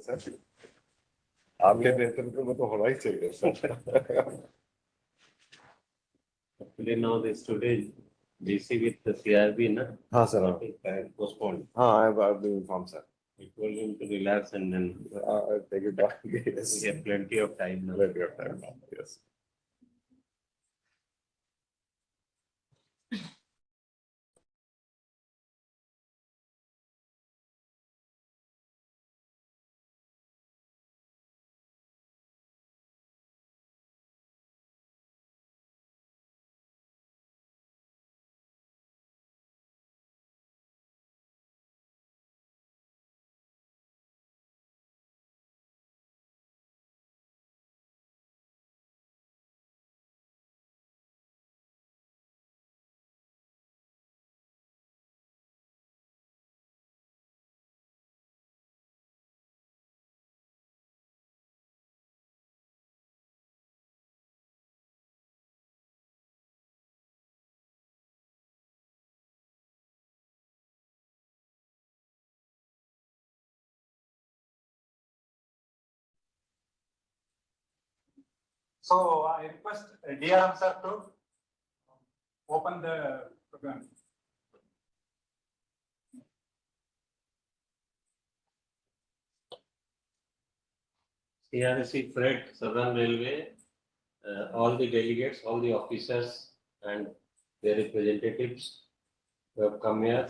Sir आपके नेतृत्व में तो होना ही चाहिए sir. Actually, now this today DC with the CRB, na? हाँ सर. Postponed. हाँ I've been informed sir. We told him to relax and then Take it back. Yes. we have plenty of time now. Plenty of time now. Yes. So I request DRM sir to open the program. CRC Freight, Southern Railway, all the delegates, all the officers and their representatives who have come here,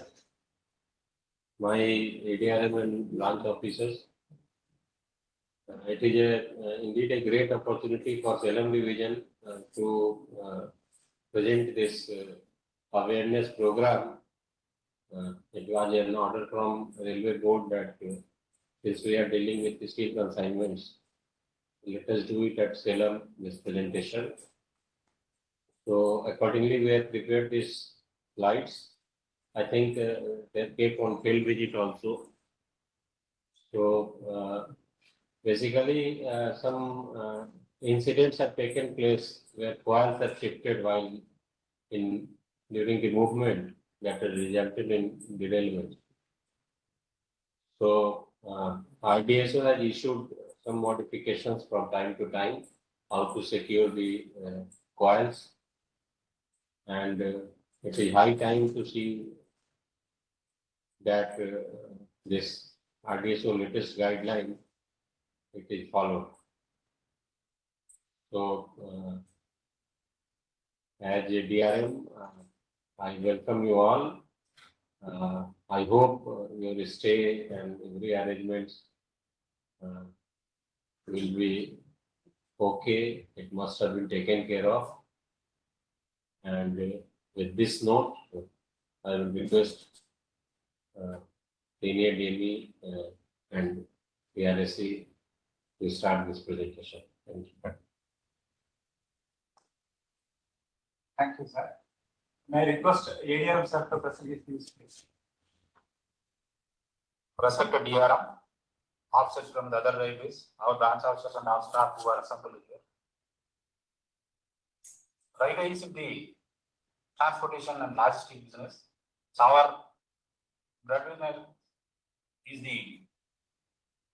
my ADRM and branch officers. It is indeed a great opportunity for Salem Division to present this awareness program. It was an order from Railway Board that since we are dealing with the steel consignments, let us do it at Salem, this presentation. So accordingly, we have prepared these slides. I think they came on field visit also. So basically, some incidents have taken place where coils have shifted while during the movement that has resulted in derailment. So RDSO has issued some modifications from time to time how to secure the coils, and it is high time to see that this RDSO latest guideline it is followed. So as a DRM, I welcome you all. I hope your stay and every arrangement will be okay. It must have been taken care of. And with this note, I will request Senior DME and PRSC to start this presentation. Thank you. Thank you, sir. May I request ADRM sir to present his please. Respected DRM, officers from the other railways, our branch officers and our staff who are assembled here. Railway is in the transportation and logistics business. So our breadwinner is the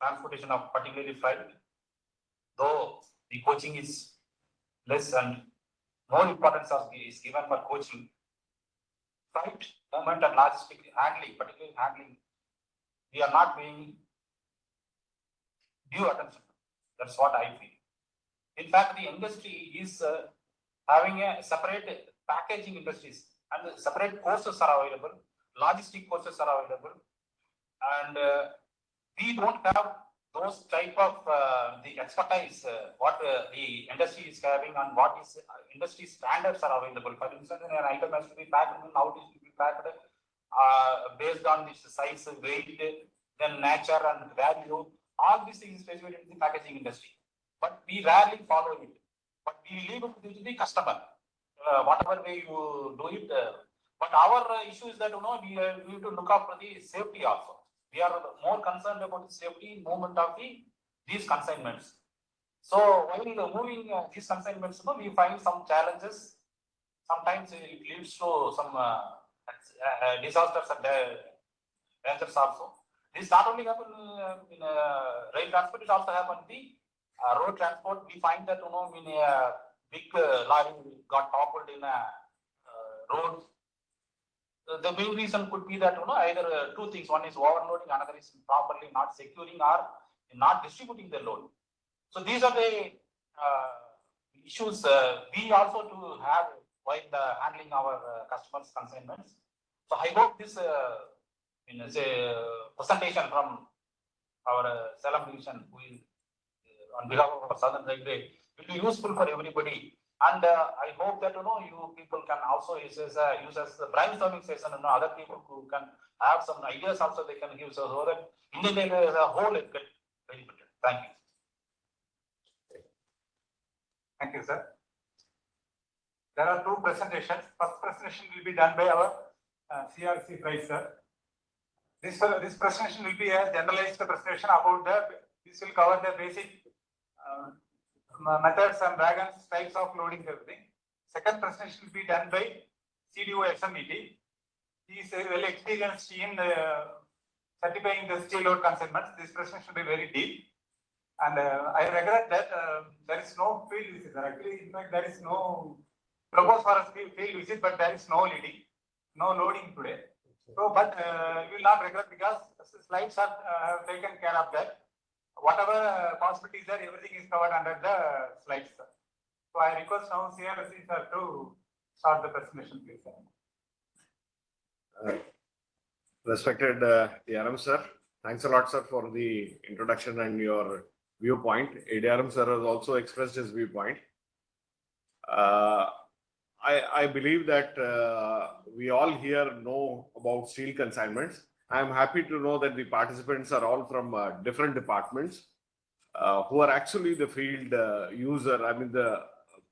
transportation of particularly freight. Though the coaching is less and more importance is given for coaching, freight, movement and logistics handling, particularly handling, we are not paying due attention. That's what I feel. In fact, the industry is having a separate packaging industries and separate courses are available, logistic courses are available, and we don't have those type of the expertise what the industry is having and what is industry standards are available. For instance, an item has to be packed, how it is to be packed based on this size, weight, then nature and value. All these things is specified in the packaging industry, but we rarely follow it. But we leave it to the customer, whatever way you do it. But our issue is that we need to look after the safety also. We are more concerned about the safety movement of these consignments. So while moving these consignments, we find some challenges. Sometimes it leads to some disasters and dangers also. This not only happen in rail transport, it also happen in the road transport. We find that, in a big lorry got toppled in a road. The main reason could be that, either two things. One is overloading, another is properly not securing or not distributing the load. So these are the issues we also to have while handling our customers' consignments. So I hope this presentation from our Salem division, on behalf of our Southern Railway, will be useful for everybody. And I hope that you people can also use as the brainstorming session, other people who can have some ideas also they can give, so that Indian Railway as a whole it get benefited. Thank you. Thank you, sir. There are two presentations. First presentation will be done by our CRC Price, sir. This presentation will be a generalized presentation about this will cover the basic methods and wagons, types of loading, everything. Second presentation will be done by CDO SMET. He is well experienced in certifying the steel load consignments. This presentation will be very deep. And I regret that there is no field visit. Actually, in fact, there is no proposed for a field visit, but there is no loading today. So, but we will not regret because the slides are have taken care of that. Whatever possibilities are, everything is covered under the slides. So I request now CRC sir to start the presentation, please. Respected ADRM sir, thanks a lot, sir, for the introduction and your viewpoint. ADRM sir has also expressed his viewpoint. I believe that we all here know about steel consignments. I am happy to know that the participants are all from different departments who are actually the field user. I mean, the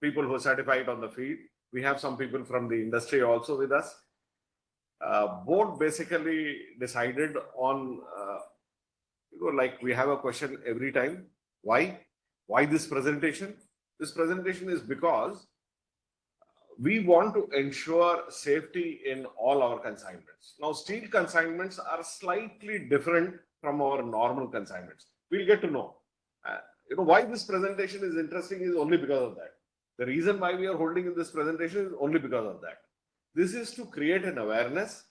people who are certified on the field. We have some people from the industry also with us. Board basically decided on, like we have a question every time. Why? Why this presentation? This presentation is because we want to ensure safety in all our consignments. Now, steel consignments are slightly different from our normal consignments. We'll get to know. Why this presentation is interesting is only because of that. The reason why we are holding in this presentation is only because of that. This is to create an awareness.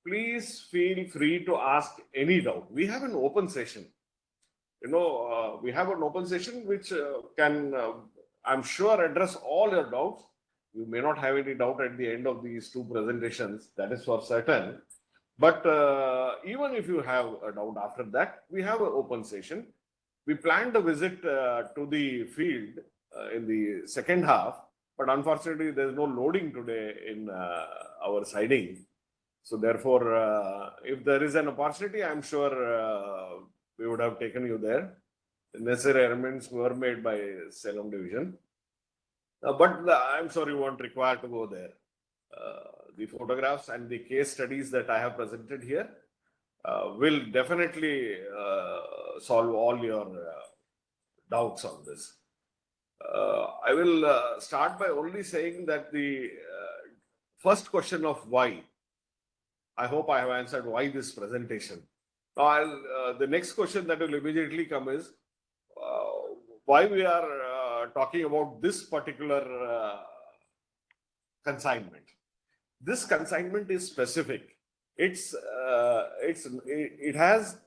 Please feel free to ask any doubt. We have an open session. We have an open session which can, I'm sure, address all your doubts. You may not have any doubt at the end of these two presentations, that is for certain. But even if you have a doubt after that, we have an open session. We planned a visit to the field in the second half, but unfortunately, there is no loading today in our siding. So therefore, if there is an opportunity, I'm sure we would have taken you there. The necessary arrangements were made by Salem division. But I'm sorry, you won't require to go there. The photographs and the case studies that I have presented here will definitely solve all your doubts on this. I will start by only saying that the first question of why, I hope I have answered why this presentation. Now, the next question that will immediately come is why we are talking about this particular consignment. This consignment is specific. It has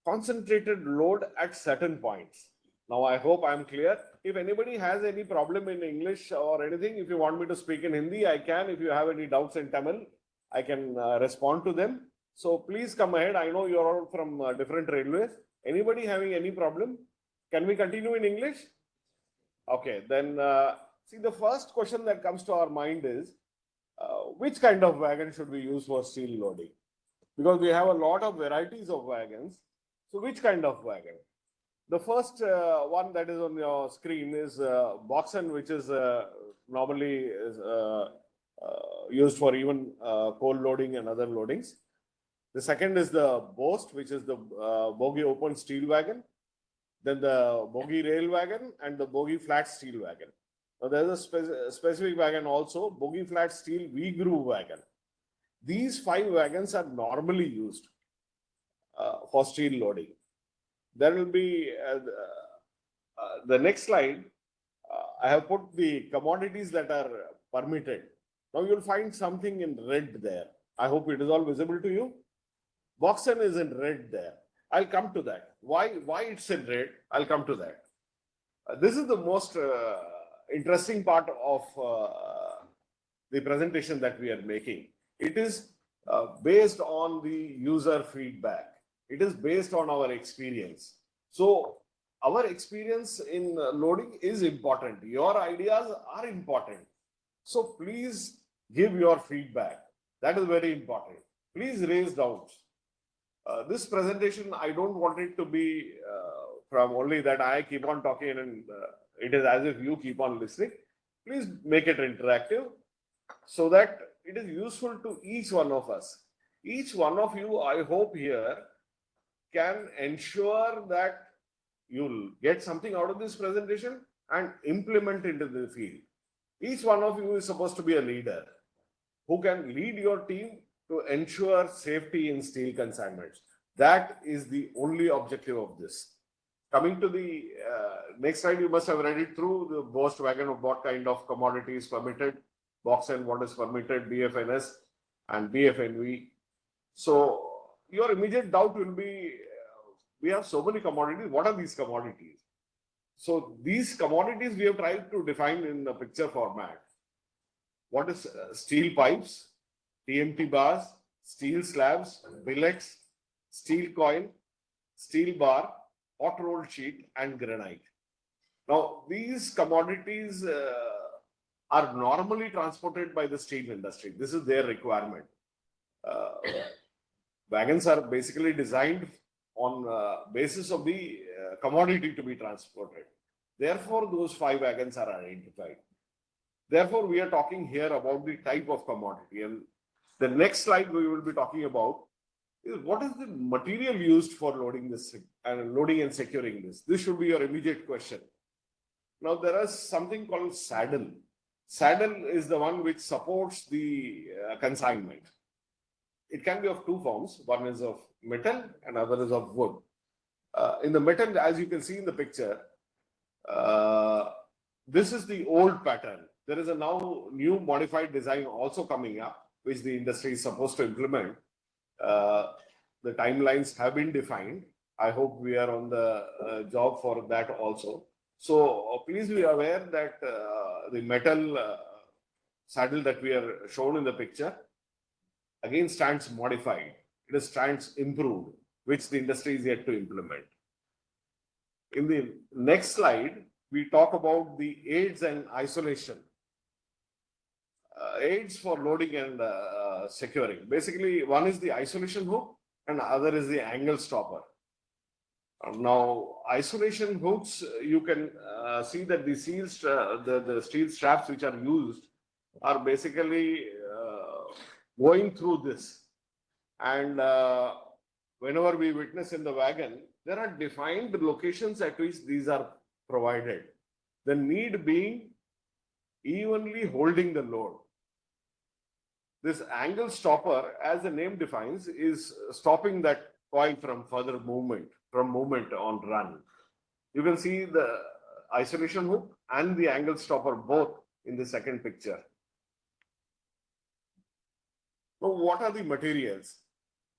concentrated load at certain points. Now, I hope I'm clear. If anybody has any problem in English or anything, if you want me to speak in Hindi, I can. If you have any doubts in Tamil, I can respond to them. So please come ahead. I know you're all from different railways. Anybody having any problem? Can we continue in English? Okay, then see, the first question that comes to our mind is, which kind of wagon should we use for steel loading? Because we have a lot of varieties of wagons. So which kind of wagon? The first one that is on your screen is Boxen, which is normally used for even coal loading and other loadings. The second is the Boast, which is the bogie open steel wagon. Then the bogie rail wagon and the bogie flat steel wagon. Now there's a specific wagon also, bogie flat steel V-groove wagon. These 5 wagons are normally used. for steel loading. There will be the next slide. I have put the commodities that are permitted. Now you'll find something in red there. I hope it is all visible to you. Bauxite is in red there. I'll come to that. Why it's in red? I'll come to that. This is the most interesting part of the presentation that we are making. It is based on the user feedback. It is based on our experience. So our experience in loading is important. Your ideas are important. So please give your feedback. That is very important. Please raise doubts. This presentation, I don't want it to be from only that I keep on talking and it is as if you keep on listening. Please make it interactive so that it is useful to each one of us. Each one of you, I hope here, can ensure that you'll get something out of this presentation and implement into the field. Each one of you is supposed to be a leader who can lead your team to ensure safety in steel consignments. That is the only objective of this. Coming to the next slide, you must have read it through the boast wagon of what kind of commodities permitted, bauxite, what is permitted, BFNS and BFNV. So your immediate doubt will be, we have so many commodities. What are these commodities? So these commodities we have tried to define in the picture format. What is steel pipes, TMT bars, steel slabs, billets, steel coil, steel bar, hot rolled sheet, and granite. Now, these commodities are normally transported by the steel industry. This is their requirement. Wagons are basically designed on basis of the commodity to be transported. Therefore, those 5 wagons are identified. Therefore, we are talking here about the type of commodity. And the next slide we will be talking about is what is the material used for loading this and loading and securing this. This should be your immediate question. Now, there is something called saddle. Saddle is the one which supports the consignment. It can be of 2 forms. One is of metal and other is of wood. In the metal, as you can see in the picture, this is the old pattern. There is a now new modified design also coming up, which the industry is supposed to implement. The timelines have been defined. I hope we are on the job for that also. So please be aware that the metal saddle that we are shown in the picture again stands modified. It stands improved, which the industry is yet to implement. In the next slide, we talk about the aids and isolation. Aids for loading and securing. Basically, one is the isolation hook and other is the angle stopper. Now, isolation hooks, you can see that the steel straps which are used are basically going through this. And whenever we witness in the wagon, there are defined locations at which these are provided. The need being evenly holding the load. This angle stopper, as the name defines, is stopping that coil from further movement, from movement on run. You can see the isolation hook and the angle stopper both in the second picture. Now, what are the materials?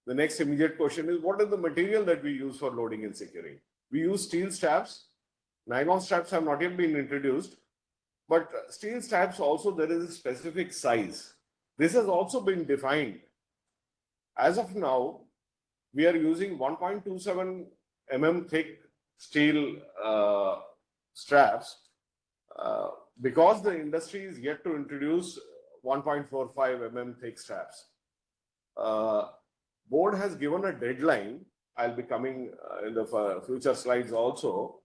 The next immediate question is, what is the material that we use for loading and securing? We use steel straps. Nylon straps have not yet been introduced, but steel straps also there is a specific size. This has also been defined. As of now, we are using 1.27 mm thick steel straps because the industry is yet to introduce 1.45 mm thick straps. Board has given a deadline. I'll be coming in the future slides also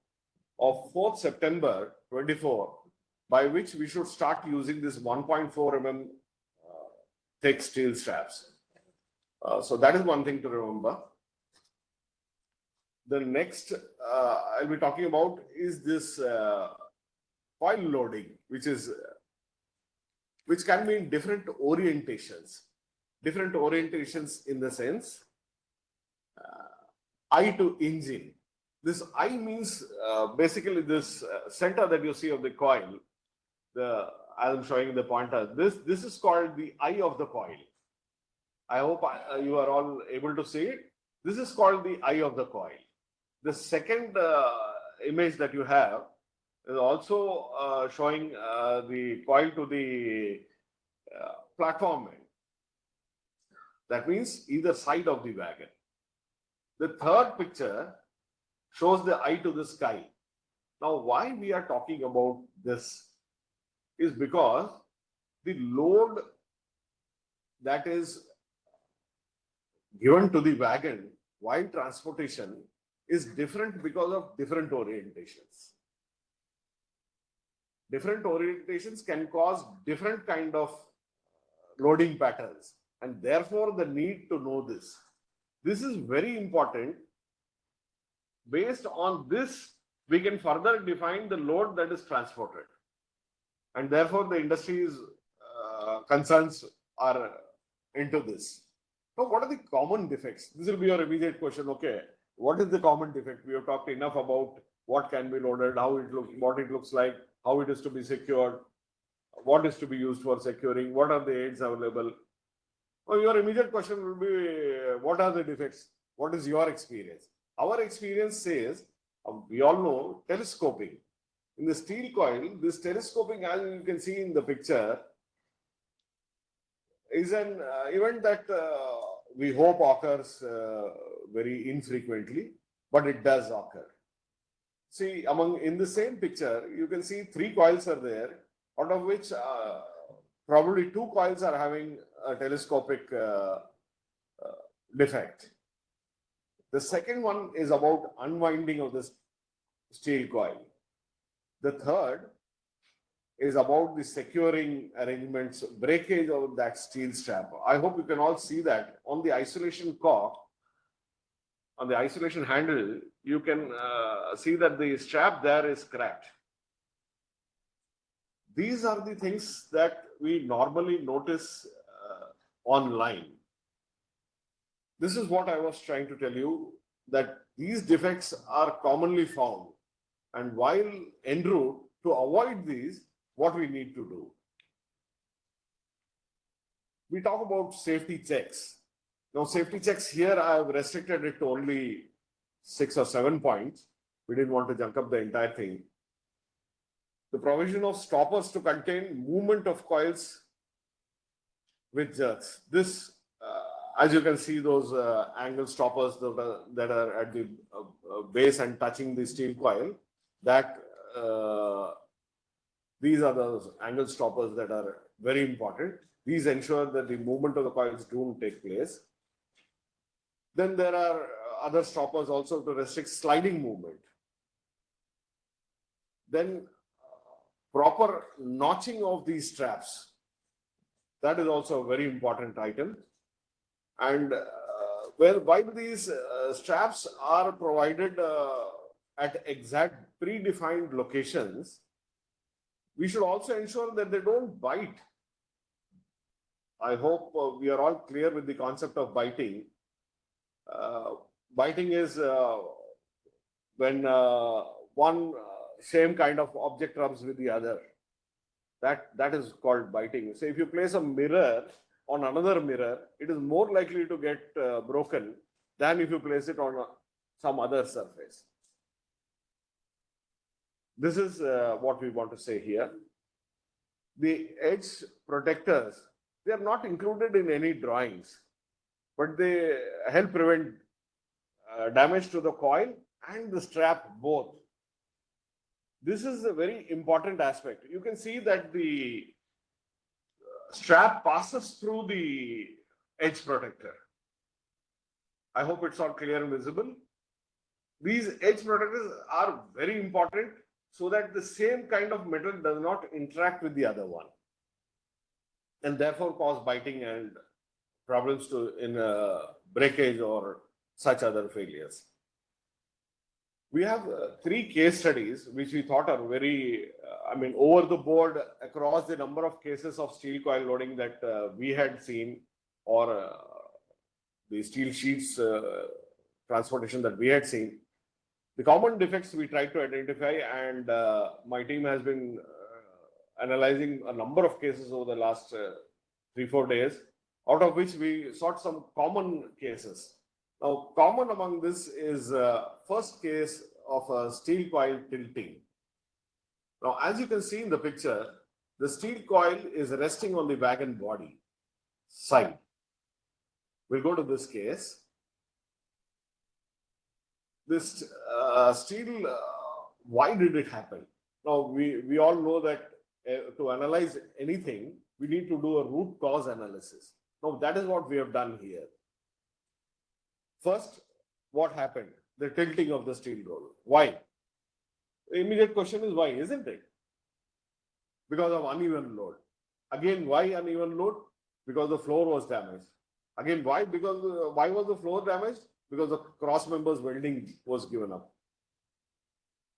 of 4th September 24, by which we should start using this 1.4 mm thick steel straps. So that is one thing to remember. The next I'll be talking about is this coil loading, which can be in different orientations. Different orientations in the sense, eye to engine. This eye means basically this center that you see of the coil. I'm showing the pointer. This is called the eye of the coil. I hope you are all able to see it. This is called the eye of the coil. The second image that you have is also showing the coil to the platform end. That means either side of the wagon. The third picture shows the eye to the sky. Now, why we are talking about this is because the load that is given to the wagon while transportation is different because of different orientations. Different orientations can cause different kind of loading patterns, and therefore the need to know this. This is very important. Based on this, we can further define the load that is transported, and therefore the industry's concerns are into this. So what are the common defects? This will be your immediate question. Okay, what is the common defect? We have talked enough about what can be loaded, how it looks, what it looks like, how it is to be secured, what is to be used for securing, what are the aids available. Well, your immediate question will be, what are the defects? What is your experience? Our experience says, we all know telescoping. In the steel coil, this telescoping, as you can see in the picture, is an event that we hope occurs very infrequently, but it does occur. See, in the same picture, you can see 3 coils are there, out of which probably 2 coils are having a telescopic defect. The second one is about unwinding of this steel coil. The third is about the securing arrangements, breakage of that steel strap. I hope you can all see that on the isolation cork, on the isolation handle, you can see that the strap there is cracked. These are the things that we normally notice online. This is what I was trying to tell you, that these defects are commonly found. And while en route, to avoid these, what we need to do. We talk about safety checks. Now, safety checks here, I have restricted it to only 6 or 7 points. We didn't want to junk up the entire thing. The provision of stoppers to contain movement of coils with jerks. This, as you can see, those angle stoppers that are at the base and touching the steel coil, that these are those angle stoppers that are very important. These ensure that the movement of the coils don't take place. Then there are other stoppers also to restrict sliding movement. Then proper notching of these straps. That is also a very important item. And while these straps are provided at exact predefined locations, we should also ensure that they don't bite. I hope we are all clear with the concept of biting. Biting is when one same kind of object rubs with the other. That is called biting. So if you place a mirror on another mirror, it is more likely to get broken than if you place it on some other surface. This is what we want to say here. The edge protectors, they are not included in any drawings, but they help prevent damage to the coil and the strap both. This is a very important aspect. You can see that the strap passes through the edge protector. I hope it's all clear and visible. These edge protectors are very important so that the same kind of metal does not interact with the other one, and therefore cause biting and problems in breakage or such other failures. We have 3 case studies which we thought are very, over the board across the number of cases of steel coil loading that we had seen, or the steel sheets transportation that we had seen. The common defects we tried to identify, and my team has been analyzing a number of cases over the last 3-4 days, out of which we sought some common cases. Now, common among this is first case of a steel coil tilting. Now, as you can see in the picture, the steel coil is resting on the wagon body side. We'll go to this case. This steel, why did it happen? Now, we all know that to analyze anything, we need to do a root cause analysis. Now, that is what we have done here. First, what happened? The tilting of the steel roll. Why? The immediate question is why, isn't it? Because of uneven load. Again, why uneven load? Because the floor was damaged. Again, why? Because why was the floor damaged? Because the cross members welding was given up.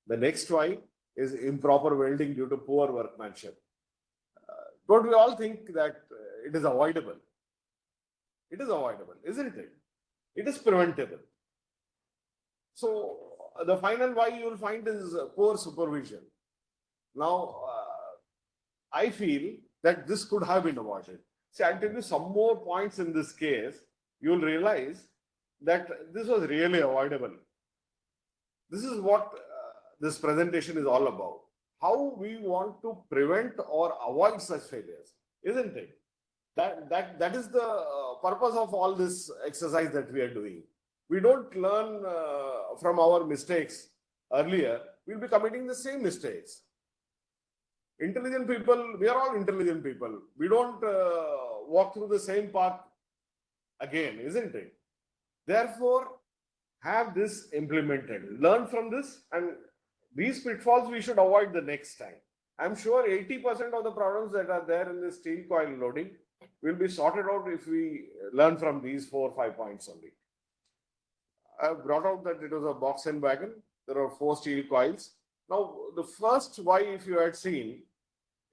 The next why is improper welding due to poor workmanship. Don't we all think that it is avoidable? It is avoidable, isn't it? It is preventable. So the final why you will find is poor supervision. Now, I feel that this could have been avoided. See, I'll tell you some more points in this case. You will realize that this was really avoidable. This is what this presentation is all about. How we want to prevent or avoid such failures, isn't it? That is the purpose of all this exercise that we are doing. We don't learn from our mistakes earlier. We'll be committing the same mistakes. Intelligent people, we are all intelligent people. We don't walk through the same path again, isn't it? Therefore, have this implemented. Learn from this, and these pitfalls we should avoid the next time. I'm sure 80% of the problems that are there in the steel coil loading will be sorted out if we learn from these 4 or 5 points only. I've brought out that it was a box and wagon. There are 4 steel coils. Now, the first why, if you had seen,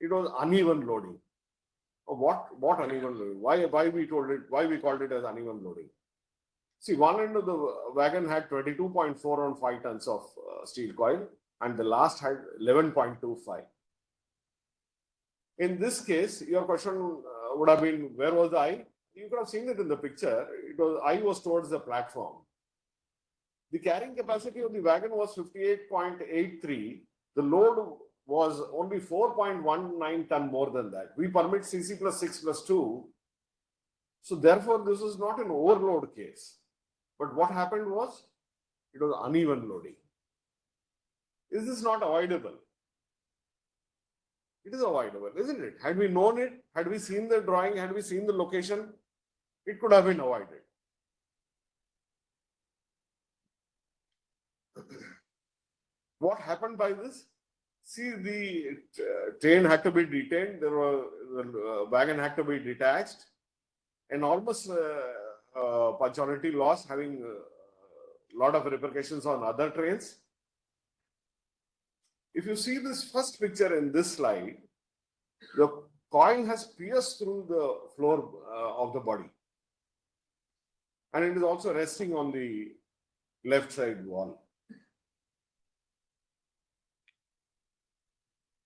it was uneven loading. What uneven loading? Why we called it as uneven loading? See, one end of the wagon had 22.415 tons of steel coil, and the last had 11.25. In this case, your question would have been, where was the eye? You could have seen it in the picture. Eye was towards the platform. The carrying capacity of the wagon was 58.83. The load was only 4.19 ton more than that. We permit CC plus 6 plus 2. So therefore, this is not an overload case. But what happened was, it was uneven loading. Is this not avoidable? It is avoidable, isn't it? Had we known it, had we seen the drawing, had we seen the location, it could have been avoided. What happened by this? See, the train had to be detained, the wagon had to be detached, and almost punctuality loss, having a lot of repercussions on other trains. If you see this first picture in this slide, the coil has pierced through the floor of the body, and it is also resting on the left side wall.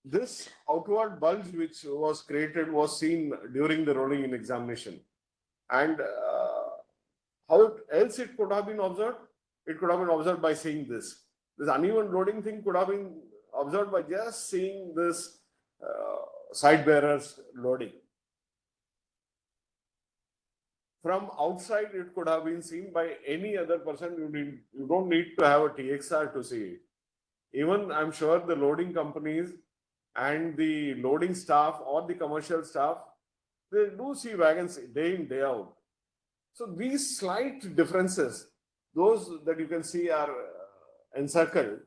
This outward bulge which was created was seen during the rolling in examination. And how else it could have been observed? It could have been observed by seeing this. This uneven loading thing could have been observed by just seeing this side bearers loading. From outside, it could have been seen by any other person. You don't need to have a TXR to see it. Even I'm sure the loading companies and the loading staff or the commercial staff, they do see wagons day in, day out. So these slight differences, those that you can see are encircled.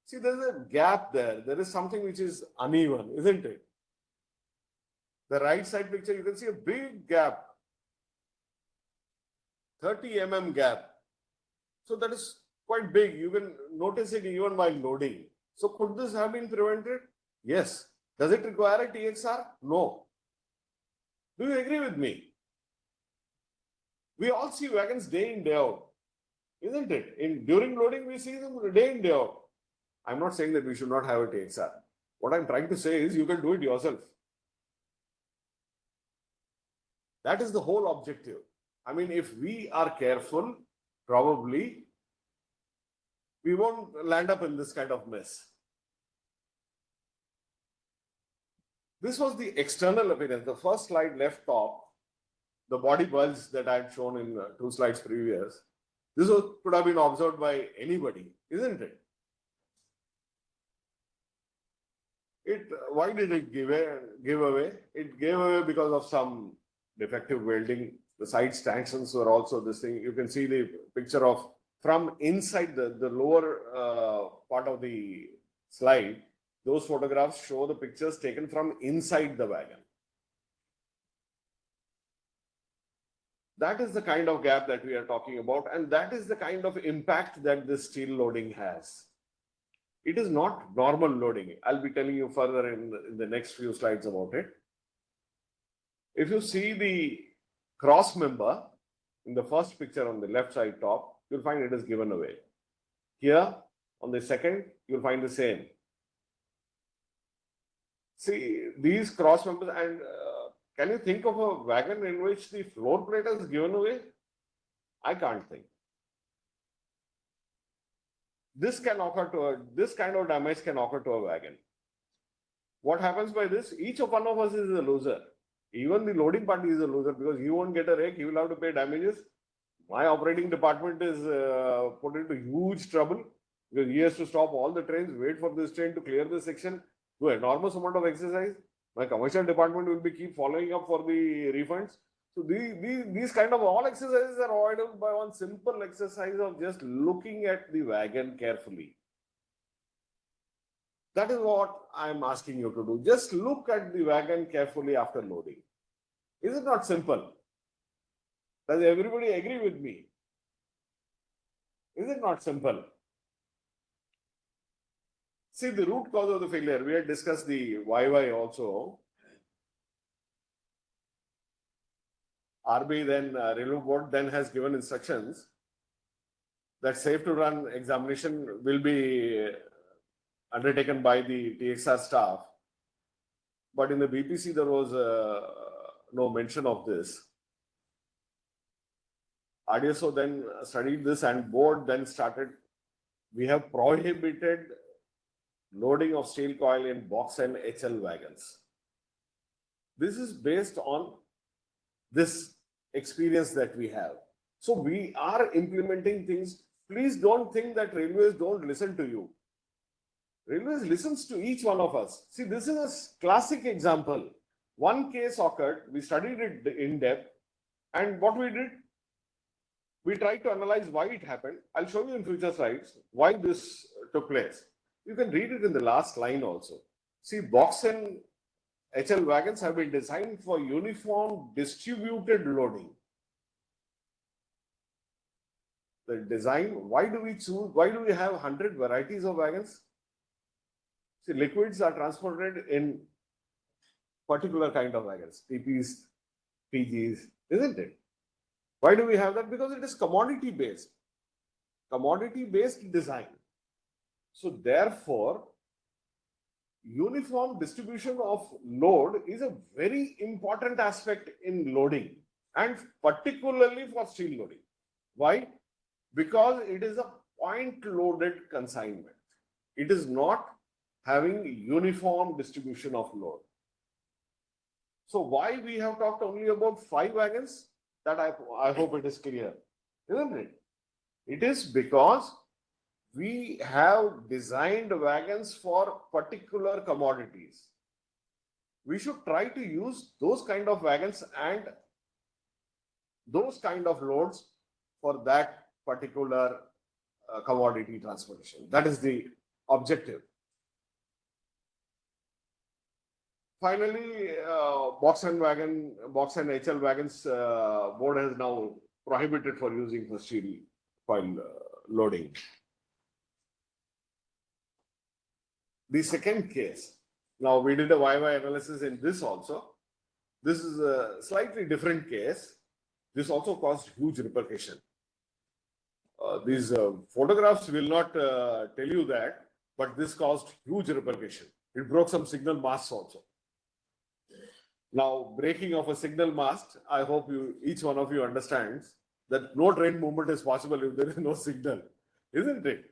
See, there's a gap there. There is something which is uneven, isn't it? The right side picture, you can see a big gap, 30 mm gap. So that is quite big. You can notice it even while loading. So could this have been prevented? Yes. Does it require a TXR? No. Do you agree with me? We all see wagons day in, day out. isn't it? During loading, we see them day in, day out. I'm not saying that we should not have a TXR. What I'm trying to say is you can do it yourself. That is the whole objective. I mean, if we are careful, probably we won't land up in this kind of mess. This was the external appearance. The first slide left top, the body bulge that I had shown in 2 slides previous. This could have been observed by anybody, isn't it? Why did it give away? It gave away because of some defective welding. The side stanchions were also this thing. You can see the picture of from inside the lower part of the slide. Those photographs show the pictures taken from inside the wagon. That is the kind of gap that we are talking about, and that is the kind of impact that this steel loading has. It is not normal loading. I'll be telling you further in the next few slides about it. If you see the cross member in the first picture on the left side top, you'll find it is given away. Here on the second, you'll find the same. See these cross members, and can you think of a wagon in which the floor plate is given away? I can't think. This can occur this kind of damage can occur to a wagon. What happens by this? Each of one of us is a loser. Even the loading party is a loser because he won't get a rake. He will have to pay damages. My operating department is put into huge trouble because he has to stop all the trains, wait for this train to clear this section, do enormous amount of exercise. My commercial department will be keep following up for the refunds. So these kind of all exercises are avoidable by one simple exercise of just looking at the wagon carefully. That is what I'm asking you to do. Just look at the wagon carefully after loading. Is it not simple? Does everybody agree with me? Is it not simple? See, the root cause of the failure, we had discussed the YY also. RB then, Railway Board then has given instructions that safe to run examination will be undertaken by the TXR staff. But in the BPC, there was no mention of this. RDSO then studied this and board then started, we have prohibited loading of steel coil in box and HL wagons. This is based on this experience that we have. So we are implementing things. Please don't think that railways don't listen to you. Railways listens to each one of us. See, this is a classic example. One case occurred, we studied it in depth, and what we did, we tried to analyze why it happened. I'll show you in future slides why this took place. You can read it in the last line also. See, box and HL wagons have been designed for uniform distributed loading. The design, why do we choose, why do we have 100 varieties of wagons? See, liquids are transported in particular kind of wagons, TPs, PGs, isn't it? Why do we have that? Because it is commodity based design. So therefore, uniform distribution of load is a very important aspect in loading, and particularly for steel loading. Why? Because it is a point loaded consignment. It is not having uniform distribution of load. So why we have talked only about 5 wagons? That I hope it is clear, isn't it? It is because we have designed wagons for particular commodities. We should try to use those kind of wagons and those kind of loads for that particular commodity transportation. That is the objective. Finally, box and HL wagons, board has now prohibited for using for steel coil loading. The second case, now we did a YY analysis in this also. This is a slightly different case. This also caused huge repercussion. these photographs will not tell you that, but this caused huge repercussion. It broke some signal masts also. Now, breaking of a signal mast, I hope each one of you understands that no train movement is possible if there is no signal, isn't it?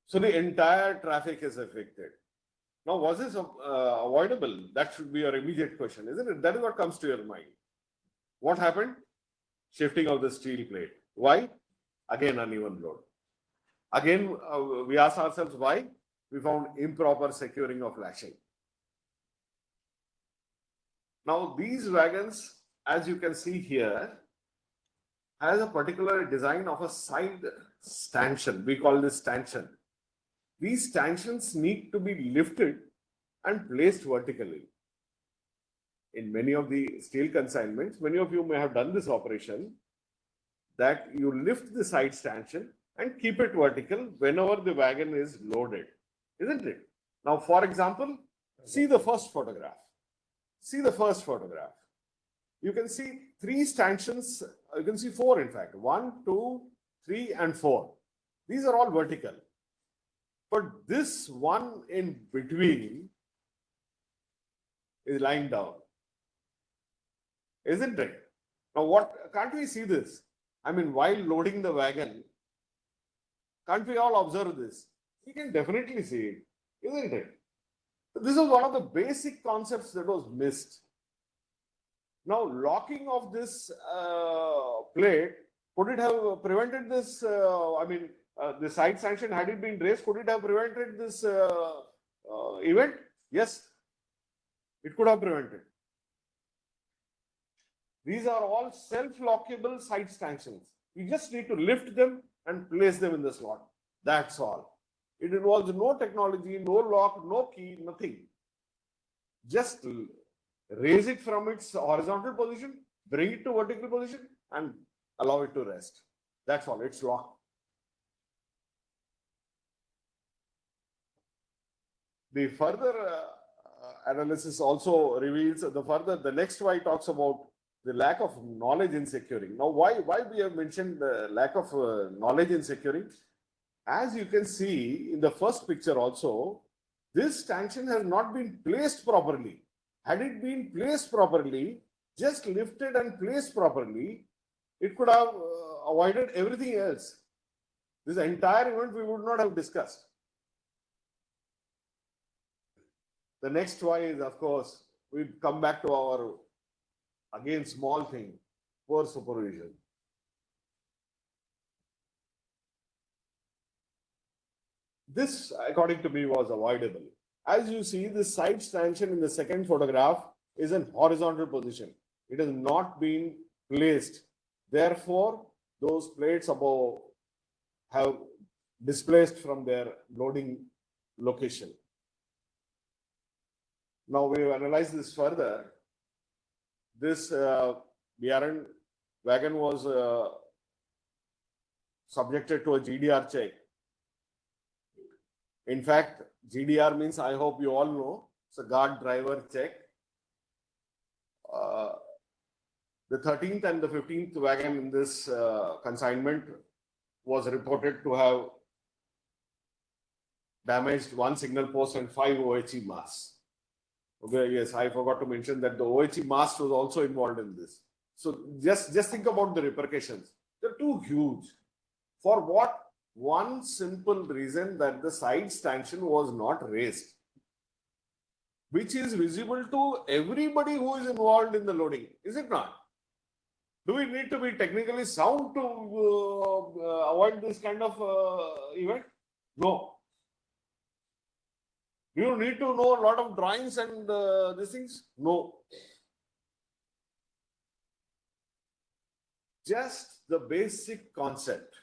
So the entire traffic is affected. Now, was this avoidable? That should be your immediate question, isn't it? That is what comes to your mind. What happened? Shifting of the steel plate. Why? Again, uneven load. Again, we ask ourselves why? We found improper securing of lashing. Now, these wagons, as you can see here, has a particular design of a side stanchion. We call this stanchion. These stanchions need to be lifted and placed vertically. In many of the steel consignments, many of you may have done this operation, that you lift the side stanchion and keep it vertical whenever the wagon is loaded, isn't it? Now, for example, see the first photograph. See the first photograph. You can see 3 stanchions, you can see 4 in fact, 1, 2, 3 and 4. These are all vertical. But this one in between is lying down, isn't it? Now, what can't we see this? I mean, while loading the wagon, can't we all observe this? We can definitely see it, isn't it? This is one of the basic concepts that was missed. Now, locking of this plate, could it have prevented this? The side sanction, had it been raised, could it have prevented this event? Yes, it could have prevented. These are all self-lockable side stanchions. You just need to lift them and place them in the slot. That's all. It involves no technology, no lock, no key, nothing. Just raise it from its horizontal position, bring it to vertical position and allow it to rest. That's all, it's locked. The further analysis also reveals the next Y talks about the lack of knowledge in securing. Now, why we have mentioned the lack of knowledge in securing? As you can see in the first picture also, this stanchion has not been placed properly. Had it been placed properly, just lifted and placed properly, it could have avoided everything else. This entire event we would not have discussed. The next Y is, of course, we come back to our, again, small thing, poor supervision. This, according to me, was avoidable. As you see, the side stanchion in the second photograph is in horizontal position. It has not been placed. Therefore, those plates above have displaced from their loading location. Now we have analyzed this further. This wagon was subjected to a GDR check. In fact, GDR means, I hope you all know, it's a guard driver check. The 13th and the 15th wagon in this consignment was reported to have damaged 1 signal post and 5 OHE masts. Okay, yes, I forgot to mention that the OHE mast was also involved in this. So just think about the repercussions. They're too huge. For what? One simple reason, that the side stanchion was not raised, which is visible to everybody who is involved in the loading, is it not? Do we need to be technically sound to avoid this kind of event? No. Do you need to know a lot of drawings and these things? No. Just the basic concept.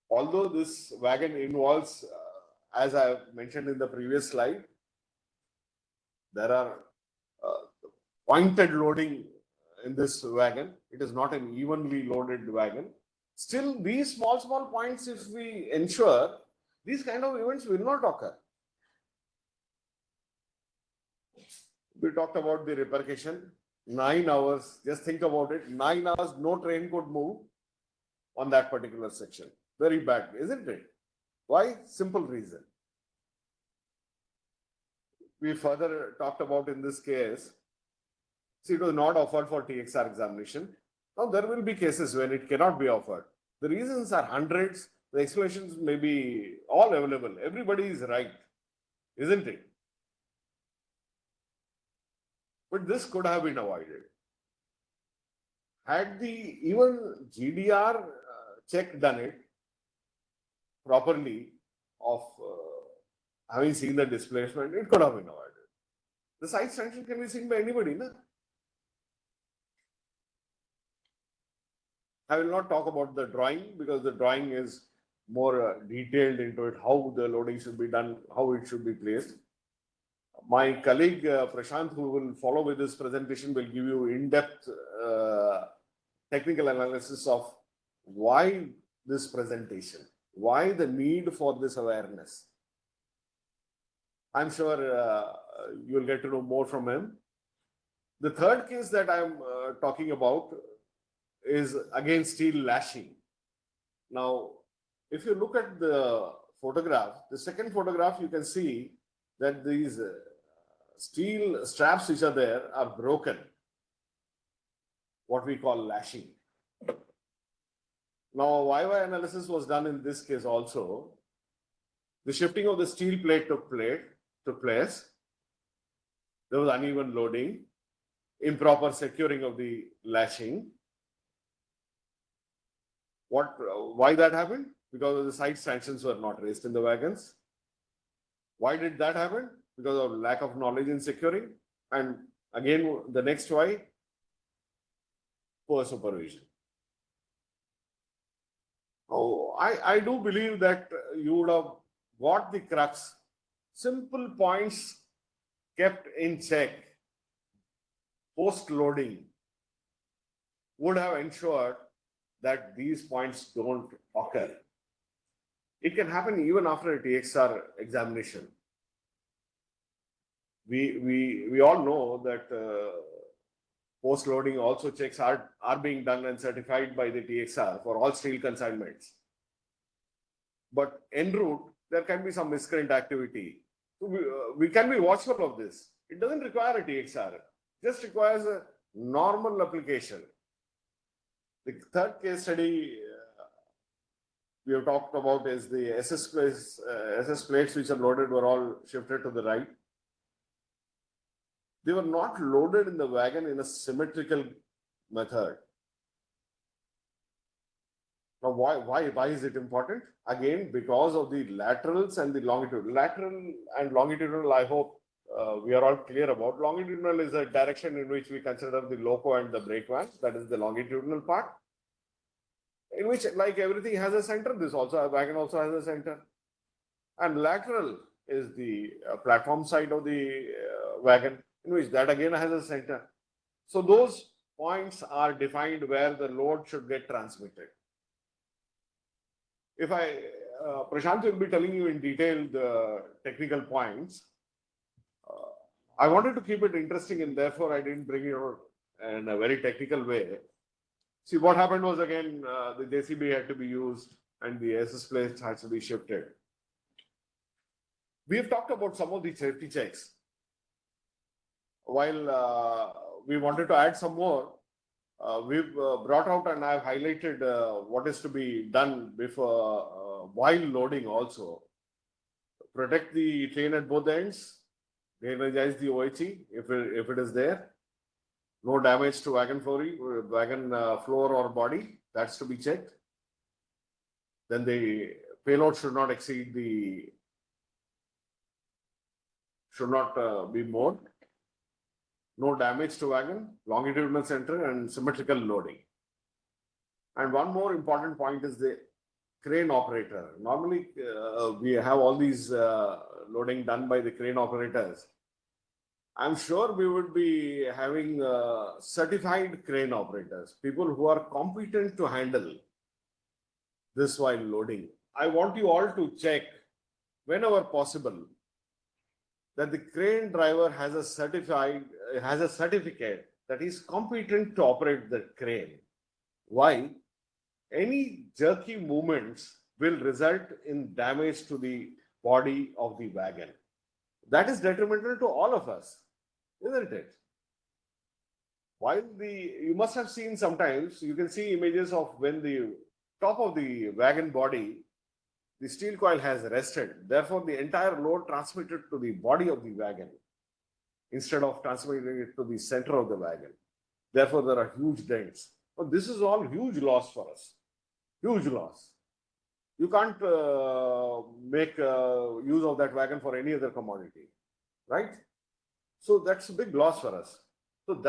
Although this wagon involves, as I mentioned in the previous slide, there are pointed loading in this wagon. It is not an evenly loaded wagon. Still, these small points, if we ensure, these kind of events will not occur. We talked about the repercussion. 9 hours, just think about it, 9 hours, no train could move on that particular section. Very bad, isn't it? Why? Simple reason. We further talked about in this case, see, it was not offered for TXR examination. Now, there will be cases when it cannot be offered. The reasons are hundreds, the explanations may be all available. Everybody is right, isn't it? But this could have been avoided. Had the even GDR check done it properly of having seen the displacement, it could have been avoided. The site sanction can be seen by anybody, na? I will not talk about the drawing because the drawing is more detailed into it, how the loading should be done, how it should be placed. My colleague Prashant, who will follow with this presentation, will give you in-depth technical analysis of why this presentation, why the need for this awareness. I'm sure you will get to know more from him. The third case that I'm talking about is again steel lashing. Now, if you look at the photograph, the second photograph, you can see that these steel straps which are there are broken, what we call lashing. Now, YY analysis was done in this case also. The shifting of the steel plate took place. There was uneven loading, improper securing of the lashing. Why that happened? Because the site sanctions were not raised in the wagons. Why did that happen? Because of lack of knowledge in securing. And again, the next why? Poor supervision. Oh, I do believe that you would have got the crux. Simple points kept in check post-loading would have ensured that these points don't occur. It can happen even after a TXR examination. We all know that post-loading also checks are being done and certified by the TXR for all steel consignments. But en route, there can be some miscreant activity. So we can be watchful of this. It doesn't require a TXR. It just requires a normal application. The third case study we have talked about is the SS plates which are loaded were all shifted to the right. They were not loaded in the wagon in a symmetrical method. Now, why is it important? Again, because of the laterals and the longitudinal. Lateral and longitudinal, I hope we are all clear about. Longitudinal is a direction in which we consider the loco and the brake van. That is the longitudinal part, in which, like everything has a center, this also a wagon also has a center. And lateral is the platform side of the wagon, in which that again has a center. So those points are defined where the load should get transmitted. If Prashant will be telling you in detail the technical points. I wanted to keep it interesting and therefore I didn't bring it out in a very technical way. See, what happened was again, the JCB had to be used and the SS plates had to be shifted. We have talked about some of the safety checks. While we wanted to add some more, we've brought out and I've highlighted what is to be done before while loading also. Protect the train at both ends, de-energize the OHE if it is there. No damage to wagon floor or body, that's to be checked. Then the payload should not exceed should not be more. No damage to wagon, longitudinal center and symmetrical loading. And one more important point is the crane operator. Normally, we have all these loading done by the crane operators. I'm sure we would be having certified crane operators, people who are competent to handle this while loading. I want you all to check whenever possible that the crane driver has a certificate that is competent to operate the crane. Why? Any jerky movements will result in damage to the body of the wagon. That is detrimental to all of us, isn't it? While you must have seen sometimes, you can see images of when the top of the wagon body, the steel coil has rested. Therefore, the entire load transmitted to the body of the wagon instead of transmitting it to the center of the wagon. Therefore, there are huge dents. But this is all huge loss for us. Huge loss. You can't make use of that wagon for any other commodity, right? So that's a big loss for us. So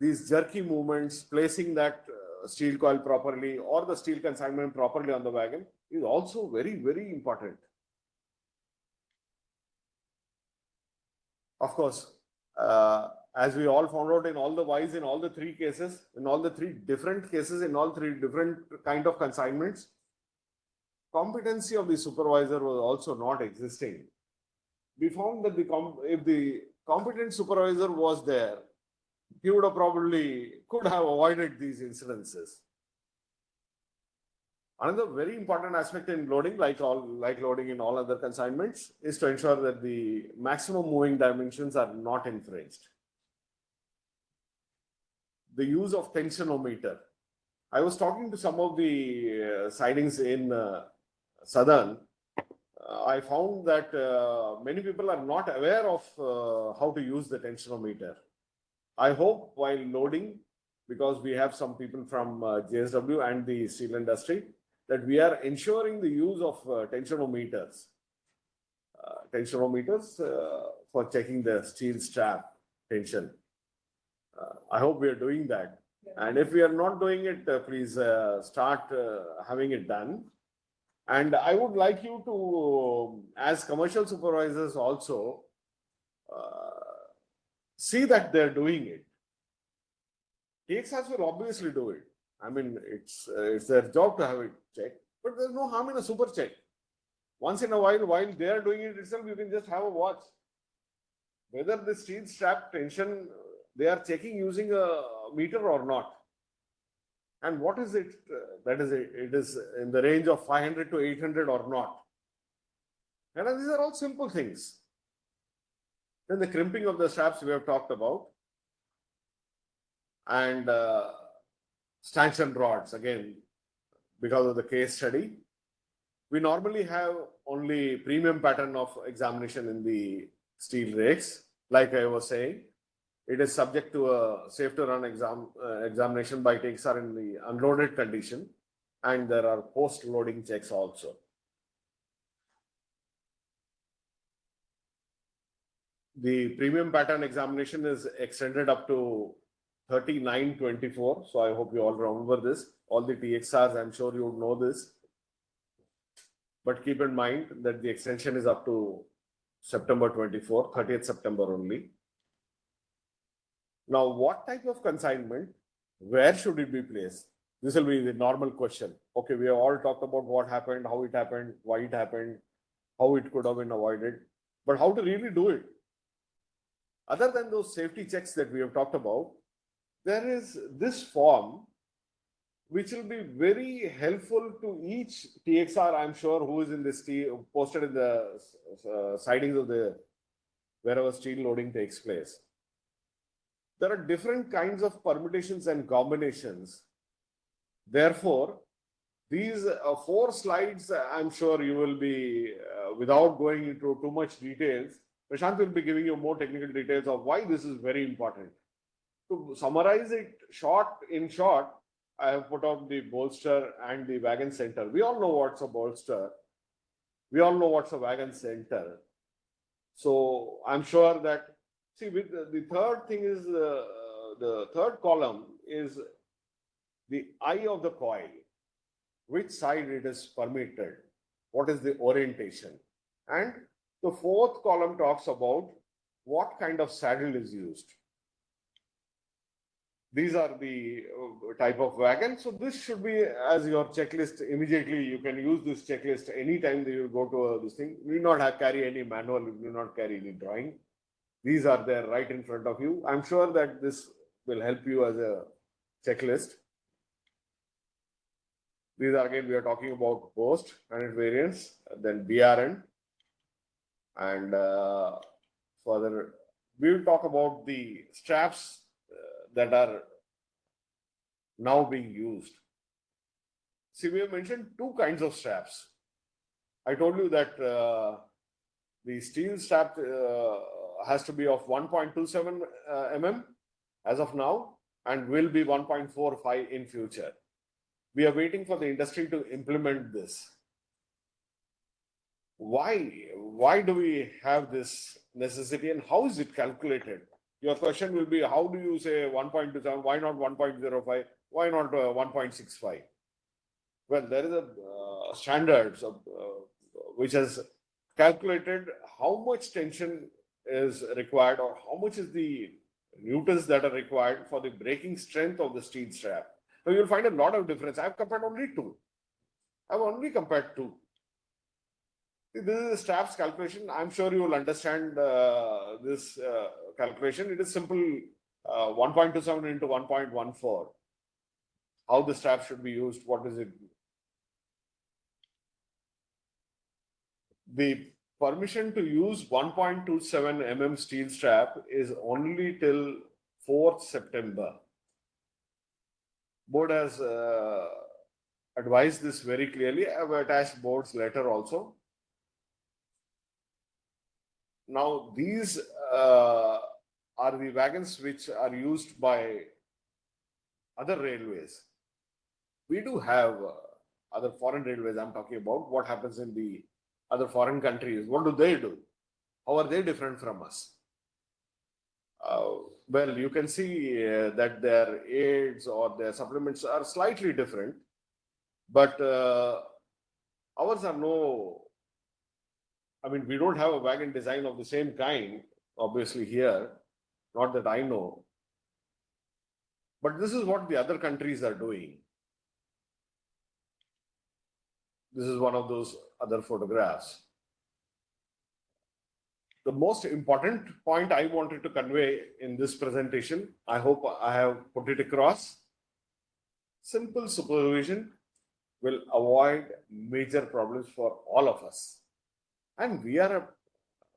these jerky movements, placing that steel coil properly or the steel consignment properly on the wagon is also very, very important. Of course, as we all found out in all the whys in all the three cases, in all the three different cases, in all three different kind of consignments, competency of the supervisor was also not existing. We found that if the competent supervisor was there, he would have could have avoided these incidences. Another very important aspect in loading, like loading in all other consignments, is to ensure that the maximum moving dimensions are not infringed. The use of tensionometer. I was talking to some of the sidings in Southern. I found that many people are not aware of how to use the tensionometer. I hope while loading, because we have some people from JSW and the steel industry, that we are ensuring the use of tensionometers. For checking the steel strap tension. I hope we are doing that. And if we are not doing it, please start having it done. And I would like you to, as commercial supervisors also, see that they're doing it. TXRs will obviously do it. I mean, it's their job to have it checked, but there's no harm in a super check. Once in a while they are doing it itself, you can just have a watch. Whether the steel strap tension, they are checking using a meter or not. And what is it? That is it is in the range of 500 to 800 or not. And these are all simple things. Then the crimping of the straps we have talked about. And stanchion rods, again, because of the case study. We normally have only premium pattern of examination in the steel rakes. Like I was saying, it is subject to a safe to run examination by TXR in the unloaded condition. And there are post-loading checks also. The premium pattern examination is extended up to 3924. So I hope you all remember this. All the TXRs, I'm sure you know this. But keep in mind that the extension is up to September 24, 30th September only. Now, what type of consignment, where should it be placed? This will be the normal question. Okay, we have all talked about what happened, how it happened, why it happened, how it could have been avoided, but how to really do it. Other than those safety checks that we have talked about, there is this form which will be very helpful to each TXR, I'm sure, who is in this posted in the sidings of the wherever steel loading takes place. There are different kinds of permutations and combinations. Therefore, these 4 slides, I'm sure you will be, without going into too much details, Prashant will be giving you more technical details of why this is very important. To summarize it in short, I have put out the bolster and the wagon center. We all know what's a bolster. We all know what's a wagon center. So I'm sure that, see, with the third thing is, the third column is the eye of the coil. Which side it is permitted? What is the orientation? And the fourth column talks about what kind of saddle is used. These are the type of wagon. So this should be as your checklist. Immediately you can use this checklist anytime that you go to this thing. You do not carry any manual, you do not carry any drawing. These are there right in front of you. I'm sure that this will help you as a checklist. These are again, we are talking about post and its variants, then BRN, and further, we will talk about the straps that are now being used. See, we have mentioned two kinds of straps. I told you that the steel strap has to be of 1.27 mm as of now and will be 1.45 in future. We are waiting for the industry to implement this. Why do we have this necessity and how is it calculated? Your question will be, how do you say 1.27? Why not 1.05? Why not 1.65? Well, there is a standard which has calculated how much tension is required or how much is the newtons that are required for the breaking strength of the steel strap. So you'll find a lot of difference. I've compared only two. I've only compared two. This is a straps calculation. I'm sure you will understand this calculation. It is simple 1.27 into 1.14. How the strap should be used, what is it? The permission to use 1.27 mm steel strap is only till 4th September. Board has advised this very clearly. I have attached board's letter also. Now, these are the wagons which are used by other railways. We do have other foreign railways I'm talking about. What happens in the other foreign countries? What do they do? How are they different from us? Well, you can see that their aids or their supplements are slightly different, but ours are no. I mean, we don't have a wagon design of the same kind, obviously here, not that I know. But this is what the other countries are doing. This is one of those other photographs. The most important point I wanted to convey in this presentation, I hope I have put it across. Simple supervision will avoid major problems for all of us. And we are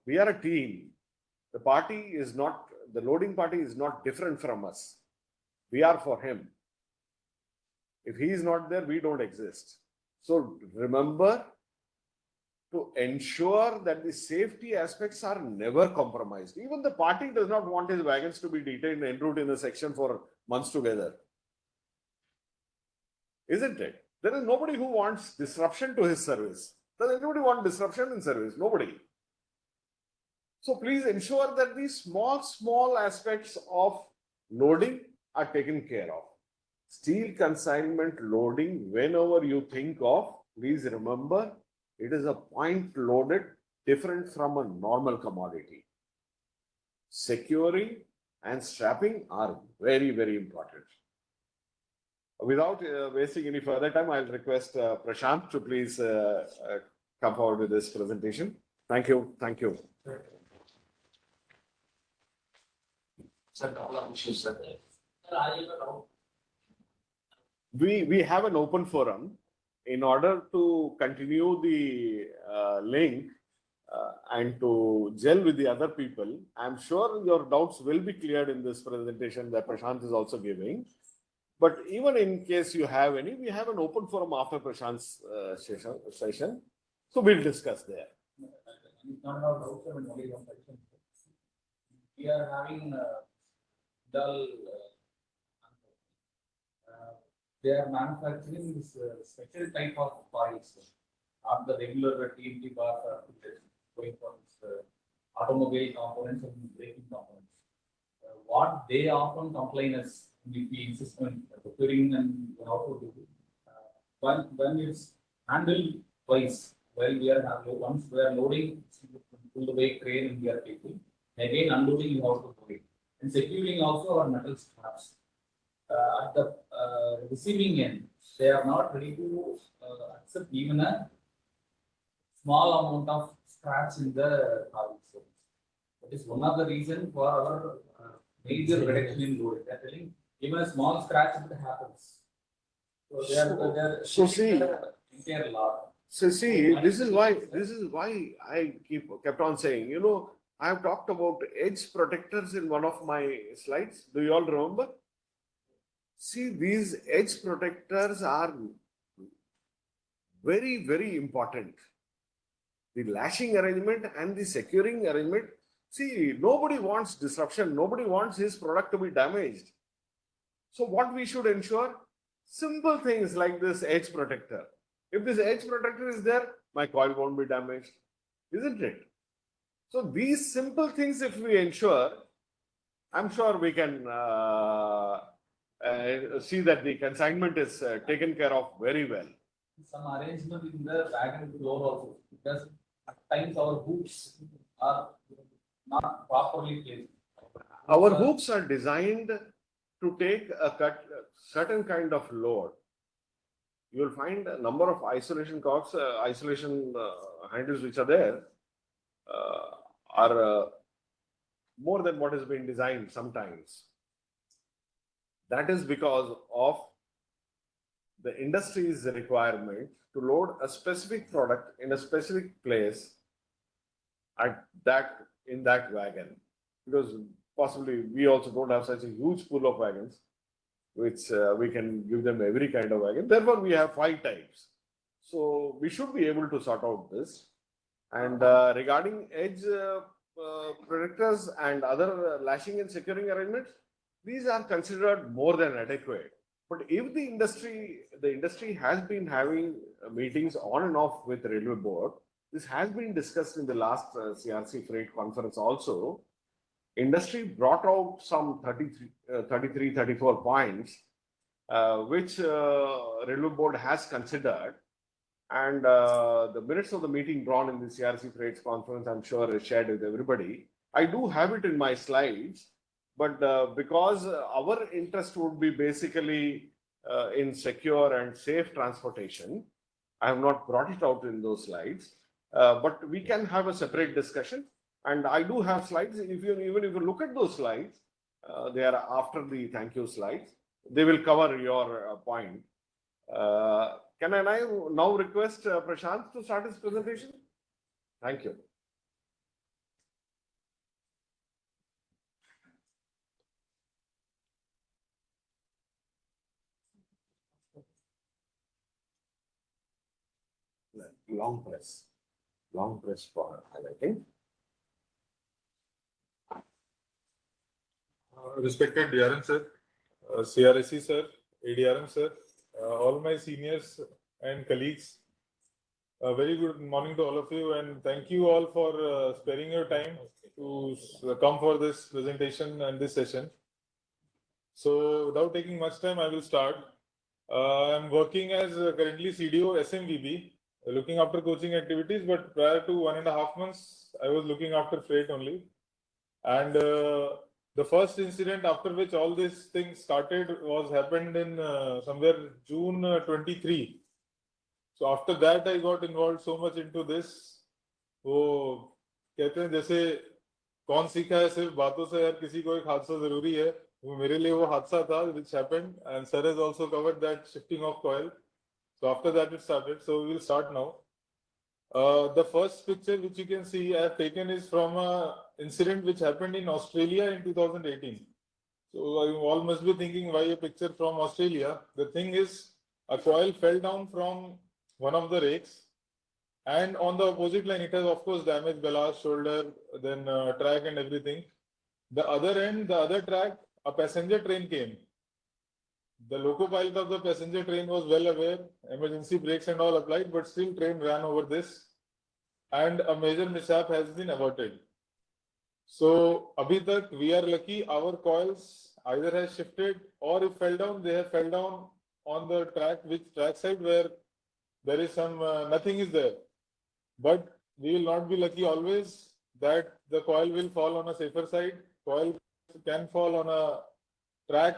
a team. The loading party is not different from us. We are for him. If he is not there, we don't exist. So remember to ensure that the safety aspects are never compromised. Even the party does not want his wagons to be detained en route in a section for months together. Isn't it? There is nobody who wants disruption to his service. Does anybody want disruption in service? Nobody. So please ensure that these small aspects of loading are taken care of. Steel consignment loading, whenever you think of, please remember, it is a point loaded different from a normal commodity. Securing and strapping are very, very important. Without wasting any further time, I'll request Prashant to please come forward with this presentation. Thank you. Thank you. We have an open forum. In order to continue the link and to gel with the other people, I'm sure your doubts will be cleared in this presentation that Prashant is also giving. But even in case you have any, we have an open forum after Prashant's session. So we'll discuss there. We are having dull. They are manufacturing this special type of coils, not the regular TNT bars are going for this automobile components and braking components. What they often complain is if we insist on procuring and how to do it. When it's handled twice, while we are once we are loading full the way crane and we are taking, again unloading you have to do it. And securing also our metal straps. At the receiving end, they are not ready to accept even a small amount of scratch in the coils. That is one of the reasons for our major reduction in load. They're telling even a small scratch if it happens. So they're So see, the entire lot. so see, this is why I kept on saying, you know, I have talked about edge protectors in one of my slides. Do you all remember? See, these edge protectors are very, very important. The lashing arrangement and the securing arrangement. See, nobody wants disruption. Nobody wants his product to be damaged. So what we should ensure? Simple things like this edge protector. If this edge protector is there, my coil won't be damaged, isn't it? So these simple things, if we ensure, I'm sure we can see that the consignment is taken care of very well. Some arrangement in the wagon floor also, because at times our hooks are not properly placed. Our hooks are designed to take a certain kind of load. You will find a number of isolation cords, isolation handles which are there are more than what has been designed sometimes. That is because of the industry's requirement to load a specific product in a specific place in that wagon. Because possibly we also don't have such a huge pool of wagons, which we can give them every kind of wagon. Therefore, we have 5 types. So we should be able to sort out this. And regarding edge protectors and other lashing and securing arrangements, these are considered more than adequate. But if the industry has been having meetings on and off with the railway board, this has been discussed in the last CRC freight conference also. Industry brought out some 33, 34 points, which railway board has considered. And the minutes of the meeting drawn in the CRC freights conference, I'm sure is shared with everybody. I do have it in my slides, but because our interest would be basically in secure and safe transportation, I have not brought it out in those slides. But we can have a separate discussion. And I do have slides. Even if you look at those slides, they are after the thank you slides. They will cover your point. Can I now request Prashant to start his presentation? Thank you. Long press for highlighting. Respected DRM sir, CRSC sir, ADRM sir, all my seniors and colleagues, a very good morning to all of you, and thank you all for sparing your time to come for this presentation and this session. So without taking much time, I will start. I'm working as currently CDO SMVB, looking after coaching activities, but prior to 1.5 months, I was looking after freight only. And the first incident after which all these things started happened in somewhere June 23. So after that, I got involved so much into this. वो कहते हैं जैसे कौन सीखा है सिर्फ बातों से यार किसी को एक हादसा जरूरी है वो मेरे लिए वो हादसा था which happened, and sir has also covered that shifting of coil. So after that it started. So we will start now. The first picture which you can see I have taken is from a incident which happened in Australia in 2018. So you all must be thinking why a picture from Australia. The thing is, a coil fell down from one of the rakes, and on the opposite line it has of course damaged ballast, shoulder, then track and everything. The other end, the other track, a passenger train came. The loco pilot of the passenger train was well aware, emergency brakes and all applied, but still train ran over this, and a major mishap has been averted. So, abhi tak we are lucky our coils either has shifted, or if fell down, they have fell down on the track, which track side where there is some, nothing is there. But we will not be lucky always that the coil will fall on a safer side. Coil can fall on a track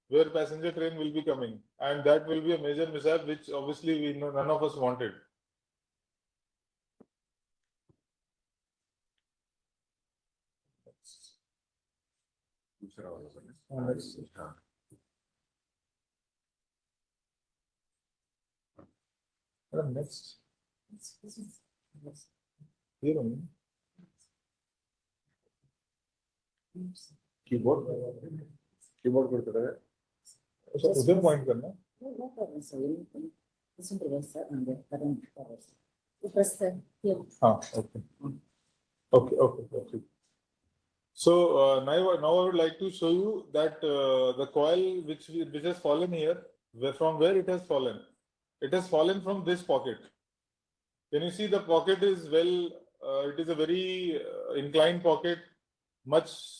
where passenger train will be coming, and that will be a major mishap, which obviously we know none of us wanted. Next. Here only. Keyboard. Keyboard को करता है. अच्छा उधर point करना. No problem, sir. This one prevents that and the current covers. You press the here. Okay. Okay. So now I would like to show you that the coil which has fallen here, from where it has fallen. It has fallen from this pocket. Can you see the pocket is it is a very inclined pocket,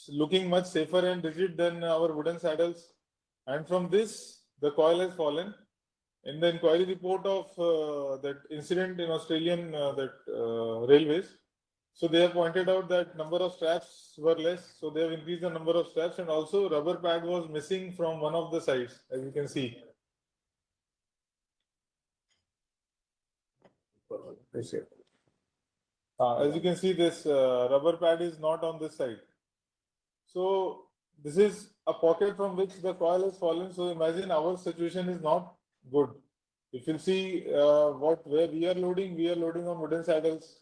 looking much safer and rigid than our wooden saddles. And from this, the coil has fallen. In the inquiry report of that incident in Australian railways, so they have pointed out that number of straps were less, so they have increased the number of straps, and also rubber pad was missing from one of the sides, as you can see. As you can see, this rubber pad is not on this side. So this is a pocket from which the coil has fallen. So imagine our situation is not good. If you see where we are loading on wooden saddles.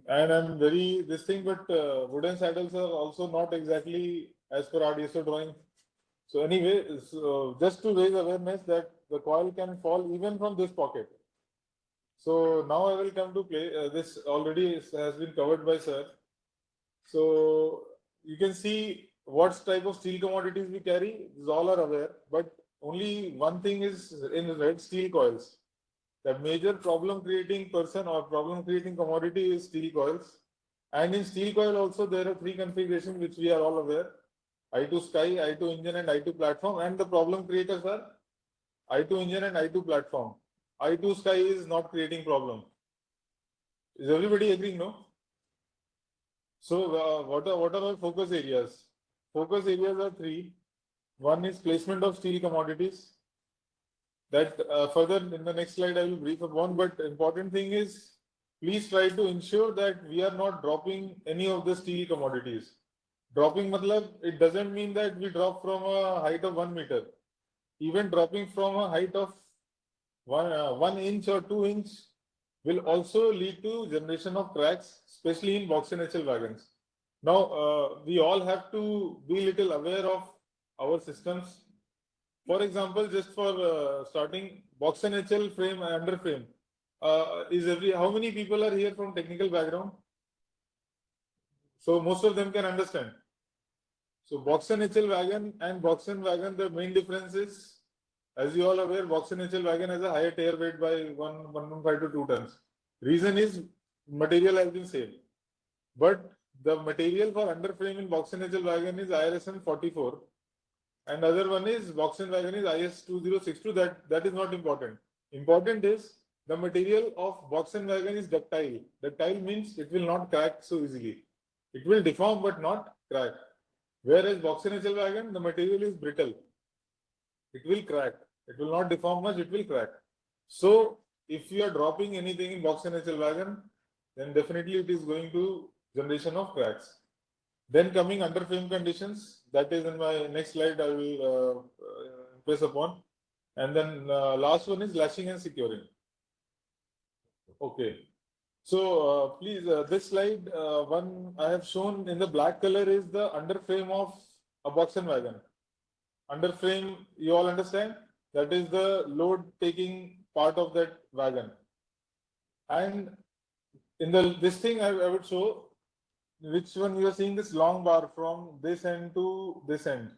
And I'm but wooden saddles are also not exactly as per RDSO drawing. So anyway, just to raise awareness that the coil can fall even from this pocket. So now I will come to play. This already has been covered by sir. So you can see what type of steel commodities we carry. These all are aware, but only one thing is in red: steel coils. The major problem creating person or problem creating commodity is steel coils. And in steel coil also there are three configurations which we are all aware. I2 sky, I2 engine and I2 platform, and the problem creators are I2 engine and I2 platform. I2 sky is not creating problem. Is everybody agreeing, no? So what are our focus areas? Focus areas are three. One is placement of steel commodities. That further in the next slide I will brief upon, but important thing is please try to ensure that we are not dropping any of the steel commodities. Dropping matlab, it doesn't mean that we drop from a height of 1 meter. Even dropping from a height of 1 inch or 2 inch will also lead to generation of cracks, especially in box and HL wagons. Now we all have to be little aware of our systems. For example, just for starting, box and HL frame and under frame, how many people are here from technical background? So most of them can understand. So box and HL wagon and box and wagon, the main difference is, as you all aware, box and HL wagon has a higher tear weight by 1.5 to 2 tons. Reason is material has been same, but the material for under frame in box and HL wagon is IRSN 44. And other one is box and wagon is IS 2062. That is not important. Important is the material of box and wagon is ductile. Ductile means it will not crack so easily. It will deform but not crack. Whereas box and HL wagon, the material is brittle. It will crack. It will not deform much. It will crack. So if you are dropping anything in box and HL wagon, then definitely it is going to generation of cracks. Then coming under frame conditions, that is in my next slide I will press upon. And then last one is lashing and securing. Okay. So please, this slide one I have shown in the black color is the under frame of a box and wagon. Under frame, you all understand? That is the load taking part of that wagon. And in this thing I would show which one you are seeing this long bar from this end to this end.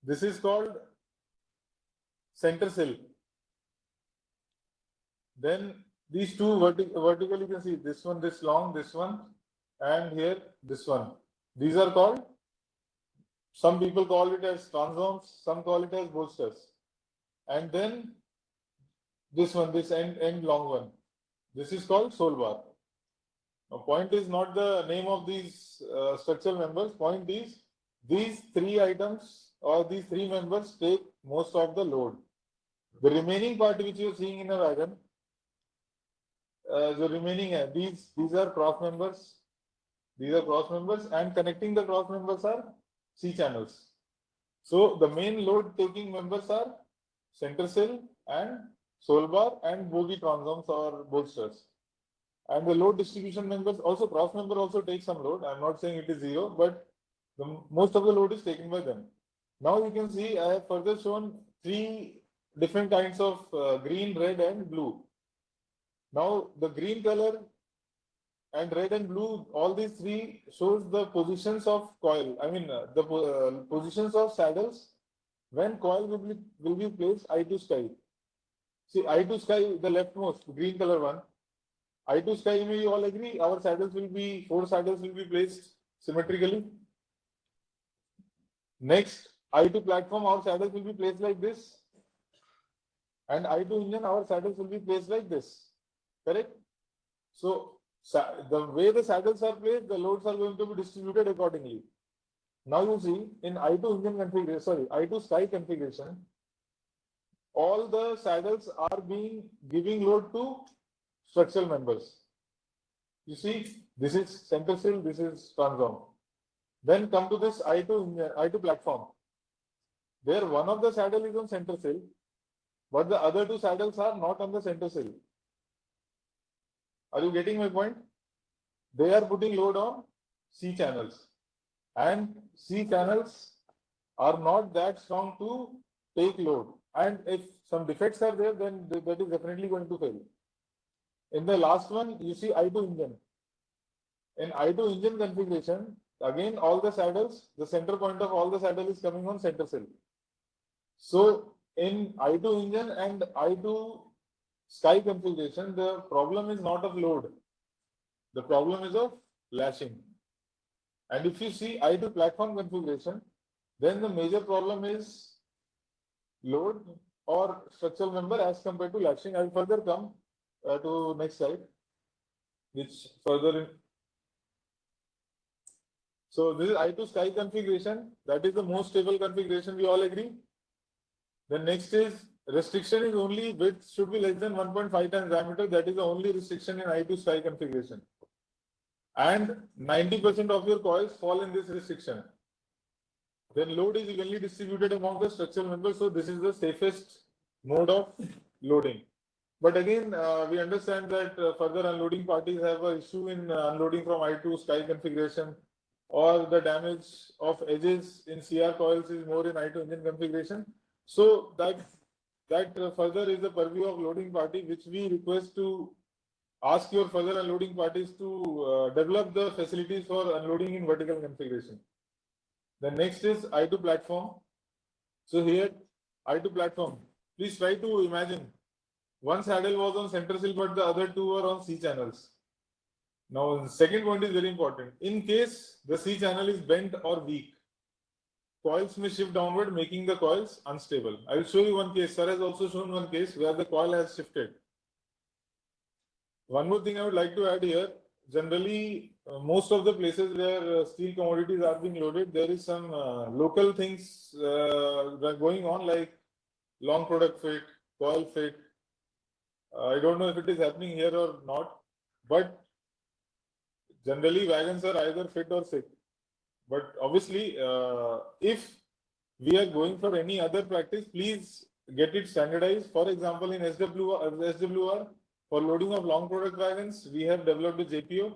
This is called center sill. Then these two vertical you can see this one, this long, this one, and here this one. These are called, some people call it as transoms, some call it as bolsters. And then this one, this end long one. This is called sole bar. Now, point is not the name of these structural members. Point is these three items or these three members take most of the load. The remaining part which you are seeing in a wagon, the remaining these are cross members. These are cross members, and connecting the cross members are C channels. So the main load taking members are center cell and sole bar and bogie transoms or bolsters. And the load distribution members also, cross member also takes some load. I'm not saying it is zero, but most of the load is taken by them. Now you can see I have further shown three different kinds of green, red and blue. Now the green color and red and blue, all these three shows the positions of coil. I mean the positions of saddles when coil will be placed eye to sky. See, eye to sky, the leftmost green color one. Eye to sky, may you all agree? Our saddles will be, 4 saddles will be placed symmetrically. Next, eye to platform, our saddles will be placed like this. And eye to engine, our saddles will be placed like this. Correct? So, the way the saddles are placed, the loads are going to be distributed accordingly. Now you see, in eye to engine configuration, sorry, eye to sky configuration, all the saddles are giving load to structural members. You see, this is center sill, this is transom. Then come to this eye to platform. There one of the saddle is on center sill, but the other 2 saddles are not on the center sill. Are you getting my point? They are putting load on C channels, and C channels are not that strong to take load. And if some defects are there, then that is definitely going to fail. In the last one, you see eye to engine. In eye to engine configuration, again all the saddles, the center point of all the saddle is coming on center sill. So in eye to engine and eye to sky configuration, the problem is not of load. The problem is of lashing. And if you see eye to platform configuration, then the major problem is load or structural member as compared to lashing. I will further come to next slide, which further. So this is eye to sky configuration. That is the most stable configuration. We all agree. The next is restriction is only width should be less than 1.5 times diameter. That is the only restriction in eye to sky configuration. And 90% of your coils fall in this restriction. Then load is evenly distributed among the structural members. So this is the safest mode of loading. But again, we understand that further unloading parties have an issue in unloading from eye to sky configuration, or the damage of edges in CR coils is more in eye to engine configuration. So that further is the purview of loading party, which we request to ask your further unloading parties to develop the facilities for unloading in vertical configuration. The next is eye to platform. So here, eye to platform. Please try to imagine one saddle was on center sill, but the other 2 were on C channels. Now, the second point is very important. In case the C channel is bent or weak, coils may shift downward, making the coils unstable. I will show you one case. Sir has also shown one case where the coil has shifted. One more thing I would like to add here. Generally, most of the places where steel commodities are being loaded, there is some local things going on, like long product fit, coil fit. I don't know if it is happening here or not, but generally wagons are either fit or sick. But obviously, if we are going for any other practice, please get it standardized. For example, in SWR, for loading of long product wagons, we have developed a JPO,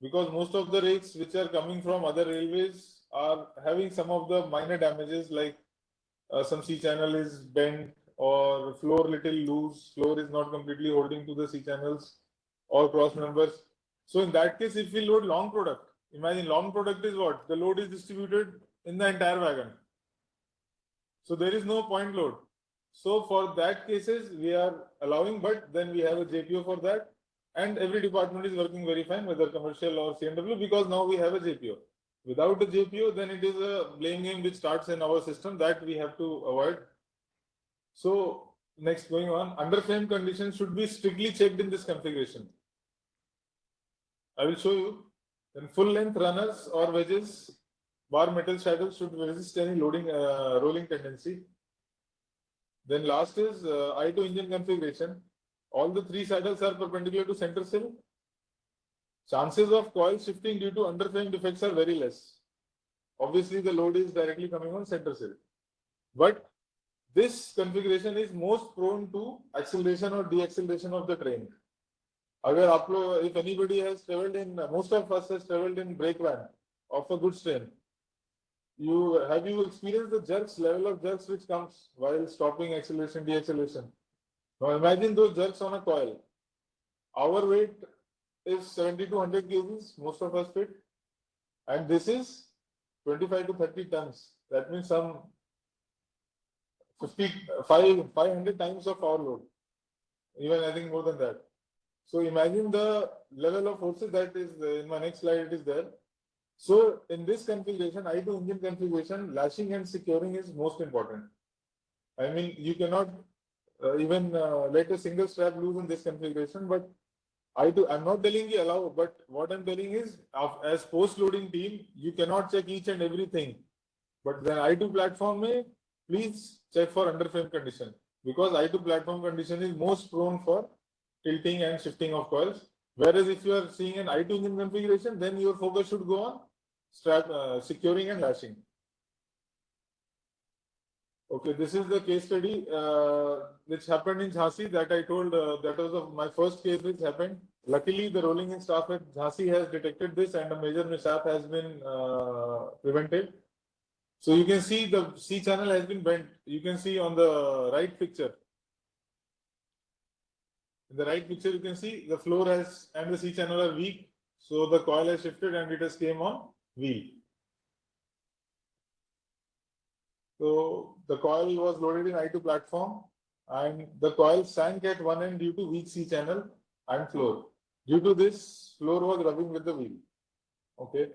because most of the rakes which are coming from other railways are having some of the minor damages, like some C channel is bent, or floor little loose, floor is not completely holding to the C channels or cross members. So in that case, if we load long product, imagine long product is what? The load is distributed in the entire wagon. So there is no point load. So for that cases, we are allowing, but then we have a JPO for that. And every department is working very fine, whether commercial or CNW, because now we have a JPO. Without a JPO, then it is a blame game which starts in our system that we have to avoid. So next, going on, underframe conditions should be strictly checked in this configuration. I will show you. Then full length runners or wedges, bar metal saddles should resist any loading, rolling tendency. Then last is eye to engine configuration. All the 3 saddles are perpendicular to center sill. Chances of coil shifting due to underframe defects are very less. obviously the load is directly coming on center cell. But this configuration is most prone to acceleration or deceleration of the train. अगर आप लोग, if anybody has traveled in, most of us has traveled in brake van of a goods train, have you experienced the jerks, level of jerks which comes while stopping, acceleration, deceleration? Now imagine those jerks on a coil. Our weight is 70 to 100 kgs, most of us fit, and this is 25 to 30 tons. That means some 500 times of our load, even I think more than that. So imagine the level of forces that is in my next slide. It is there. So in this configuration, I2 engine configuration, lashing and securing is most important. I mean, you cannot even let a single strap loose in this configuration. But I'm not telling you allow, but what I'm telling is, as post-loading team, you cannot check each and everything. But then I2 platform please check for underframe condition, because I2 platform condition is most prone for tilting and shifting of coils. Whereas if you are seeing an I2 engine configuration, then your focus should go on strap securing and lashing. Okay, this is the case study which happened in Jhansi that I told. That was my first case which happened. Luckily, the rolling in staff at Jhansi has detected this, and a major mishap has been prevented. So you can see the C channel has been bent. You can see on the right picture. In the right picture, you can see the floor has and the C channel are weak. So the coil has shifted and it has came on wheel. So the coil was loaded in I2 platform, and the coil sank at one end due to weak C channel and floor. Due to this, floor was rubbing with the wheel. Okay.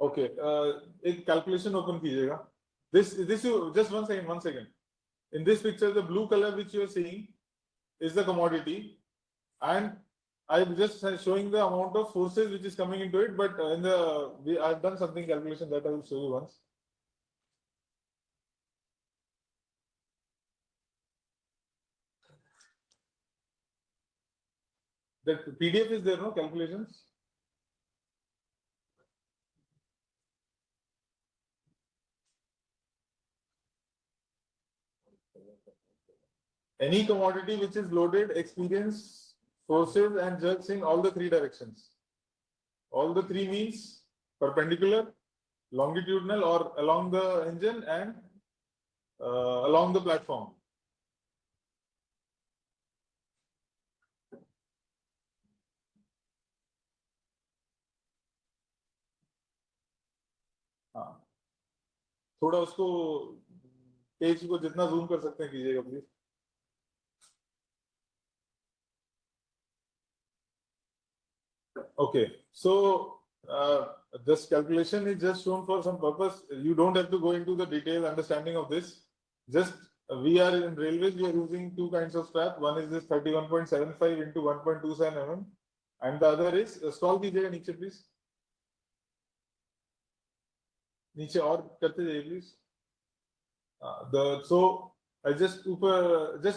Okay. एक calculation open कीजिएगा. This you just one second. In this picture, the blue color which you are seeing is the commodity, and I'm just showing the amount of forces which is coming into it. But I've done something calculation that I will show you once. The PDF is there, no calculations. Any commodity which is loaded experience forces and jerks in all the three directions. All the three means perpendicular, longitudinal, or along the engine and along the platform. थोड़ा उसको page को जितना zoom कर सकते हैं कीजिएगा please. Okay, so this calculation is just shown for some purpose. You don't have to go into the detailed understanding of this. Just we are in railways, we are using two kinds of strap. One is this 31.75 into 1.27 mm, and the other is scroll कीजिएगा नीचे please. नीचे और करते जाइए please. So I just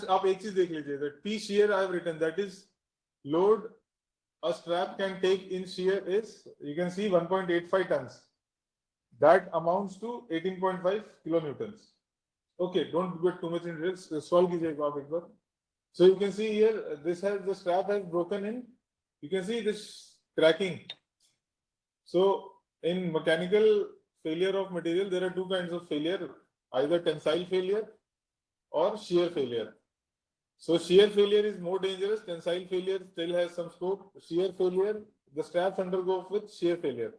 आप एक चीज देख लीजिए. The T shear I have written, that is load a strap can take in shear is, you can see 1.85 tons. That amounts to 18.5 kilonewtons. Okay, don't get too much into this. Solve कीजिएगा आप एक बार. So you can see here, the strap has broken in. You can see this cracking. So in mechanical failure of material, there are two kinds of failure, either tensile failure or shear failure. So shear failure is more dangerous. Tensile failure still has some scope. Shear failure, the straps undergo with shear failure.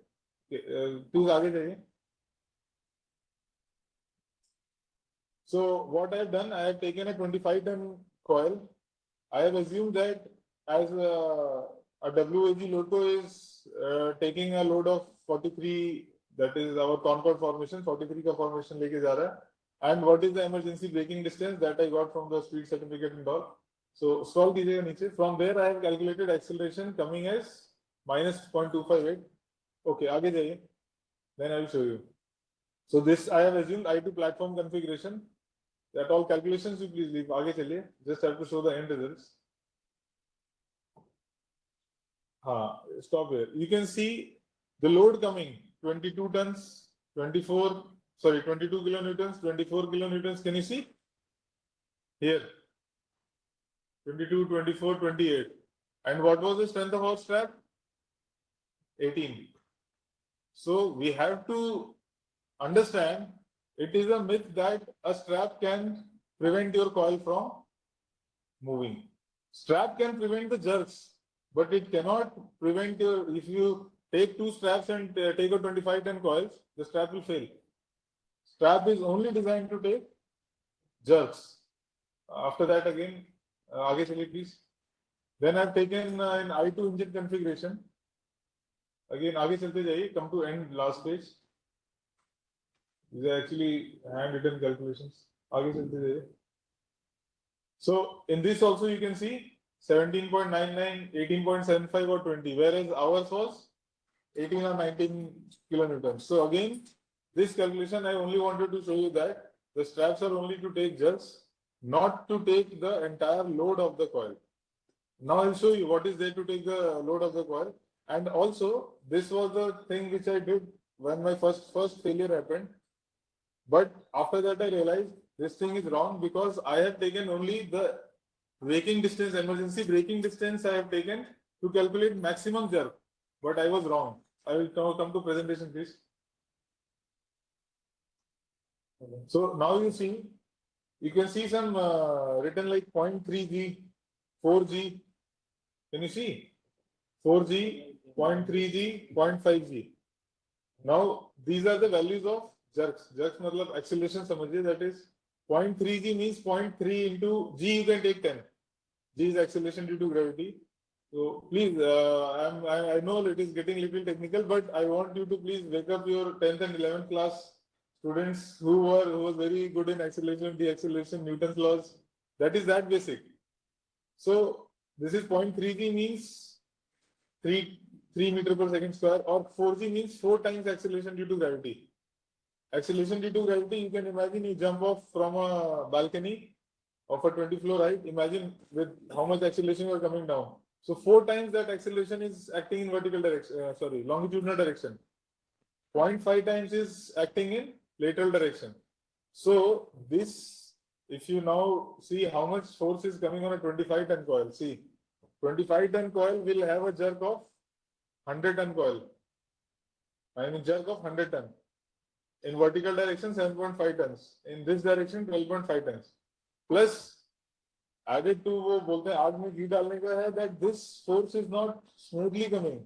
Please आगे जाइए. So what I have done, I have taken a 25-ton coil. I have assumed that as a WAG loco is taking a load of 43, that is our Concord formation, 43 का formation लेके जा रहा है. And what is the emergency braking distance that I got from the speed certificate and all. So scroll कीजिएगा नीचे. From there I have calculated acceleration coming as minus 0.258. Okay, आगे जाइए. Then I will show you. So this I have assumed I2 platform configuration. That all calculations you please leave. आगे चलिए. Just have to show the end results. Stop here. You can see the load coming 22 tons 22 kilonewtons, 24 kilonewtons. Can you see? Here. 22, 24, 28. And what was the strength of our strap? 18. So we have to understand it is a myth that a strap can prevent your coil from moving. Strap can prevent the jerks, but it cannot prevent your, if you take two straps and take a 25-ton coils, the strap will fail. Strap is only designed to take jerks. After that again, आगे चलिए please. Then I've taken an I2 engine configuration. Again, आगे चलते जाइए, come to end last page. These are actually handwritten calculations. आगे चलते जाइए. So in this also you can see 17.99, 18.75 or 20, whereas ours was 18 or 19 kilonewtons. So again, this calculation I only wanted to show you that the straps are only to take jerks, not to take the entire load of the coil. Now I'll show you what is there to take the load of the coil. And also this was the thing which I did when my first failure happened. But after that I realized this thing is wrong because I have taken only the braking distance, emergency braking distance I have taken to calculate maximum jerk. But I was wrong. I will now come to presentation, please. So now you see, you can see some written like 0.3G, 4G. Can you see? 4G, 0.3G, 0.5G. Now these are the values of jerks. Jerks matlab acceleration samajhiye, that is 0.3G means 0.3 into G you can take 10. G is acceleration due to gravity. So please, I know it is getting little technical, but I want you to please wake up your 10th and 11th class students who was very good in acceleration, deceleration, Newton's laws. That is that basic. So this is 0.3G means 3 meter per second square, or 4G means 4 times acceleration due to gravity. Acceleration due to gravity, you can imagine you jump off from a balcony of a 20-floor height. Imagine with how much acceleration you are coming down. So 4 times that acceleration is acting in vertical direction, longitudinal direction. 0.5 times is acting in lateral direction. So this, if you now see how much force is coming on a 25-ton coil, see, 25-ton coil will have a jerk of 100-ton coil. I mean jerk of 100 ton. In vertical direction, 7.5 tons. In this direction, 12.5 tons. Plus, added to वो बोलते हैं आग में घी डालने का है that this force is not smoothly coming.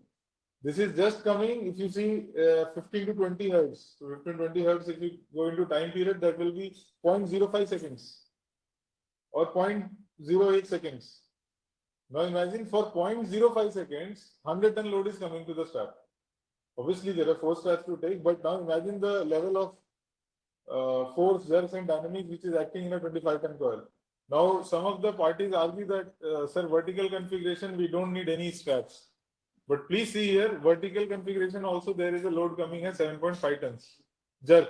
This is just coming if you see 15 to 20 hertz. So 15 to 20 hertz, if you go into time period, that will be 0.05 seconds or 0.08 seconds. Now imagine for 0.05 seconds, 100-ton load is coming to the strap. Obviously, there are 4 straps to take, but now imagine the level of force, jerks, and dynamics which is acting in a 25-ton coil. Now, some of the parties argue that, sir, vertical configuration, we don't need any straps. But please see here, vertical configuration also there is a load coming at 7.5 tons. Jerk.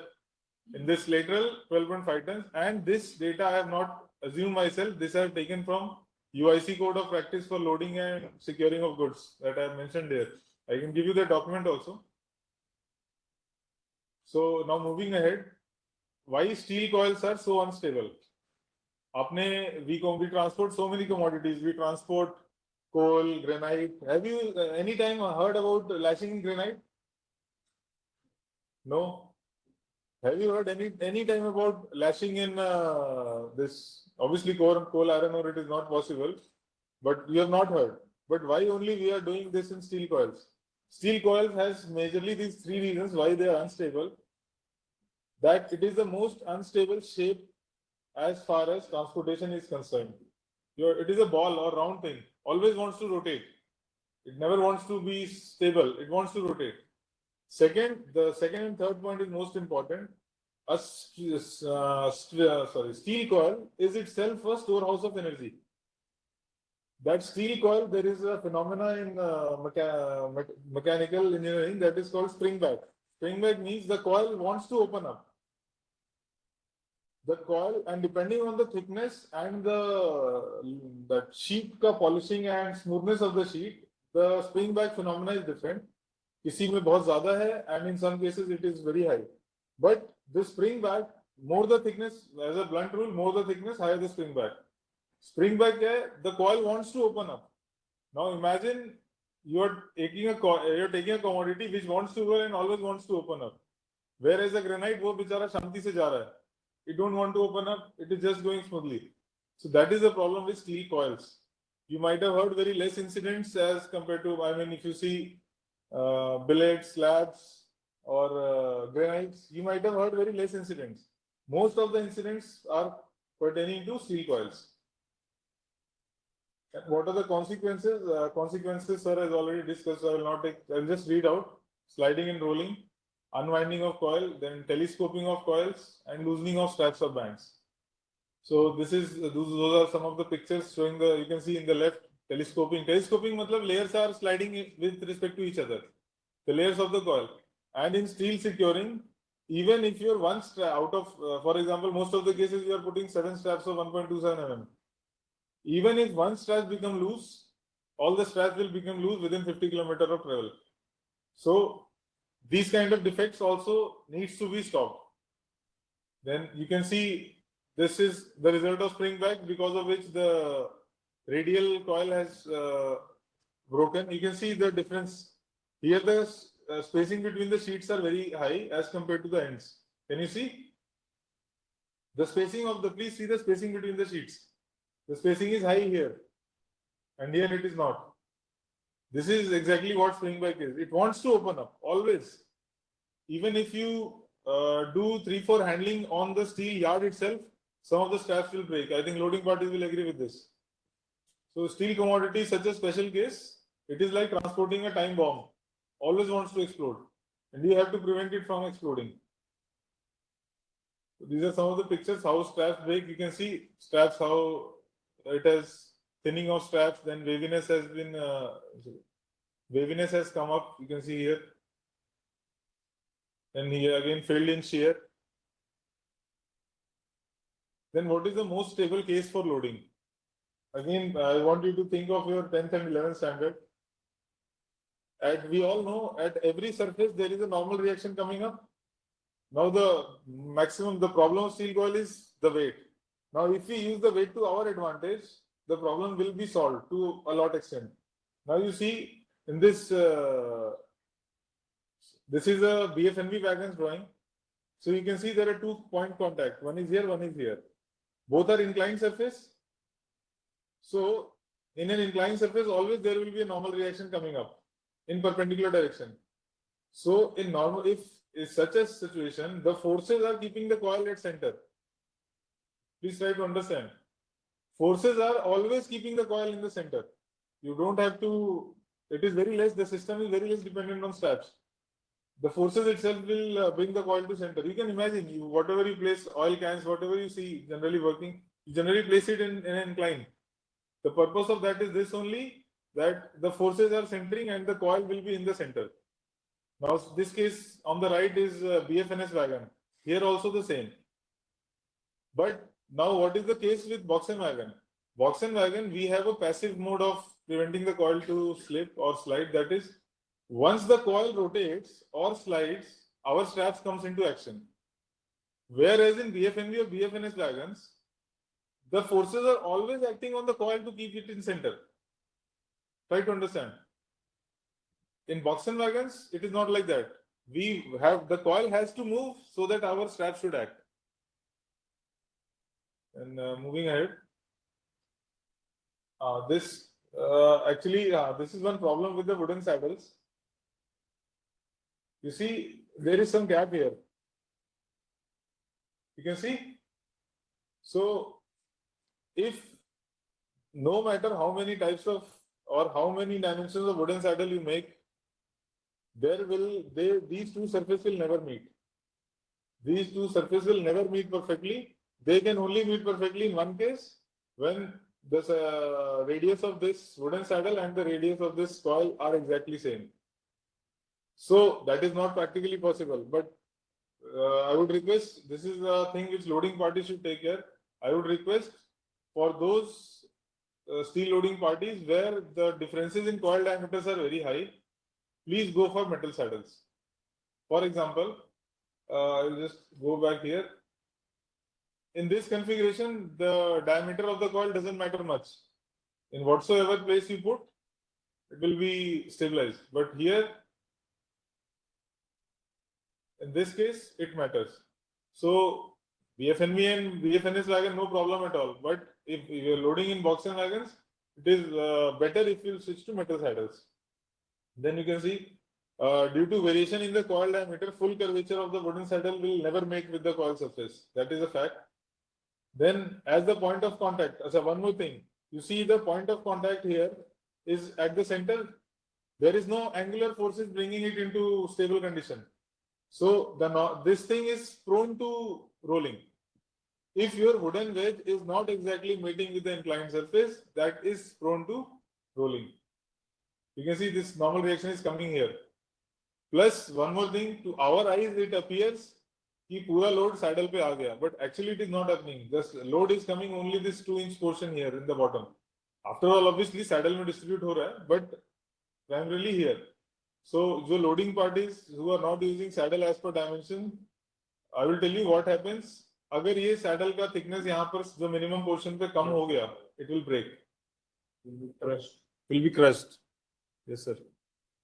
In this lateral, 12.5 tons. And this data I have not assumed myself. This I have taken from UIC Code of Practice for Loading and Securing of Goods that I have mentioned here. I can give you the document also. So now moving ahead, why steel coils are so unstable? We transport so many commodities. We transport coal, granite. Have you any time heard about lashing in granite? No. Have you heard any time about lashing in this? Obviously, coal, iron ore, it is not possible. But you have not heard. But why only we are doing this in steel coils? Steel coils has majorly these 3 reasons why they are unstable. That it is the most unstable shape as far as transportation is concerned. It is a ball or round thing, always wants to rotate. It never wants to be stable, it wants to rotate. The second and third point is most important. A steel coil is itself a storehouse of energy. That steel coil, there is a phenomena in mechanical engineering that is called spring back. Spring back means the coil wants to open up. The coil, and depending on the thickness and the sheet ka polishing and smoothness of the sheet, the spring back phenomena is different. किसी में बहुत ज़्यादा है, and in some cases it is very high. But the spring back, more the thickness, as a blunt rule, more the thickness, higher the spring back. Spring back, the coil wants to open up. Now imagine you're taking a commodity which wants to open and always wants to open up. Whereas a granite, wo bichara shanti se ja raha hai. It don't want to open up. It is just going smoothly. So that is the problem with steel coils. You might have heard very less incidents as compared to, I mean, if you see billets, slabs, or granites, you might have heard very less incidents. Most of the incidents are pertaining to steel coils. And what are the consequences? Consequences, sir, has already discussed. I will not take. I will just read out: sliding and rolling, unwinding of coil, then telescoping of coils, and loosening of straps or bands. So this is those are some of the pictures showing the. You can see in the left telescoping. Telescoping, matlab layers are sliding with respect to each other. The layers of the coil. And in steel securing, even if you're one strap out of, for example, most of the cases you are putting 7 straps of 1.27 mm. Even if one strap become loose, all the straps will become loose within 50 km of travel. So these kind of defects also needs to be stopped. Then you can see this is the result of spring back, because of which the radial coil has broken. You can see the difference here. The spacing between the sheets are very high as compared to the ends. Can you see the spacing of the? Please see the spacing between the sheets. The spacing is high here, and here it is not. This is exactly what spring back is. It wants to open up always. Even if you do 3-4 handling on the steel yard itself, some of the straps will break. I think loading parties will agree with this. So steel commodity is such a special case. It is like transporting a time bomb. Always wants to explode, and you have to prevent it from exploding. So these are some of the pictures how straps break. You can see straps, how it has thinning of straps, then waviness has been waviness has come up. You can see here, and here again failed in shear. Then what is the most stable case for loading? Again, I want you to think of your 10th and 11th standard. We all know at every surface there is a normal reaction coming up. Now the problem of steel coil is the weight. Now if we use the weight to our advantage, the problem will be solved to a lot extent. Now you see in this, this is a BFNV wagons drawing. So you can see there are 2 point contact. One is here, one is here. Both are inclined surface. So in an inclined surface, always there will be a normal reaction coming up in perpendicular direction. So in normal, if is such a situation, the forces are keeping the coil at center. Please try to understand. Forces are always keeping the coil in the center. You don't have to, it is very less, the system is very less dependent on straps. The forces itself will bring the coil to center. You can imagine, whatever you place, oil cans, whatever you see generally working, you generally place it in an incline. The purpose of that is this only, that the forces are centering and the coil will be in the center. Now, this case on the right is BFNS wagon. Here also the same. But now what is the case with box and wagon? Box and wagon, we have a passive mode of preventing the coil to slip or slide. That is, once the coil rotates or slides, our straps comes into action. Whereas in BFNV or BFNS wagons, the forces are always acting on the coil to keep it in center. Try to understand. In box and wagons, it is not like that. We have, the coil has to move so that our straps should act. And moving ahead, this is one problem with the wooden saddles. You see, there is some gap here. You can see. So, if no matter how many types of or how many dimensions of wooden saddle you make, these two surfaces will never meet. These two surfaces will never meet perfectly. They can only meet perfectly in one case, when the radius of this wooden saddle and the radius of this coil are exactly same. So that is not practically possible. But I would request, this is a thing which loading parties should take care. I would request for those steel loading parties where the differences in coil diameters are very high, please go for metal saddles. For example, I'll just go back here. In this configuration, the diameter of the coil doesn't matter much. In whatsoever place you put, it will be stabilized. But here, in this case, it matters. So BFNV and BFNS wagon, no problem at all. But if you're loading in box and wagons, it is better if you switch to metal saddles. Then you can see, due to variation in the coil diameter, full curvature of the wooden saddle will never make with the coil surface. That is a fact. Then, as the point of contact, so one more thing, you see the point of contact here is at the center. There is no angular forces bringing it into stable condition. So this thing is prone to rolling. If your wooden wedge is not exactly meeting with the inclined surface, that is prone to rolling. You can see this normal reaction is coming here. Plus one more thing, to our eyes it appears कि पूरा load saddle पे आ गया, but actually it is not happening. The load is coming only this 2-inch portion here in the bottom. After all, obviously saddle में distribute हो रहा है, but primarily here. So जो loading parties who are not using saddle as per dimension, I will tell you what happens. अगर ये saddle का thickness यहाँ पर जो minimum portion पे कम हो गया, it will break. Will be crushed. Yes, sir.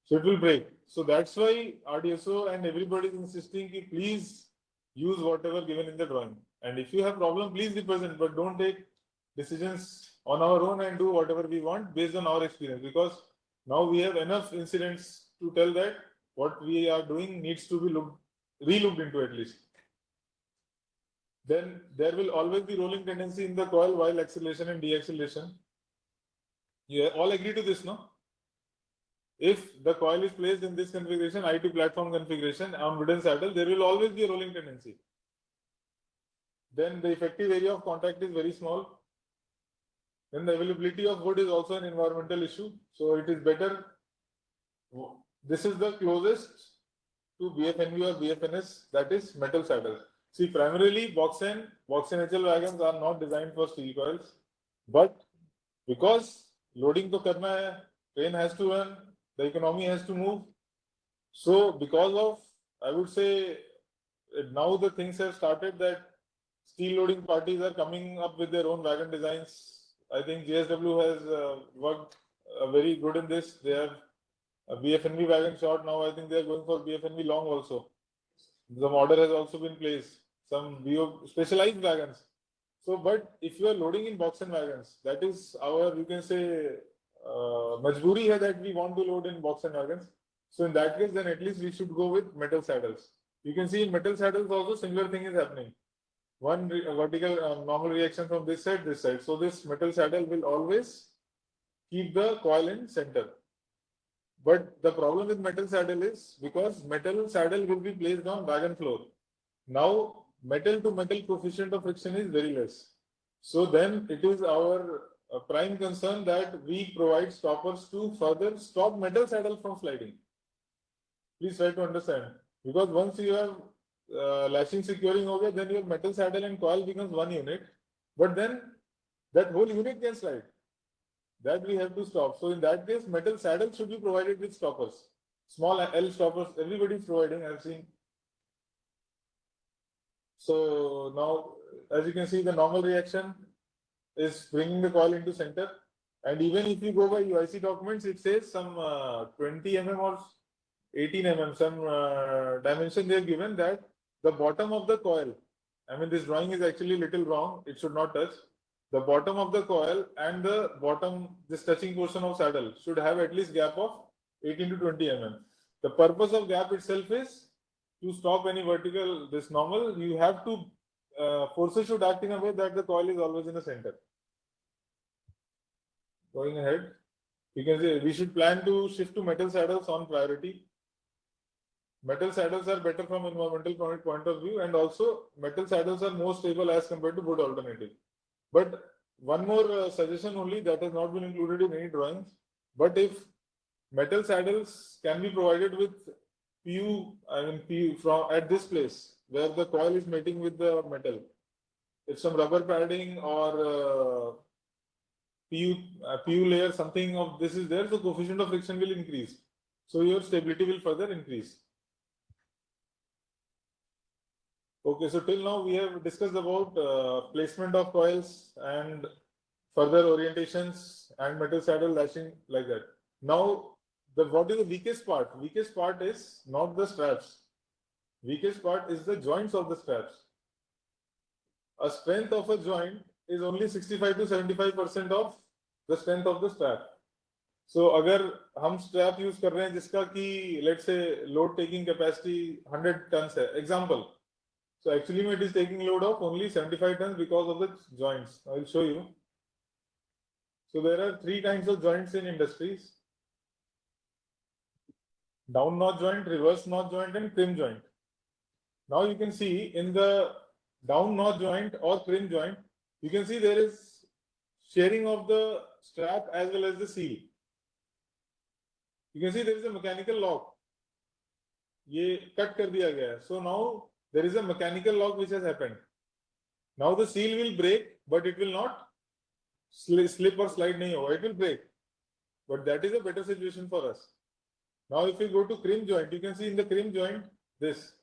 So it will break. So that's why RDSO and everybody is insisting कि please use whatever given in the drawing. And if you have problem, please be present, but don't take decisions on our own and do whatever we want based on our experience. Because now we have enough incidents to tell that what we are doing needs to be re-looked into at least. Then there will always be rolling tendency in the coil while acceleration and deacceleration. You all agree to this, no? If the coil is placed in this configuration, I2 platform configuration on wooden saddle, there will always be a rolling tendency. Then the effective area of contact is very small. Then the availability of wood is also an environmental issue. So it is better. This is the closest to BFNV or BFNS, that is metal saddle. See, primarily box and HL wagons are not designed for steel coils, but because loading to karna hai, train has to run, the economy has to move. So because of, I would say, now the things have started that steel loading parties are coming up with their own wagon designs. I think JSW has worked very good in this. They have a BFNV wagon short now. I think they are going for BFNV long also. Some order has also been placed. Some specialized wagons. So, but if you are loading in box and wagons, that is our, you can say, majburi hai that we want to load in box and wagons. So in that case, then at least we should go with metal saddles. You can see in metal saddles also similar thing is happening. One vertical normal reaction from this side. So this metal saddle will always keep the coil in center. But the problem with metal saddle is because metal saddle will be placed on wagon floor. Now metal to metal coefficient of friction is very less. So then it is our prime concern that we provide stoppers to further stop metal saddle from sliding. Please try to understand. Because once you have lashing securing over, then your metal saddle and coil becomes one unit. But then that whole unit can slide. That we have to stop. So in that case, metal saddle should be provided with stoppers. Small L stoppers, everybody is providing, I've seen. So now, as you can see, the normal reaction is bringing the coil into center. And even if you go by UIC documents, it says some 20 mm or 18 mm, some dimension they have given that the bottom of the coil, I mean, this drawing is actually little wrong. It should not touch. The bottom of the coil and the bottom, this touching portion of saddle should have at least gap of 18 to 20 mm. The purpose of gap itself is to stop any vertical, this normal, you have to, forces should act in a way that the coil is always in the center. Going ahead, you can say we should plan to shift to metal saddles on priority. Metal saddles are better from environmental point of view, and also metal saddles are more stable as compared to wood alternative. But one more suggestion only that has not been included in any drawings. But if metal saddles can be provided with PU, I mean PU from at this place where the coil is mating with the metal, if some rubber padding or PU layer, something of this is there, so coefficient of friction will increase. So your stability will further increase. Okay, so till now we have discussed about placement of coils and further orientations and metal saddle lashing like that. Now, what is the weakest part? Weakest part is not the straps. Weakest part is the joints of the straps. A strength of a joint is only 65 to 75% of the strength of the strap. So अगर हम strap use कर रहे हैं जिसका कि let's say load taking capacity 100 tons है, example. So actually it is taking load of only 75 tons because of the joints. I will show you. So there are three kinds of joints in industries: down notch joint, reverse notch joint, and crimp joint. Now you can see in the down notch joint or crimp joint, you can see there is sharing of the strap as well as the seal. You can see there is a mechanical lock. ये cut कर दिया गया है. So now there is a mechanical lock which has happened. Now the seal will break, but it will not slip or slide नहीं होगा. It will break. But that is a better situation for us. Now if we go to crimp joint, you can see in the crimp joint this.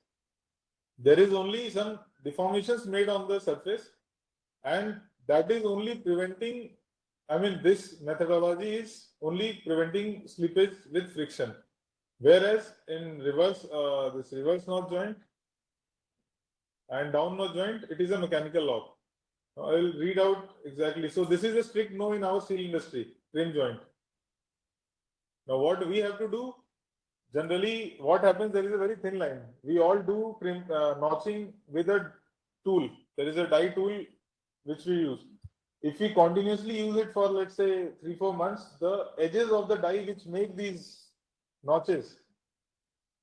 There is only some deformations made on the surface, and that is only preventing, I mean, this methodology is only preventing slippage with friction. Whereas in reverse, this reverse notch joint and down notch joint, it is a mechanical lock. Now I will read out exactly. So this is a strict no in our steel industry, crimp joint. Now what we have to do, generally what happens, there is a very thin line. We all do notching with a tool. There is a die tool which we use. If we continuously use it for let's say 3-4 months, the edges of the die which make these notches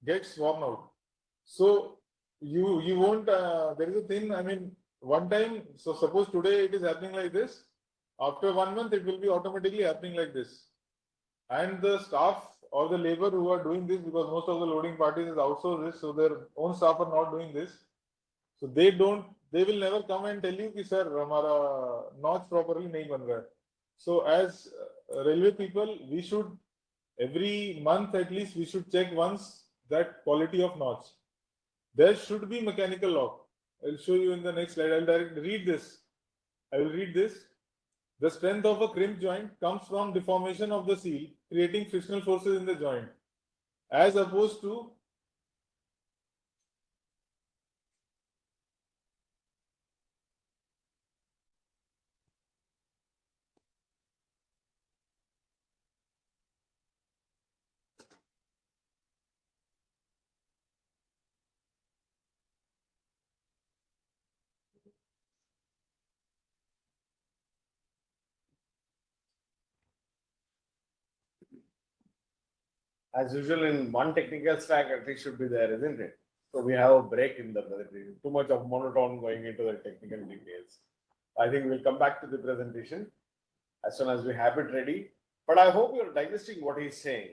gets worn out. So you won't, there is a thin, I mean, one time, so suppose today it is happening like this, after 1 month it will be automatically happening like this. And the staff or the labor who are doing this, because most of the loading parties is outsourced this, so their own staff are not doing this. So they will never come and tell you कि sir हमारा notch properly नहीं बन रहा है. So as railway people, we should every month at least we should check once that quality of notch. There should be mechanical lock. I will show you in the next slide. I will directly read this. I will read this. The strength of a crimp joint comes from deformation of the seal, creating frictional forces in the joint, as opposed to As usual, in one technical stack, at least should be there, isn't it? So we have a break in the presentation. Too much of monotone going into the technical details. I think we'll come back to the presentation as soon as we have it ready. But I hope you're digesting what he's saying.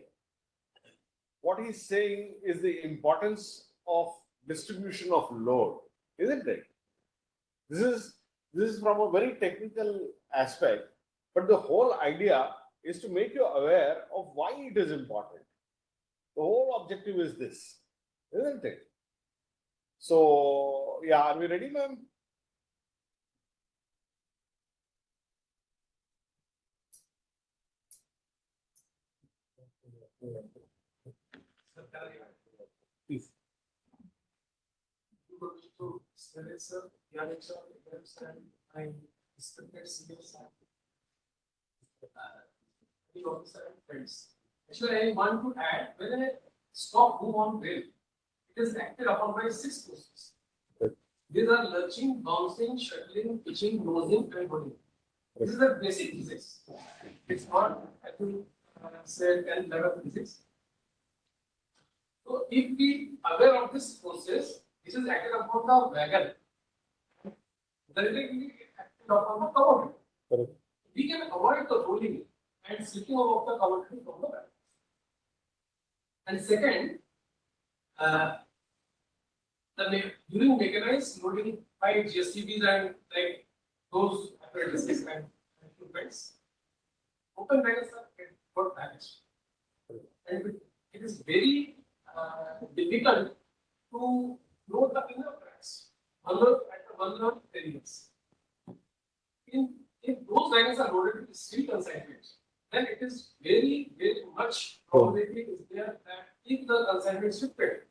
What he's saying is the importance of distribution of load, isn't it? This is from a very technical aspect, but the whole idea is to make you aware of why it is important. The whole objective is this, isn't it? So, yeah, are we ready, ma'am? Please. Actually, I want to add, when a stock move on rail, it is acted upon by 6 forces. These are lurching, bouncing, shuttling, pitching, nosing, and holding. This is the basic physics. It's not, I think, say 10 level physics. So, if we are aware of this process, this is acted upon the wagon, then it will be acted upon the commodity. Correct. We can avoid the rolling and slipping of the commodity from the wagon. And second, during mechanized loading by GSTBs and like those apparatuses and equipments, open wagons are not managed. And it is very difficult to load the inner tracks vulnerable areas. If those wagons are loaded with steel consignment, then it is very, very much probability is there that if the consignment is shifted,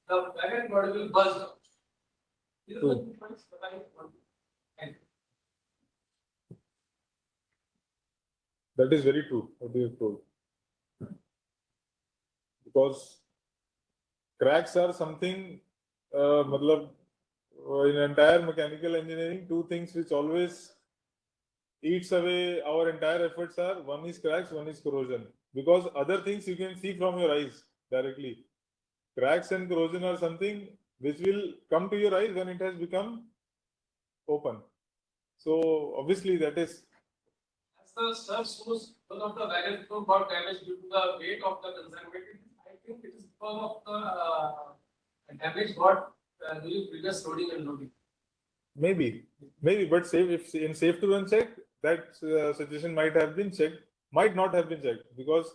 the wagon body will burst out. These are the 2 points that I want to end. That is very true, what you have told. Because cracks are something, in entire mechanical engineering, 2 things which always eats away our entire efforts are, one is cracks, one is corrosion. Because other things you can see from your eyes directly. Cracks and corrosion are something which will come to your eyes when it has become open. So obviously that is. As the stuff shows, one of the wagons got damaged due to the weight of the consignment. I think it is because of the damage got during previous loading and loading. Maybe, but if in safe to run check, that situation might have been checked, might not have been checked, because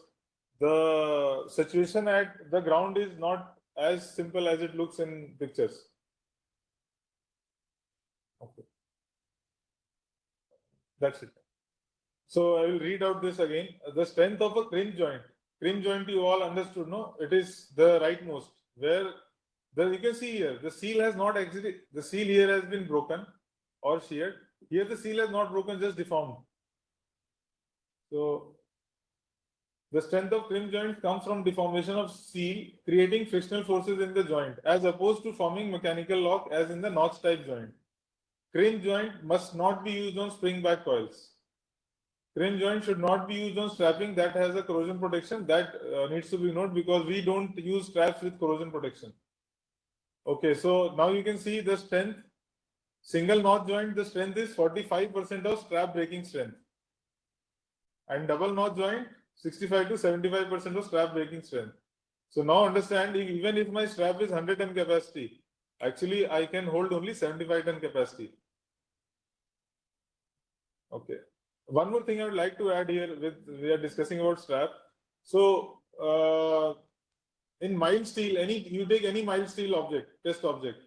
the situation at the ground is not as simple as it looks in pictures. Okay, that's it. So I will read out this again. The strength of a crimp joint. Crimp joint you all understood, no? It is the rightmost where you can see here the seal has not exited. The seal here has been broken or sheared. Here the seal has not broken, just deformed. So the strength of crimp joint comes from deformation of seal, creating frictional forces in the joint, as opposed to forming mechanical lock as in the notch type joint. Crimp joint must not be used on spring back coils. Crimp joint should not be used on strapping that has a corrosion protection. That needs to be noted, because we don't use straps with corrosion protection. Okay, so now you can see the strength. Single notch joint, the strength is 45% of strap breaking strength. And double notch joint, 65 to 75% of strap breaking strength. So now understand, even if my strap is 100 ton capacity, actually I can hold only 75 ton capacity. Okay. One more thing I would like to add here, we are discussing about strap. So in mild steel, you take any mild steel object, test object.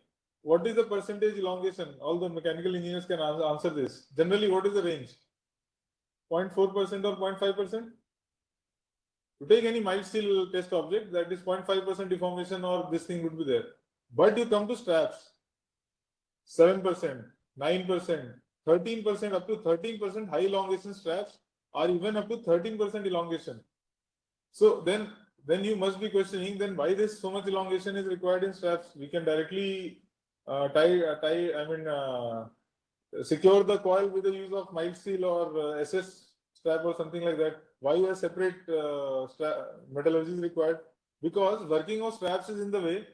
What is the percentage elongation? All the mechanical engineers can answer this. Generally, what is the range? 0.4% or 0.5%? You take any mild steel test object, that is 0.5% deformation or this thing would be there. But you come to straps, 7%, 9%, 13%, up to 13% high elongation straps, or even up to 13% elongation. So then you must be questioning, then why this so much elongation is required in straps? We can directly secure the coil with the use of mild steel or SS strap or something like that. Why a separate metallurgy is required? Because working of straps is in the way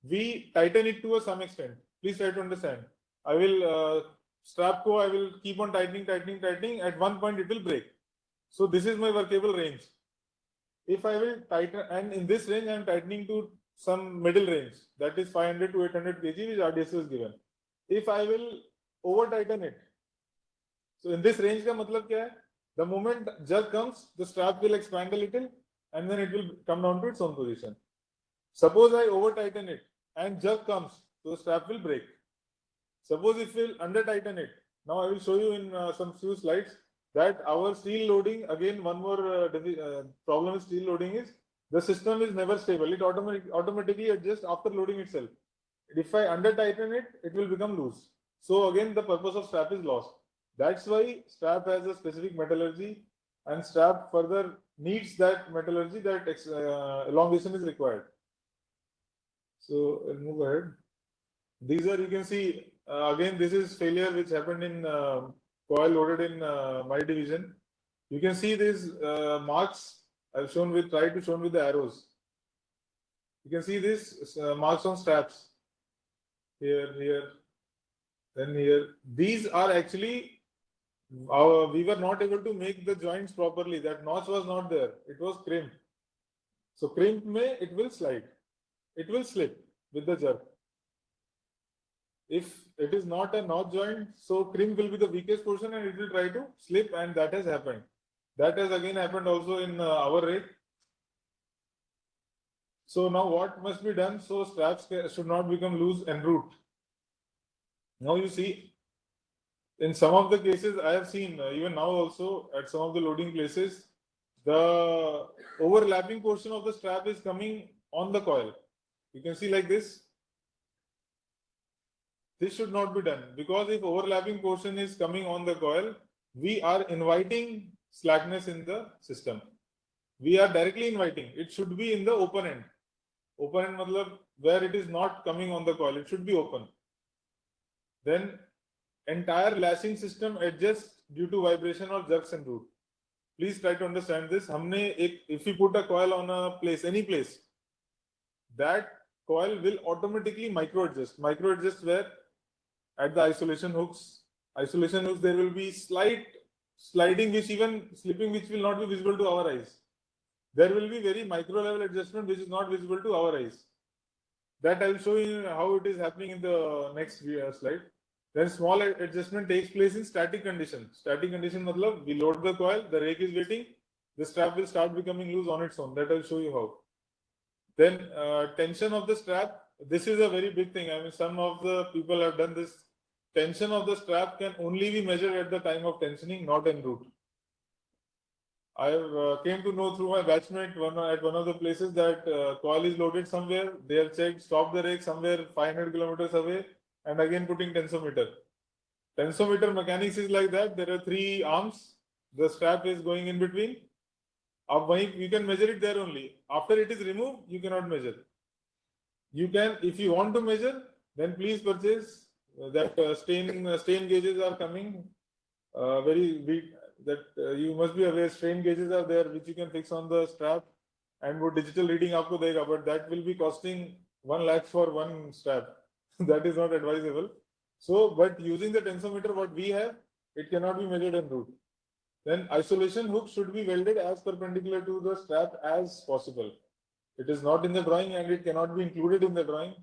we tighten it to some extent. Please try to understand. I will strap I will keep on tightening. At one point it will break. So this is my workable range. If I will tighten, and in this range I am tightening to some middle range, that is 500 to 800 kg, which RDSO is given. If I will over tighten it, so in this range ka matlab kya hai? The moment jerk comes, the strap will expand a little and then it will come down to its own position. Suppose I over tighten it and jerk comes, so the strap will break. Suppose if we will under tighten it, now I will show you in some few slides that our steel loading, again one more problem with steel loading is the system is never stable. It automatically adjusts after loading itself. If I under tighten it, it will become loose. So again the purpose of strap is lost. That's why strap has a specific metallurgy, and strap further needs that metallurgy, that elongation is required. So I'll move ahead. These are, you can see, again this is failure which happened in coil loaded in my division. You can see these marks I've shown with, tried to show with the arrows. You can see these marks on straps. Here, then here. These are actually, we were not able to make the joints properly. That notch was not there. It was crimped. So crimp may, it will slide. It will slip with the jerk. If it is not a notch joint, so crimp will be the weakest portion and it will try to slip, and that has happened. That has again happened also in our rate. So now what must be done? So straps should not become loose en route. Now you see, in some of the cases I have seen, even now also at some of the loading places, the overlapping portion of the strap is coming on the coil. You can see like this. This should not be done, because if overlapping portion is coming on the coil, we are inviting slackness in the system. We are directly inviting. It should be in the open end. Open end matlab where it is not coming on the coil, it should be open. Then entire lashing system adjusts due to vibration or jerks and root. Please try to understand this. If we put a coil on a place, any place, that coil will automatically micro adjust. Micro adjust where? At the isolation hooks. Isolation hooks, there will be slight sliding, which even slipping, which will not be visible to our eyes. There will be very micro level adjustment which is not visible to our eyes. That I will show you how it is happening in the next slide. Then small adjustment takes place in static condition. Static condition matlab we load the coil, the rake is waiting, the strap will start becoming loose on its own. That I will show you how. Then tension of the strap. This is a very big thing. I mean, some of the people have done this. Tension of the strap can only be measured at the time of tensioning, not en route. I came to know through my batchmate at one of the places that coil is loaded somewhere. They have checked, stopped the rake somewhere 500 kilometers away, and again putting tensometer. Tensometer mechanics is like that. There are 3 arms. The strap is going in between. You can measure it there only. After it is removed, you cannot measure. You can, if you want to measure, then please purchase that strain gauges are coming very big. That you must be aware, strain gauges are there which you can fix on the strap and वो digital reading आपको देगा, but that will be costing 1 lakh for one strap. That is not advisable. So, but using the tensometer what we have, it cannot be measured en route. Then isolation hook should be welded as perpendicular to the strap as possible. It is not in the drawing and it cannot be included in the drawing.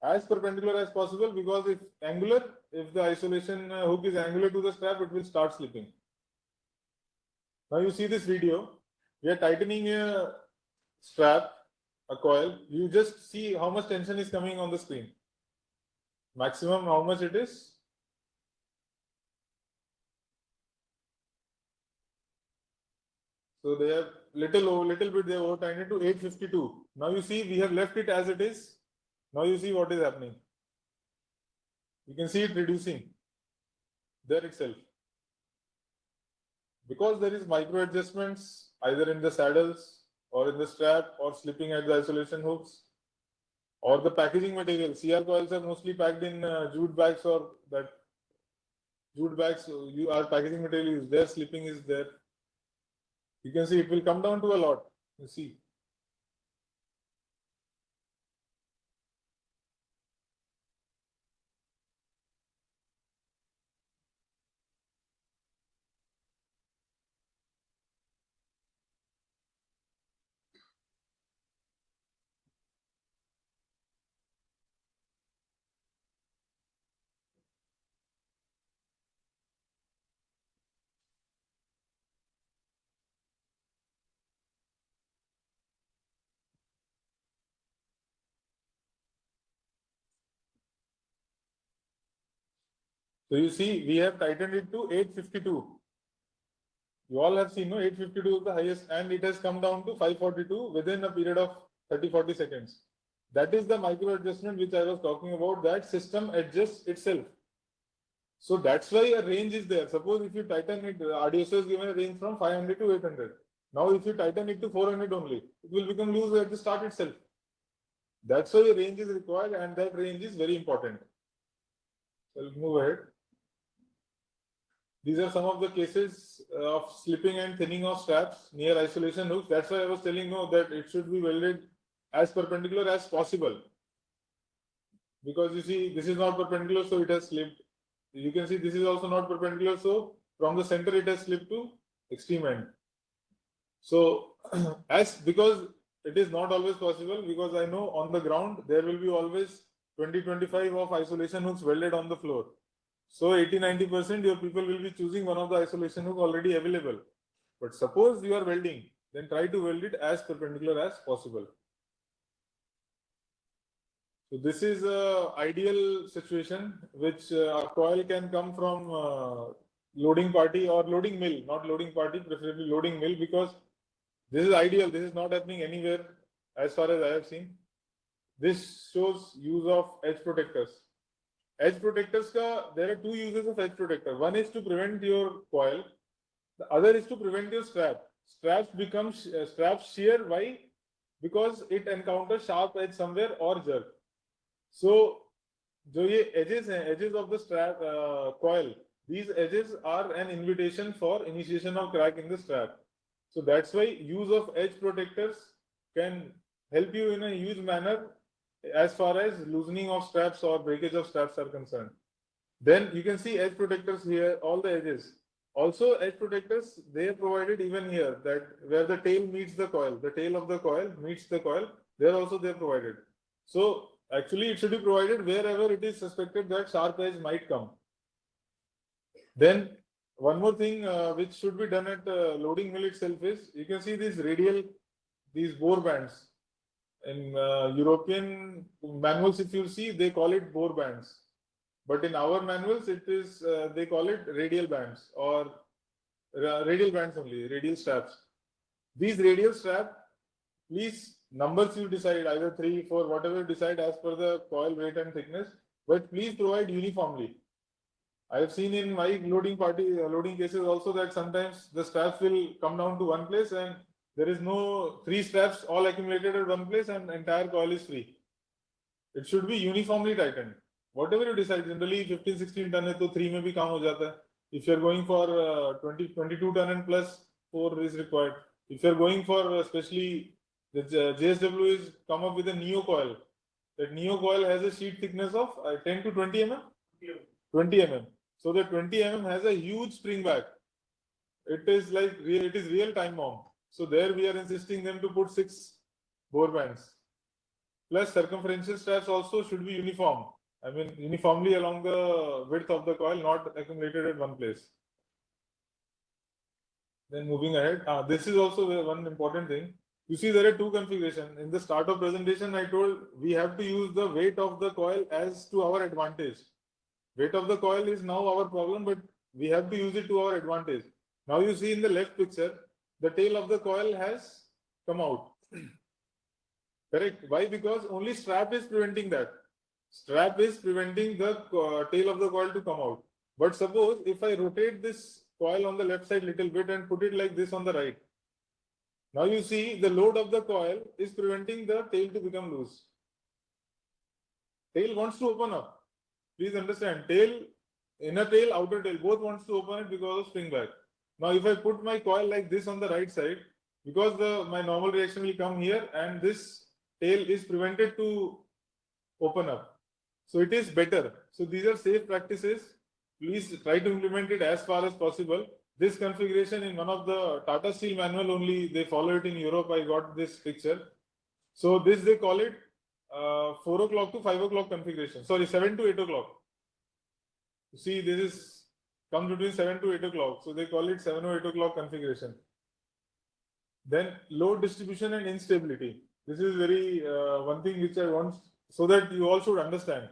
As perpendicular as possible, because if the isolation hook is angular to the strap, it will start slipping. Now you see this video, we are tightening a strap, a coil. You just see how much tension is coming on the screen. Maximum, how much it is? So they have little bit, they have over tightened to 852. Now you see, we have left it as it is. Now you see what is happening. You can see it reducing there itself. Because there is micro adjustments either in the saddles or in the strap or slipping at the isolation hooks or the packaging material. CR coils are mostly packed in jute bags or that jute bags. So our packaging material is there, slipping is there. You can see it will come down to a lot. You see. So you see, we have tightened it to 852. You all have seen, no? 852 is the highest, and it has come down to 542 within a period of 30-40 seconds. That is the micro adjustment which I was talking about, that system adjusts itself. So that's why a range is there. Suppose if you tighten it, RDSO is given a range from 500 to 800. Now if you tighten it to 400 only, it will become loose at the start itself. That's why a range is required, and that range is very important. So we'll move ahead. These are some of the cases of slipping and thinning of straps near isolation hooks. That's why I was telling you that it should be welded as perpendicular as possible. Because you see, this is not perpendicular, so it has slipped. You can see this is also not perpendicular, so from the center it has slipped to extreme end. So, because it is not always possible, because I know on the ground there will be always 20-25 of isolation hooks welded on the floor. So 80-90% your people will be choosing one of the isolation hook already available. But suppose you are welding, then try to weld it as perpendicular as possible. So this is a ideal situation which a coil can come from loading party or loading mill, not loading party, preferably loading mill, because this is ideal. This is not happening anywhere as far as I have seen. This shows use of edge protectors. Edge protectors there are two uses of edge protector. One is to prevent your coil. The other is to prevent your strap. Straps shear. Why? Because it encounters sharp edge somewhere or jerk. So, जो ये edges of the strap coil, these edges are an invitation for initiation of crack in the strap. So that's why use of edge protectors can help you in a huge manner as far as loosening of straps or breakage of straps are concerned. Then you can see edge protectors here, all the edges. Also, edge protectors, they are provided even here, that where the tail meets the coil, the tail of the coil meets the coil, there also they are provided. So actually, it should be provided wherever it is suspected that sharp edge might come. Then one more thing which should be done at loading mill itself is, you can see these bore bands. In European manuals, if you see, they call it bore bands. But in our manuals, it is they call it radial bands or radial bands only, radial straps. These radial strap, please, numbers you decide, either 3, 4, whatever you decide as per the coil weight and thickness, but please provide uniformly. I have seen in my loading cases also that sometimes the straps will come down to one place and there is no 3 straps all accumulated at one place and entire coil is free. It should be uniformly tightened. Whatever you decide, generally 15, 16 ton है तो 3 में भी काम हो जाता है. If you are going for 20, 22 ton and plus 4 is required. If you are going for especially the JSW is come up with a neo coil. That neo coil has a sheet thickness of 10 to 20 mm. 20 mm. So the 20 mm has a huge spring back. It is like it is real time bomb. So there we are insisting them to put 6 bore bands. Plus circumferential straps also should be uniform. I mean uniformly along the width of the coil, not accumulated at one place. Then moving ahead, this is also one important thing. You see there are 2 configurations. In the start of presentation, I told we have to use the weight of the coil as to our advantage. Weight of the coil is now our problem, but we have to use it to our advantage. Now you see in the left picture, the tail of the coil has come out. Correct? Why? Because only strap is preventing that. Strap is preventing the tail of the coil to come out. But suppose if I rotate this coil on the left side little bit and put it like this on the right. Now you see the load of the coil is preventing the tail to become loose. Tail wants to open up. Please understand, tail, inner tail, outer tail, both wants to open it because of spring back. Now if I put my coil like this on the right side, because my normal reaction will come here and this tail is prevented to open up. So it is better. So these are safe practices. Please try to implement it as far as possible. This configuration in one of the Tata Steel manual only, they follow it in Europe. I got this picture. So this they call it 4 o'clock to 5 o'clock configuration. Sorry, 7 to 8 o'clock. You see, this is comes between 7 to 8 o'clock. So they call it 7 or 8 o'clock configuration. Then load distribution and instability. This is very one thing which I want so that you all should understand.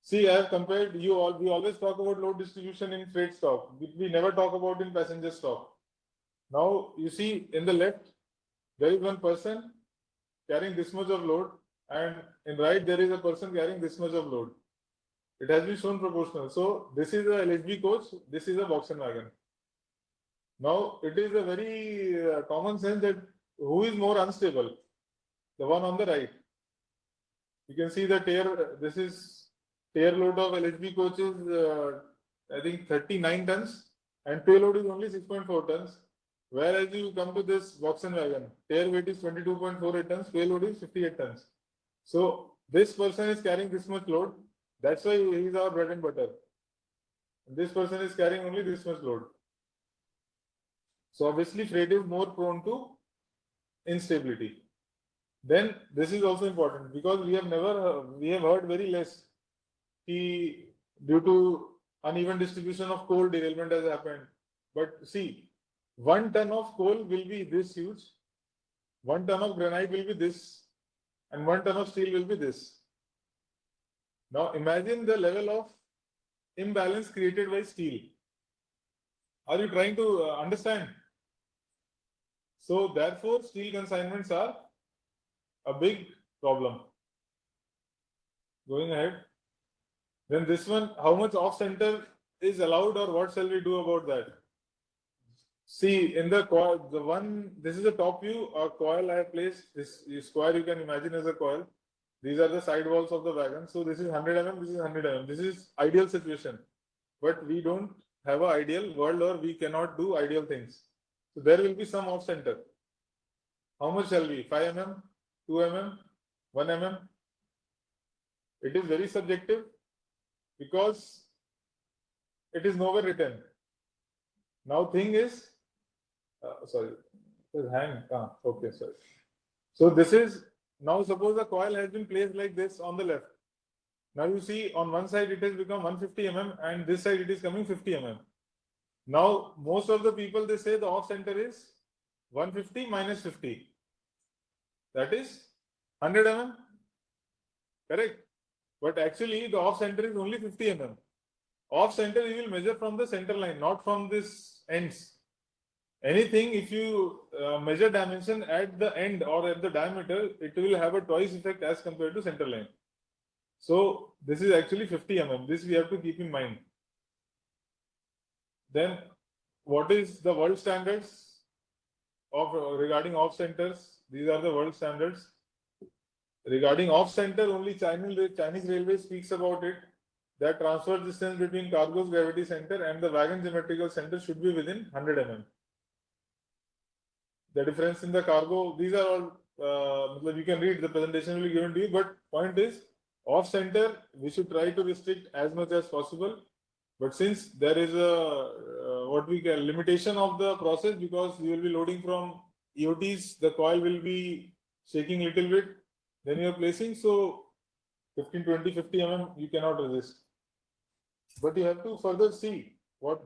See, I have compared we always talk about load distribution in freight stock. We never talk about in passenger stock. Now you see in the left, there is one person carrying this much of load, and in right there is a person carrying this much of load. It has been shown proportional. So this is a LHB coach, this is a box and wagon. Now it is a very common sense that who is more unstable? The one on the right. You can see the tear. This is tear load of LHB coach is I think 39 tons, and payload is only 6.4 tons. Whereas you come to this box and wagon, tear weight is 22.48 tons, payload is 58 tons. So this person is carrying this much load. That's why he is our bread and butter. This person is carrying only this much load. So obviously freight is more prone to instability. Then this is also important because we have heard very less due to uneven distribution of coal, derailment has happened. But see, 1 ton of coal will be this huge, 1 ton of granite will be this, and 1 ton of steel will be this. Now imagine the level of imbalance created by steel. Are you trying to understand? So therefore, steel consignments are a big problem. Going ahead. Then this one, how much off center is allowed, or what shall we do about that? See, in the coil, the one, this is a top view, a coil I have placed, this square you can imagine as a coil. These are the side walls of the wagon. So this is 100 mm, this is 100 mm. This is ideal situation. But we don't have an ideal world, or we cannot do ideal things. So there will be some off center. How much shall we? 5 mm, 2 mm, 1 mm? It is very subjective because it is nowhere written. Now thing is, sorry, it is hang. Okay, sorry. So this is, now suppose the coil has been placed like this on the left. Now you see on one side it has become 150 mm and this side it is coming 50 mm. Now most of the people, they say the off center is 150 minus 50. That is 100 mm. Correct? But actually the off center is only 50 mm. Off center you will measure from the center line, not from this ends. Anything, if you measure dimension at the end or at the diameter, it will have a twice effect as compared to center line. So this is actually 50 mm. This we have to keep in mind. Then what is the world standards of regarding off centers? These are the world standards. Regarding off center, only Chinese Railway speaks about it, that transfer distance between cargo's gravity center and the wagon geometrical center should be within 100 mm. The difference in the cargo, these are all, you can read, the presentation will be given to you, but point is, off center, we should try to restrict as much as possible. But since there is a, what we call limitation of the process, because we will be loading from EOTs, the coil will be shaking little bit, then you are placing, so 15, 20, 50 mm, you cannot resist. But you have to further see what,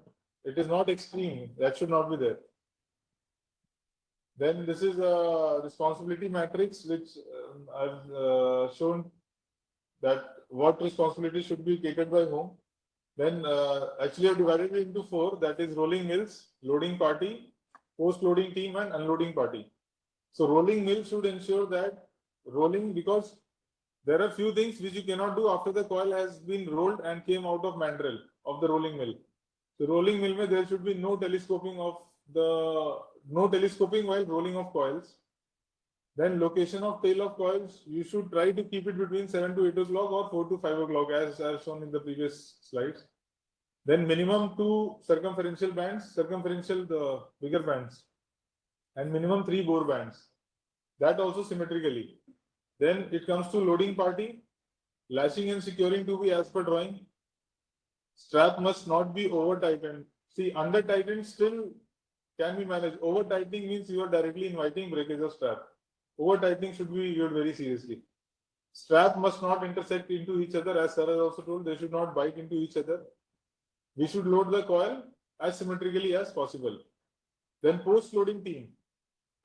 it is not extreme, that should not be there. Then this is a responsibility matrix which I've shown that what responsibility should be catered by whom. Then actually I've divided it into 4, that is rolling mills, loading party, post-loading team and unloading party. So rolling mill should ensure that rolling, because there are few things which you cannot do after the coil has been rolled and came out of mandrel of the rolling mill. So rolling mill, there should be no telescoping while rolling of coils. Then location of tail of coils, you should try to keep it between 7 to 8 o'clock or 4 to 5 o'clock as shown in the previous slides. Then minimum 2 circumferential bands, the bigger bands, and minimum 3 bore bands. That also symmetrically. Then it comes to loading party, lashing and securing to be as per drawing. Strap must not be over tightened. See, under tightened still can be managed. Over tightening means you are directly inviting breakage of strap. Over tightening should be viewed very seriously. Strap must not intersect into each other, as Sarah has also told, they should not bite into each other. We should load the coil as symmetrically as possible. Then post-loading team.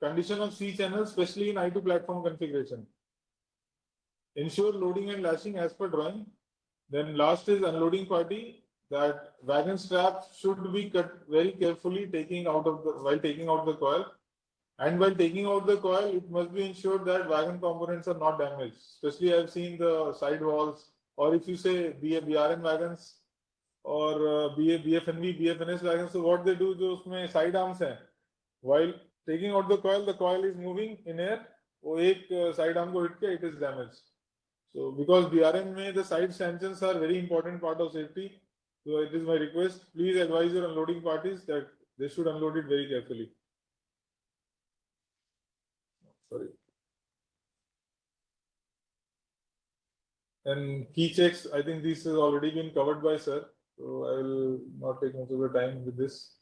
Condition of C channel, especially in I2 platform configuration. Ensure loading and lashing as per drawing. Then last is unloading party, that wagon strap should be cut very carefully while taking out the coil. And while taking out the coil, it must be ensured that wagon components are not damaged. Especially I have seen the side walls, or if you say BRN wagons or BFNV, BFNS wagons, so what they do, those side arms hai. While taking out the coil is moving in air, side arm ko hit ke, it is damaged. So because BRN the side stanchions are very important part of safety. So it is my request, please advise your unloading parties that they should unload it very carefully. Sorry. And key checks, I think this has already been covered by sir. So I will not take much of the time with this.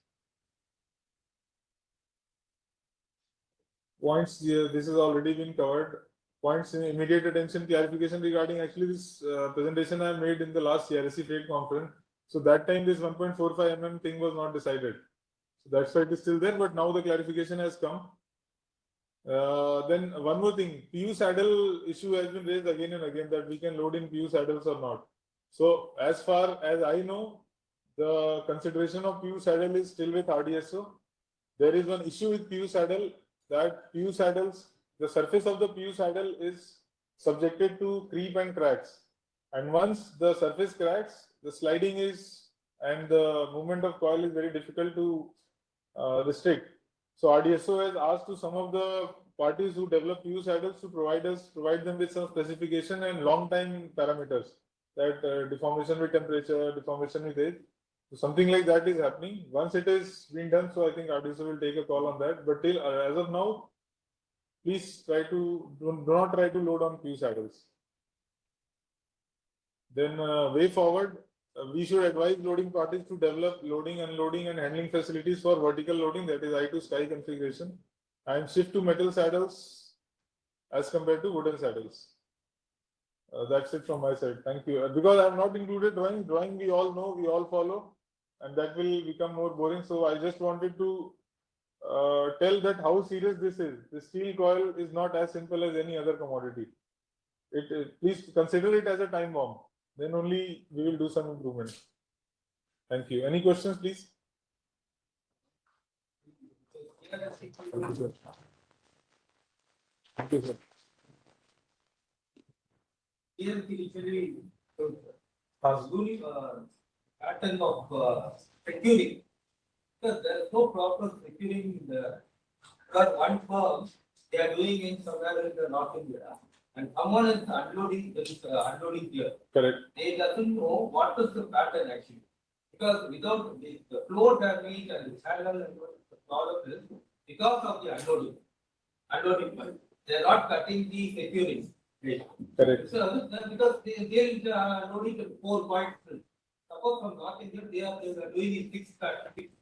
Points here, this has already been covered. Points in immediate attention, clarification regarding actually this presentation I made in the last CRSC trade conference. So that time this 1.45 mm thing was not decided. So that's why it is still there, but now the clarification has come. Then one more thing, PU saddle issue has been raised again and again that we can load in PU saddles or not. So as far as I know, the consideration of PU saddle is still with RDSO. There is one issue with PU saddle that PU saddles, the surface of the PU saddle is subjected to creep and cracks. And once the surface cracks, the sliding is and the movement of coil is very difficult to restrict. So RDSO has asked to some of the parties who develop PU saddles to provide them with some specification and long time parameters that deformation with temperature, deformation with age. So something like that is happening. Once it is being done, so I think RDSO will take a call on that. But till as of now, please do not try to load on PU saddles. Then way forward, we should advise loading parties to develop loading, unloading and handling facilities for vertical loading, that is eye to sky configuration, and shift to metal saddles as compared to wooden saddles. That's it from my side. Thank you. Because I have not included drawing. Drawing we all know, we all follow, and that will become more boring. So I just wanted to tell that how serious this is. The steel coil is not as simple as any other commodity. Please consider it as a time bomb. Then only we will do some improvement. Thank you. Any questions, please? Thank you, sir. Thank you, sir. Here usually usually pattern of securing, because there is no proper securing in the, because one firm they are doing in somewhere in the North India and someone is unloading, there is unloading here. Correct. They doesn't know what is the pattern actually, because without the floor damage and the channel and the problem is because of the unloading point. They are not cutting the securing. Correct. So, because they are loading the 4 points. Suppose from North India, they are doing the 6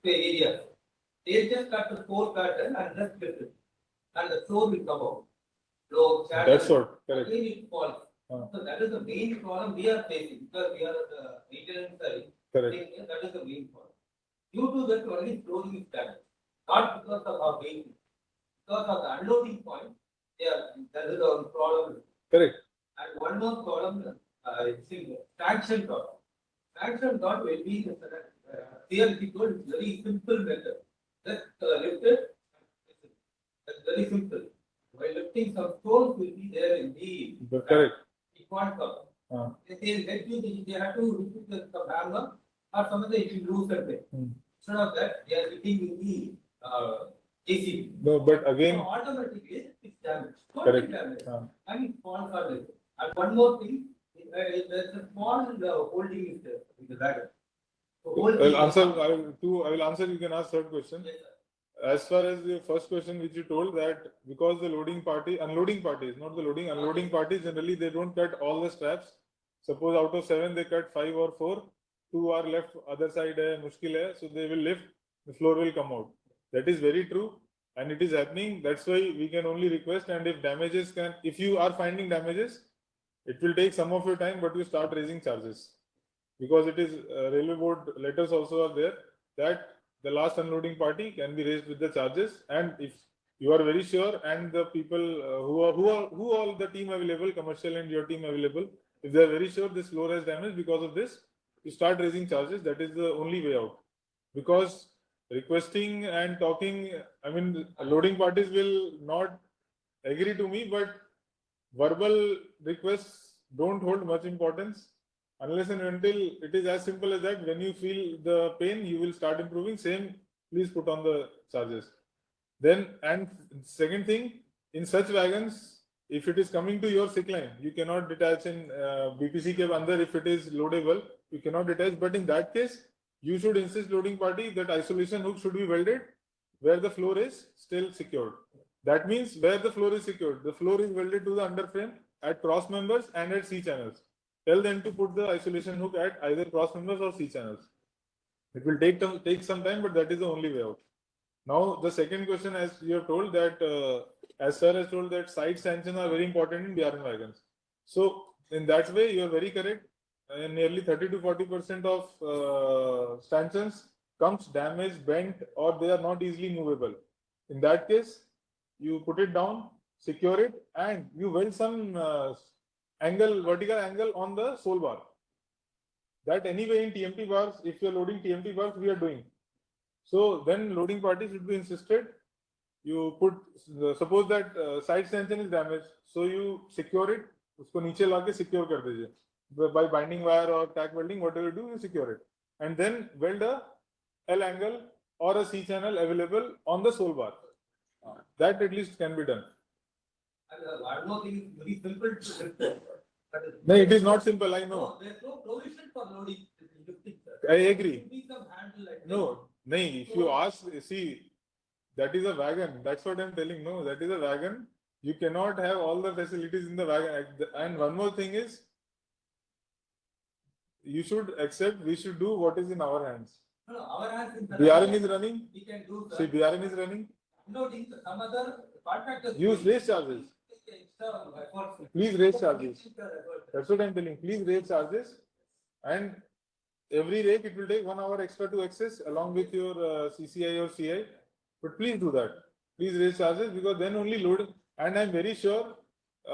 areas. They just cut the 4 pattern and just split it. And the floor will come out. Low, channel, That's what. Correct. again it falls. So that is the main problem we are facing, because we are at the maintenance side. Correct. That is the main problem. Due to that, only flooring is damaged. Not because of our weight. Because of the unloading point, that is our problem. Correct. And one more problem, sanction problem. Sanction problem will be theoretical, very simple method. Just lift it. That's very simple. While lifting some stones will be there in the Correct. it won't come. They have to lift with some hammer or something it will loosen it. Instead of that, they are hitting with the AC. No, but again. So automatically it's damaged. Correct. Damaged. And it falls on it. And one more thing, there's a small holding is there in the ladder. So I will answer. You can ask third question. Yes, sir. As far as the first question which you told, that because the unloading parties, not the loading, unloading parties generally they don't cut all the straps. Suppose out of 7 they cut 5 or 4, 2 are left other side hai, mushkil hai, so they will lift, the floor will come out. That is very true and it is happening. That's why we can only request, and if you are finding damages, it will take some of your time, but you start raising charges, because it is railway board letters also are there that the last unloading party can be raised with the charges. And if you are very sure, and the people who all the team available, commercial and your team available, if they are very sure this floor has damage because of this, you start raising charges. That is the only way out. Because requesting and talking, I mean, loading parties will not agree to me, but verbal requests don't hold much importance. Unless and until it is as simple as that, when you feel the pain, you will start improving. Same, please put on the charges. Then, and second thing, in such wagons, if it is coming to your sick line, you cannot detach in BPC cab under. If it is loadable, you cannot detach. But in that case, you should insist loading party that isolation hook should be welded where the floor is still secured. That means where the floor is secured, the floor is welded to the underframe at cross members and at C channels. Tell them to put the isolation hook at either cross members or C channels. It will take some time, but that is the only way out. Now, the second question, as you have told that, as sir has told that side stanchions are very important in BRN wagons. So, in that way, you are very correct. Nearly 30 to 40% of stanchions comes damaged, bent, or they are not easily movable. In that case, you put it down, secure it, and you weld some vertical angle on the sole bar. That anyway in TMT bars, if you're loading TMT bars, we are doing. So then loading party should be insisted. You put, suppose that side stanchion is damaged, so you secure it, usko niche laake secure kar dijiye. By binding wire or tack welding, whatever you do, you secure it. And then weld a L angle or a C channel available on the sole bar. That at least can be done. One more thing is very simple to simple. No, it is not simple, I know. There's no provision for loading. Lifting, sir. I agree. Give me some handle like No, if you ask, see, that is a wagon. That's what I'm telling. No, that is a wagon. You cannot have all the facilities in the wagon. And one more thing is, you should accept we should do what is in our hands. No, our hands in BRN is running. We can do, sir. See, BRN is running. Unloading some other contractors. Use raise charges. Extra efforts. Please raise charges. That's what I'm telling. Please raise charges. And every rake it will take 1 hour extra to access along with your CCI or CI. But please do that. Please raise charges because then only loading. And I'm very sure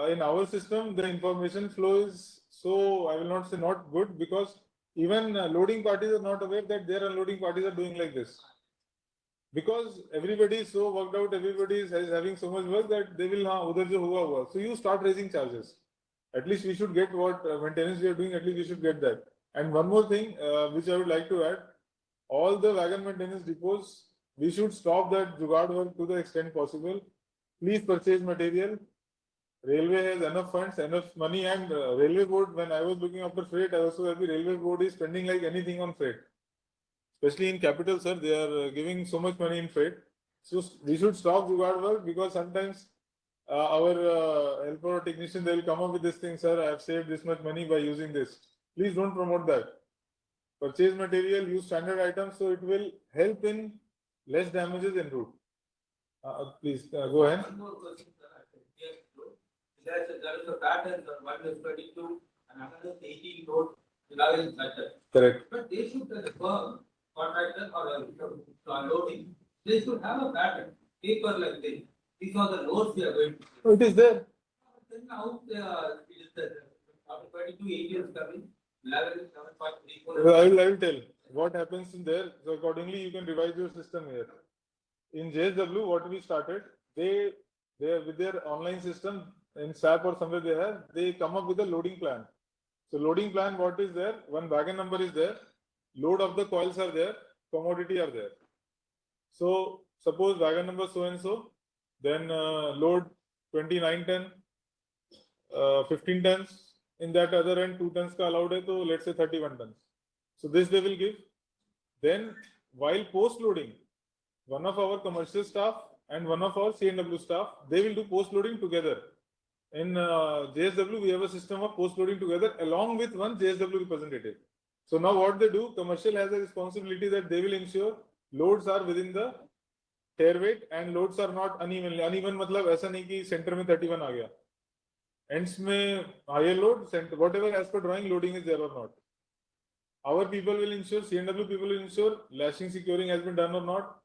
in our system the information flow is so, I will not say not good, because even loading parties are not aware that their unloading parties are doing like this. Because everybody is so worked out, everybody is having so much work that they will udhar jo hua hua. So you start raising charges. At least we should get what maintenance we are doing, at least we should get that. And one more thing which I would like to add, all the wagon maintenance depots, we should stop that jugaad work to the extent possible. Please purchase material. Railway has enough funds, enough money, and railway board, when I was looking after freight, I also have the railway board is spending like anything on freight. Especially in capital, sir, they are giving so much money in freight. So we should stop jugaad work because sometimes our helper or technician, they will come up with this thing, sir, I have saved this much money by using this. Please don't promote that. Purchase material, use standard items, so it will help in less damages en route. Please go ahead. One more question, sir. There is a pattern, sir. One is 22 and another 18 load. Pattern. Correct. But they should, as a firm, contractor or unloading, they should have a pattern, paper like this. These are the loads we are going to. Oh, it is there. Then now it is the after 22 years coming, level is 7.34. I will tell what happens in there. So accordingly, you can revise your system here. In JSW, what we started, they with their online system in SAP or somewhere they come up with a loading plan. So loading plan, what is there? One wagon number is there. Load of the coils are there. Commodity are there. So suppose wagon number so and so, then load 29 ton, 15 tons. In that other end, 2 tons ka allowed hai, so let's say 31 tons. So this they will give. Then while post loading, one of our commercial staff and one of our C&W staff, they will do post loading together. In JSW, we have a system of post loading together along with one JSW representative. So now what they do, commercial has a responsibility that they will ensure loads are within the tear weight and loads are not unevenly. Uneven matlab aisa nahi ki center mein 31 aa gaya. Ends mein higher load, center, whatever as per drawing loading is there or not. Our people will ensure, C&W people will ensure lashing securing has been done or not.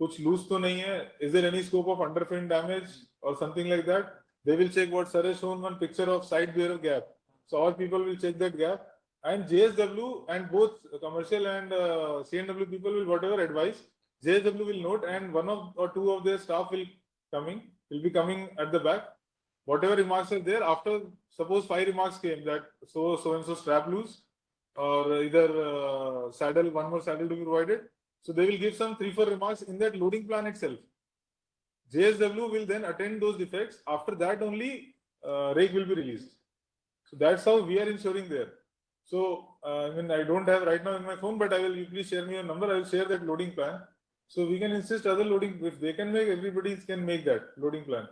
Kuch loose to nahi hai. Is there any scope of underframe damage or something like that? They will check what sir has shown one picture of side bearer gap. So our people will check that gap. And JSW and both commercial and C&W people will whatever advice, JSW will note and one of or two of their staff will be coming at the back. Whatever remarks are there, after suppose 5 remarks came that so and so strap loose or either saddle, one more saddle to be provided. So they will give some 3-4 remarks in that loading plan itself. JSW will then attend those defects. After that only rake will be released. So that's how we are ensuring there. So I don't have right now in my phone, but you please share me your number. I will share that loading plan. So we can insist other loading, if they can make, everybody can make that loading plan.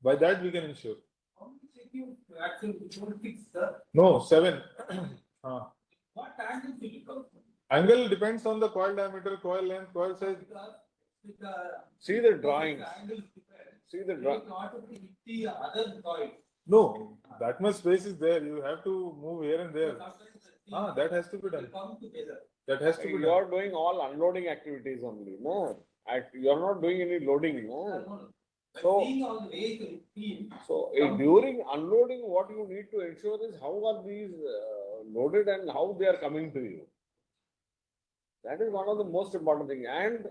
By that we can ensure. How many checking action before 6, sir? No, 7. What angle will you come from? Angle depends on the coil diameter, coil length, coil size. See the drawings. The angle is different. See the You drawing. not to hit the other coil. No, that much space is there. You have to move here and there. That has to be done. Come together. That has to be You done. are doing all unloading activities only, no? You are not doing any loading, no? By So- seeing all the vehicle clean, So during unloading, what you need to ensure is how are these loaded and how they are coming to you. That is one of the most important thing. And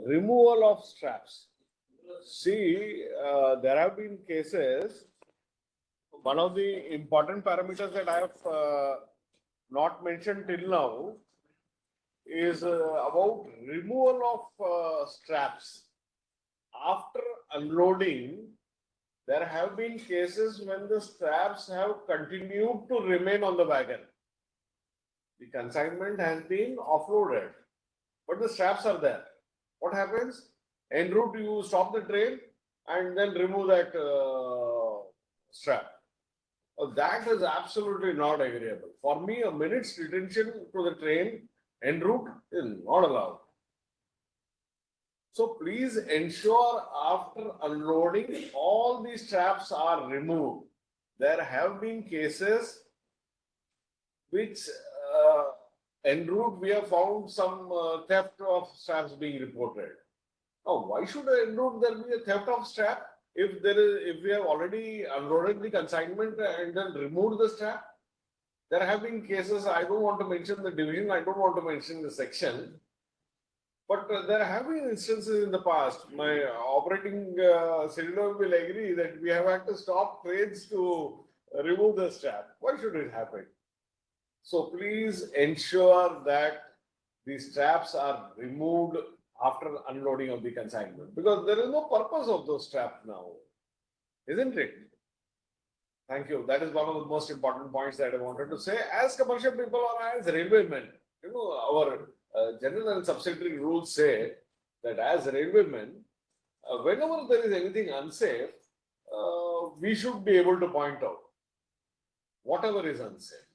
removal of straps. See, there have been cases. One of the important parameters that I have not mentioned till now is about removal of straps. After unloading, there have been cases when the straps have continued to remain on the wagon. The consignment has been offloaded, but the straps are there. What happens? En route, you stop the train and then remove that strap. That is absolutely not agreeable. For me, a minute's detention to the train en route is not allowed. So please ensure after unloading, all the straps are removed. There have been cases which en route we have found some theft of straps being reported. Now, why should en route there be a theft of strap if we have already unloaded the consignment and then removed the strap? There have been cases, I don't want to mention the division, I don't want to mention the section. But there have been instances in the past. My operating cylinder will agree that we have had to stop trains to remove the strap. Why should it happen? So please ensure that the straps are removed after unloading of the consignment, because there is no purpose of those straps now, isn't it? Thank you. That is one of the most important points that I wanted to say. As commercial people or as railwaymen, our general and subsidiary rules say that as railwaymen, whenever there is anything unsafe, we should be able to point out whatever is unsafe.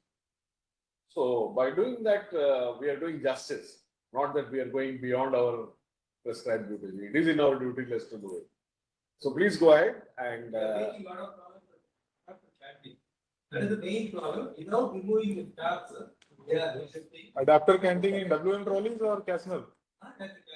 So by doing that, we are doing justice, not that we are going beyond our prescribed duty. It is in our duty list to do it. So please go ahead and. we are making a lot of problems for canting. That is the main problem. Without removing the straps, they are rejecting. Adapter canting in WM trolleys or Casnel?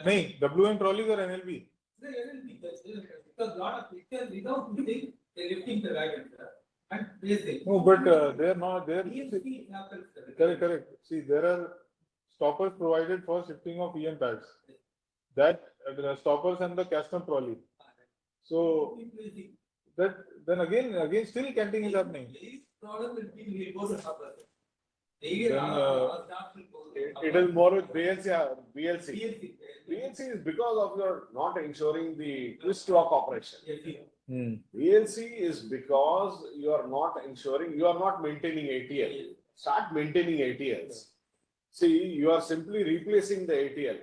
No, WM trolleys or NLB? The NLP, because a lot of pictures without lifting, they lifting the wagon, sir, and placing. No, but they are not there. ESP happens, sir. Correct. See, there are stoppers provided for shifting of EM pads. That stoppers and the Casnel trolley. So that then again still canting is happening. Problem will be we go to stopper. It is more with BLC. BLC is because of your not ensuring the twist lock operation. BLC is because you are not ensuring, you are not maintaining ATL. Start maintaining ATLs. See, you are simply replacing the ATL.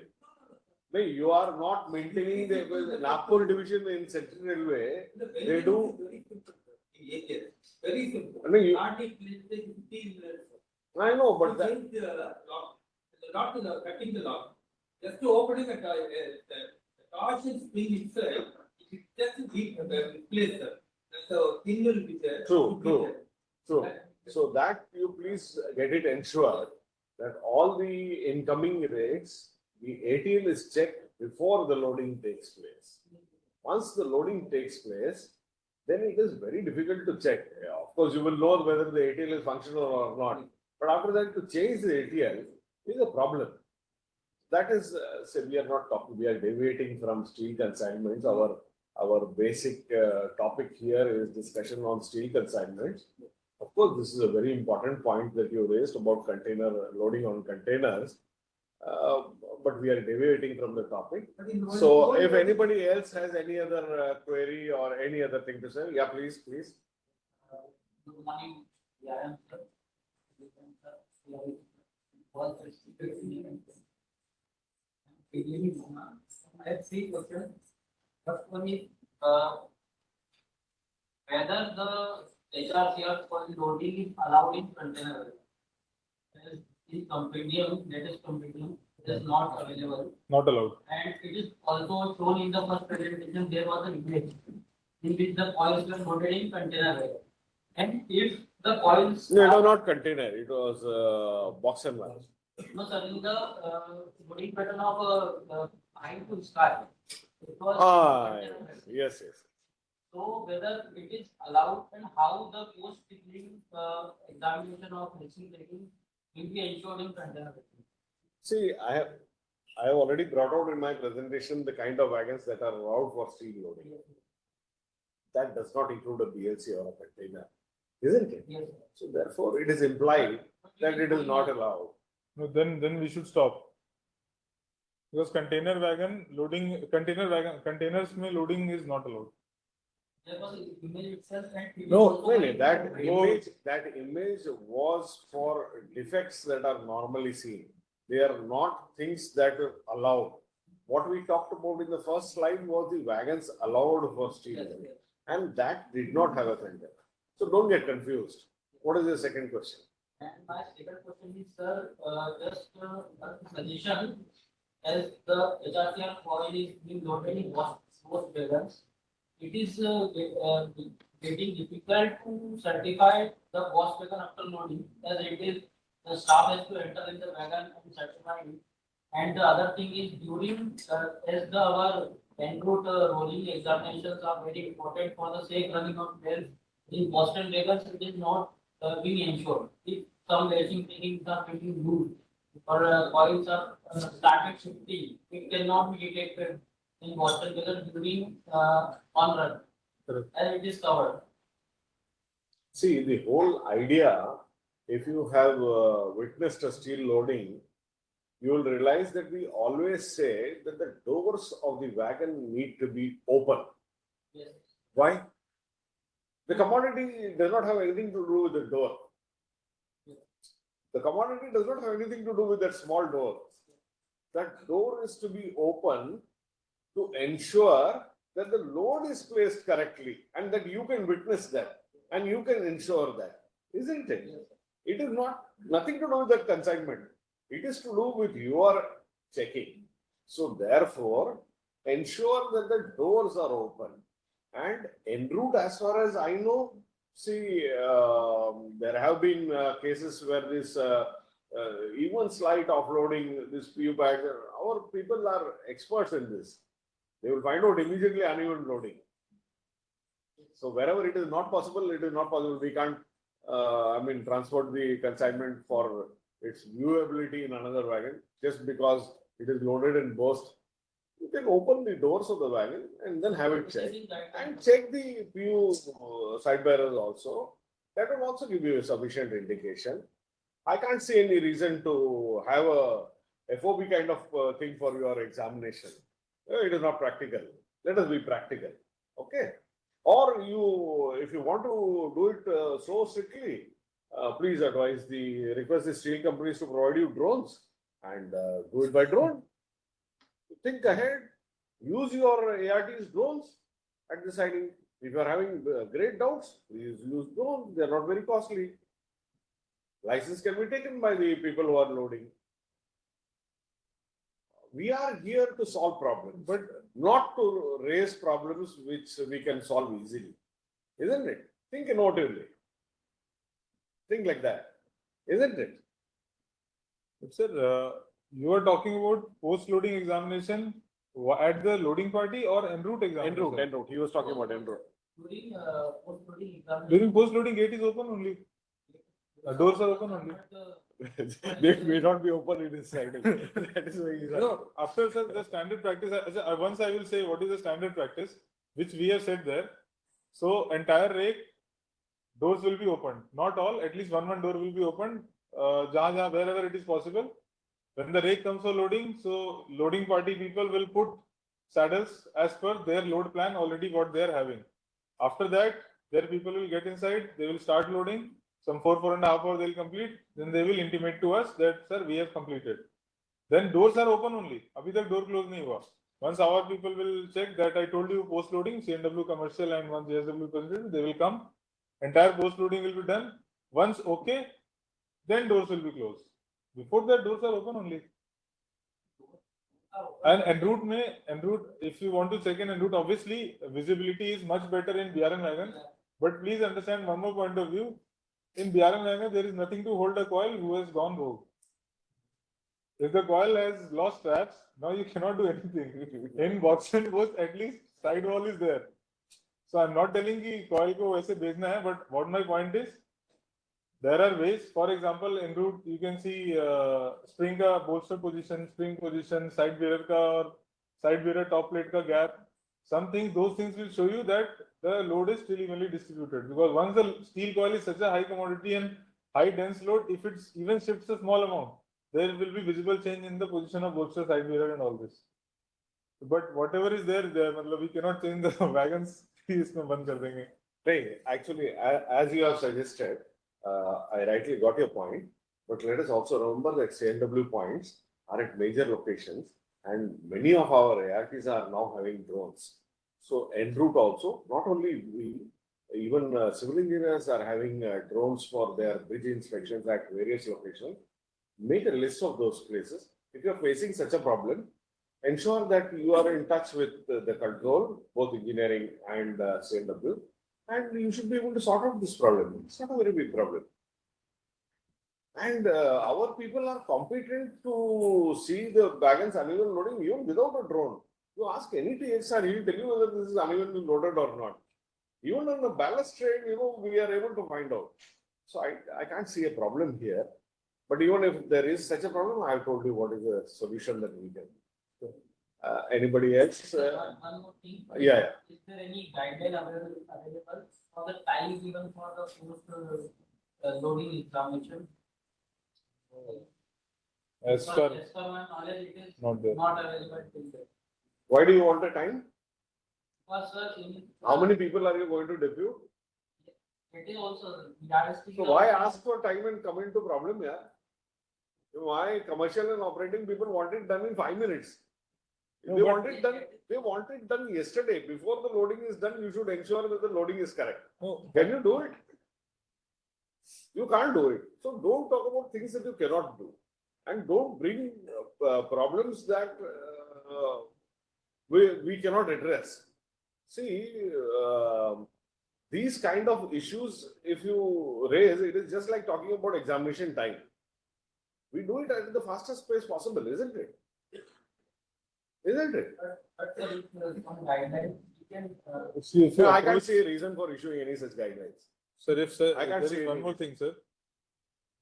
No, you are not maintaining the Nagpur division in Central Railway. They do. Very simple. I mean, I know, but that. Change the lock. The lock is cutting the lock. Just to open the torsion spring itself, it is just replace the. So thing will be there. True. So that you please get it ensured that all the incoming rakes, the ATL is checked before the loading takes place. Once the loading takes place, then it is very difficult to check. Of course, you will know whether the ATL is functional or not. But after that, to change the ATL is a problem. That is, we are not talking, we are deviating from steel consignments. Our basic topic here is discussion on steel consignments. Of course, this is a very important point that you raised about container loading on containers. But we are deviating from the topic. So if anybody else has any other query or any other thing to say, yeah, please. Good morning. I have three questions. First one is whether the HRCR for loading is allowed in container. Is compendium, latest compendium, it is not available. Not allowed. And it is also shown in the first presentation, there was an image in which the coils were loaded in container way. And if the coils. No, it was not container, it was box and one. No, sir, in the loading pattern of high to sky. It was Ah, yes. So whether it is allowed and how the post-picking examination of machine breaking will be ensured in container breaking. See, I have already brought out in my presentation the kind of wagons that are allowed for steel loading. That does not include a BLC or a container, isn't it? Yes. So therefore, it is implied that it is not allowed. No, then we should stop. Because container wagon loading, containers में loading is not allowed. There was an image itself and No, that image was for defects that are normally seen. They are not things that are allowed. What we talked about in the first slide was the wagons allowed for steel loading, and that did not have a container. So don't get confused. What is the second question? And my second question is, sir, just a suggestion, as the HRCR coil is being loaded in most wagons, it is getting difficult to certify the wash wagon after loading, as it is the staff has to enter in the wagon and certify it. And the other thing is during as the our en route rolling examinations are very important for the safe running of wells in Boston wagons, it is not being ensured. If some latching takings are getting loose or coils are started shifting, it cannot be detected in Boston wagons during on run. Correct. And it is covered. See, the whole idea, if you have witnessed a steel loading, you will realize that we always say that the doors of the wagon need to be open. Yes. Why? The commodity does not have anything to do with the door. The commodity does not have anything to do with that small door. That door is to be open to ensure that the load is placed correctly and that you can witness that and you can ensure that, isn't it? It is nothing to do with that consignment. It is to do with your checking. So therefore, ensure that the doors are open. And en route, as far as I know, see, there have been cases where this even slight offloading, this PU bag, our people are experts in this. They will find out immediately uneven loading. So wherever it is not possible, it is not possible. We can't, transport the consignment for its viewability in another wagon just because it is loaded in burst. You can open the doors of the wagon and then have it checked and check the PU side bearers also. That will also give you a sufficient indication. I can't see any reason to have a FOB kind of thing for your examination. It is not practical. Let us be practical. Okay. Or if you want to do it so strictly, please request the steel companies to provide you drones and do it by drone. Think ahead, use your ART's drones at deciding. If you are having great doubts, please use drones. They are not very costly. License can be taken by the people who are loading. We are here to solve problems, but not to raise problems which we can solve easily. Isn't it? Think innovatively. Think like that. Isn't it? But sir, you are talking about post-loading examination at the loading party or en route examination? En route. He was talking about en route. During post-loading examination. During post-loading, gate is open only. Doors are open only. They may not be open, it is sliding. That is why he's No, after sir, the standard practice, once I will say what is the standard practice, which we have said there. So, entire rake, doors will be opened. Not all, at least one door will be opened, wherever it is possible. When the rake comes for loading, so loading party people will put saddles as per their load plan already what they are having. After that, their people will get inside, they will start loading. Some 4.5 hours they will complete. Then they will intimate to us that, sir, we have completed. Then doors are open only. Abhi tak door close nahi hua. Once our people will check that I told you post loading, CNW commercial and one JSW president, they will come. Entire post loading will be done. Once okay, then doors will be closed. Before that, doors are open only. And en route, if you want to check in en route, obviously visibility is much better in BRN wagon. But please understand one more point of view. In BRN wagon, there is nothing to hold a coil who has gone rogue. If the coil has lost straps, now you cannot do anything. In box and post, at least side wall is there. So I'm not telling कि coil को वैसे भेजना है, but what my point is, there are ways. For example, en route you can see spring का bolster position, spring position, side bearer का और side bearer top plate का gap. Some things, those things will show you that the load is still evenly distributed, because once the steel coil is such a high commodity and high dense load, if it even shifts a small amount, there will be visible change in the position of bolster, side bearer and all this. But whatever is there, मतलब we cannot change the wagons. इसमें बंद कर देंगे. नहीं, actually, as you have suggested, I rightly got your point. But let us also remember that CNW points are at major locations, and many of our ARTs are now having drones. So en route also, not only we, even civil engineers are having drones for their bridge inspections at various locations. Make a list of those places. If you are facing such a problem, ensure that you are in touch with the control, both engineering and CNW, and you should be able to sort out this problem. It's not a very big problem. And our people are competent to see the wagons uneven loading even without a drone. You ask any TXR, he will tell you whether this is unevenly loaded or not. Even on the ballast train, we are able to find out. So I can't see a problem here. But even if there is such a problem, I have told you what is the solution that we can. Anybody else? One more thing. Yeah. Is there any guideline available for the time given for the post loading examination? As per As per my knowledge, it is not there. not available till there. Why do you want a time? Because sir, in How many people are you going to depute? it is also realistic. So why ask for time and come into problem here? Why commercial and operating people want it done in 5 minutes? If No, they but- want it done, they want it done yesterday. Before the loading is done, you should ensure that the loading is correct. No, Can you do it? You can't do it. So don't talk about things that you cannot do. And don't bring problems that we cannot address. See, these kind of issues, if you raise, it is just like talking about examination time. We do it at the fastest pace possible, isn't it? Isn't it? But sir, if some guidelines, you can. see, if you No, I can't approach- see a reason for issuing any such guidelines. Sir, if sir, I can't there see is one any- more thing, sir.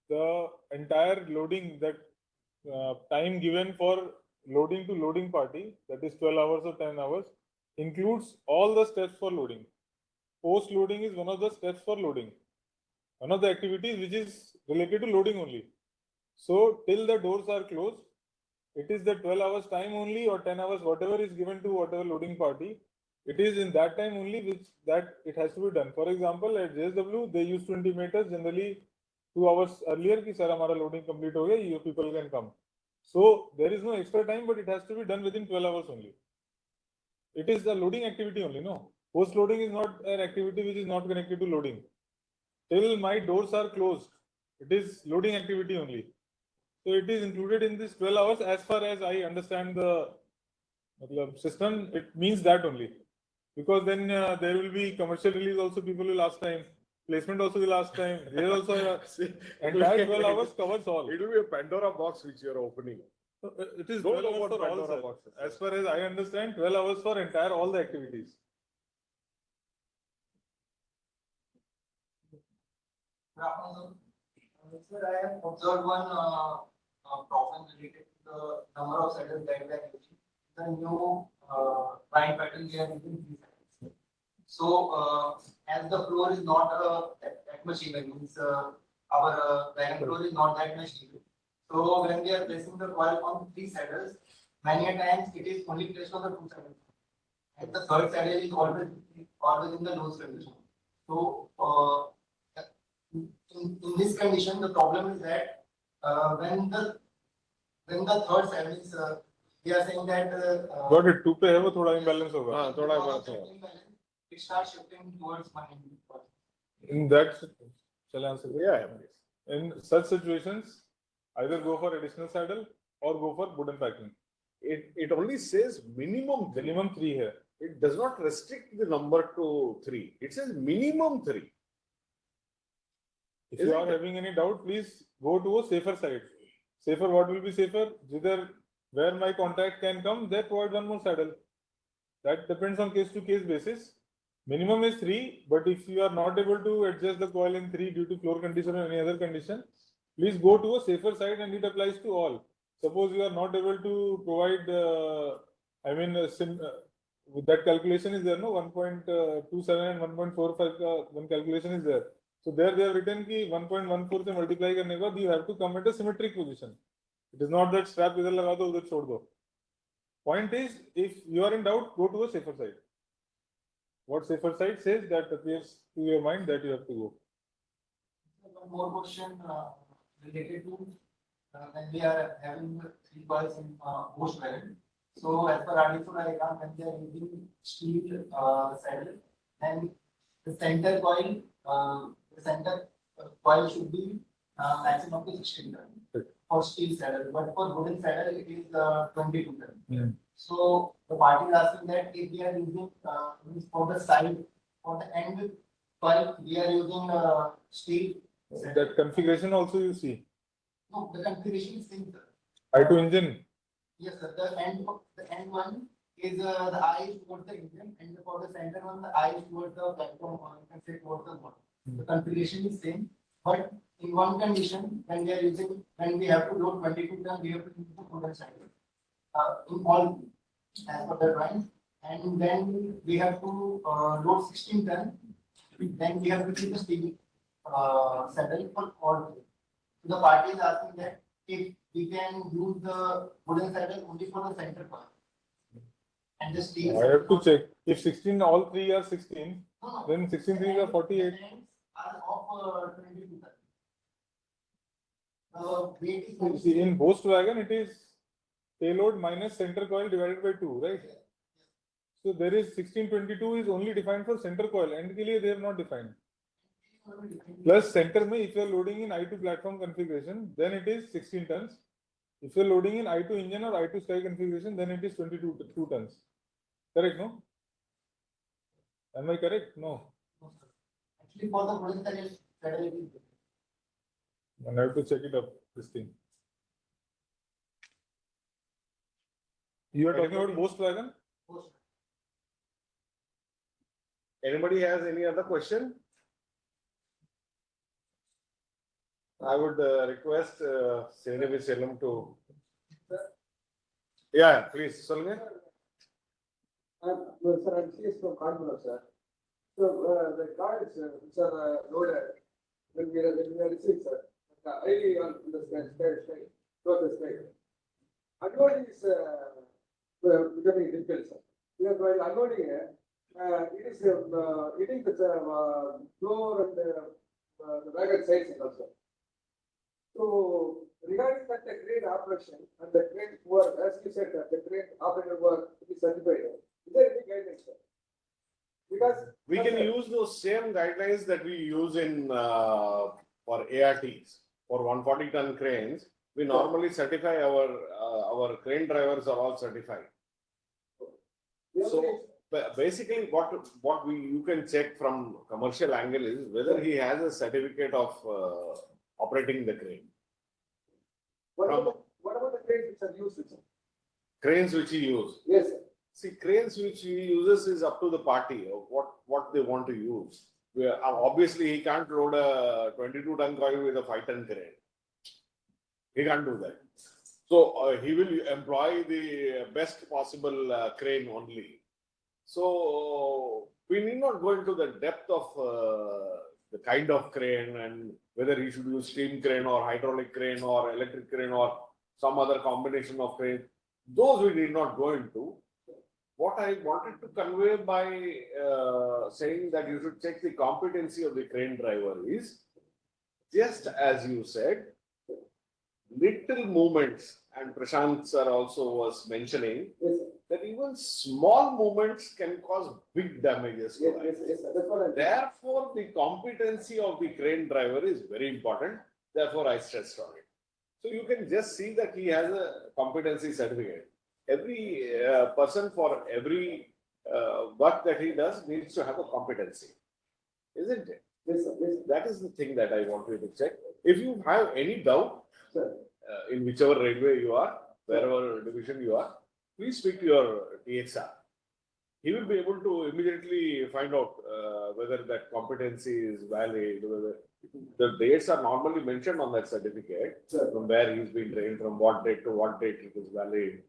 The entire loading, that time given for loading to loading party, that is 12 hours or 10 hours, includes all the steps for loading. Post loading is one of the steps for loading. One of the activities which is related to loading only. So till the doors are closed, it is the 12 hours time only or 10 hours, whatever is given to whatever loading party. It is in that time only which that it has to be done. For example, at JSW, they use 20 meters generally 2 hours earlier कि sir हमारा loading complete हो गया, you people can come. So there is no extra time, but it has to be done within 12 hours only. It is the loading activity only, no. Post loading is not an activity which is not connected to loading. Till my doors are closed, it is loading activity only. So it is included in this 12 hours as far as I understand the system. It means that only. Because then there will be commercial release also, people will ask time. Placement also will ask time. There also entire 12 hours covers all. It will be a Pandora box which you are opening. So, it is Don't 12 hours open for all, Pandora sir. boxes. As far as I understand, 12 hours for entire all the activities. Sir, I have observed one problem related to the number of saddles that we are using. The new line pattern we are using 3 saddles. So, as the floor is not that much even, means our wagon floor is not that much even. So, when we are placing the coil on 3 saddles, many a times it is only placed on the 2 saddles. And the third saddle is always in the loose condition. So, in this condition, the problem is that when the third saddle is, we are saying that Got it. 2 पे है वो थोड़ा imbalance होगा. हाँ, थोड़ा imbalance होगा. it starts shifting towards my end. In that, shall I answer? Yeah. In such situations, either go for additional saddle or go for wooden packing. It only says minimum. Minimum 3 here. It does not restrict the number to 3. It says minimum 3. If you are having any doubt, please go to a safer side. Safer, what will be safer? Either where my contact can come, they provide one more saddle. That depends on case to case basis. Minimum is 3, but if you are not able to adjust the coil in 3 due to floor condition or any other condition, please go to a safer side and it applies to all. Suppose you are not able to provide, that calculation is there, no, 1.27 and 1.45 one calculation is there. So there they have written ki 1.14 से multiply करने के बाद you have to come at a symmetric position. It is not that strap इधर लगा दो उधर छोड़ दो. Point is, if you are in doubt, go to a safer side. What safer side says that appears to your mind that you have to go. One more question related to when we are having 3 coils in post wagon. So as per RDSO diagram, when they are using steel saddle, then the center coil should be maximum to 16 ton for steel saddle, but for wooden saddle it is 22 ton. Yeah. So the party is asking that if we are using for the side, for the end coil, we are using steel. That configuration also you see. No, the configuration is same, sir. I2 engine. Yes, sir. The end one is the eye is towards the engine, and for the center one, the eye is towards the platform, or you can say towards the bottom. The configuration is same, but in one condition, when we are using, when we have to load 22 ton, we have to use the wooden side. In all, as per the drawing, and then we have to load 16 ton, then we have to keep the steel saddle for all. The party is asking that if we can use the wooden saddle only for the center part. And the steel. I have to check. If 16, all 3 are 16, No, then 16 3 are 48. The ends are of 22 ton. Weight is. See, in Volkswagen, it is payload minus center coil divided by 2, right? So there is 1622 is only defined for center coil, and के लिए they have not defined. Plus center में, if you are loading in I2 platform configuration, then it is 16 tons. If you are loading in I2 engine or I2 sky configuration, then it is 22 tons. Correct, no? Am I correct? No. Actually, for the wooden saddle, it is. And I have to check it up, this thing. You are talking about Volkswagen? Anybody has any other question? I would request Salem to. Yeah, please, சொல்லுங்க. Sir, I'm CS from Consignement, sir. So, the cards which are loaded, when we are receiving, sir, highly on the sky, towards the sky. Unloading is becoming difficult, sir. Because while unloading, it is hitting the floor and the wagon sides also. So, regarding that the crane operation and the crane work, as you said, that the crane operator work is certified. Is there any guidelines, sir? Because We can use those same guidelines that we use in for ARTs, for 140 ton cranes. We normally certify our crane drivers are all certified. So basically, what you can check from commercial angle is whether he has a certificate of operating the crane. what about the cranes which are used, sir? Cranes which he uses. Yes, sir. See, cranes which he uses is up to the party of what they want to use. Obviously, he can't load a 22 ton coil with a 5 ton crane. He can't do that. So he will employ the best possible crane only. So we need not go into the depth of the kind of crane and whether he should use steam crane or hydraulic crane or electric crane or some other combination of crane. Those we did not go into. What I wanted to convey by saying that you should check the competency of the crane driver is, just as you said, little movements, and Prashant sir also was mentioning that even small movements can cause big damages. Yes, sir. That's what I'm saying. Therefore, the competency of the crane driver is very important. Therefore, I stressed on it. So you can just see that he has a competency certificate. Every person for every work that he does needs to have a competency, isn't it? Yes, sir. Yes, sir. That is the thing that I want you to check. If you have any doubt, Sir. in whichever railway you are, wherever division you are, please speak to your TXR. he will be able to immediately find out whether that competency is valid, whether the dates are normally mentioned on that certificate, from where he's been trained, from what date to what date it is valid,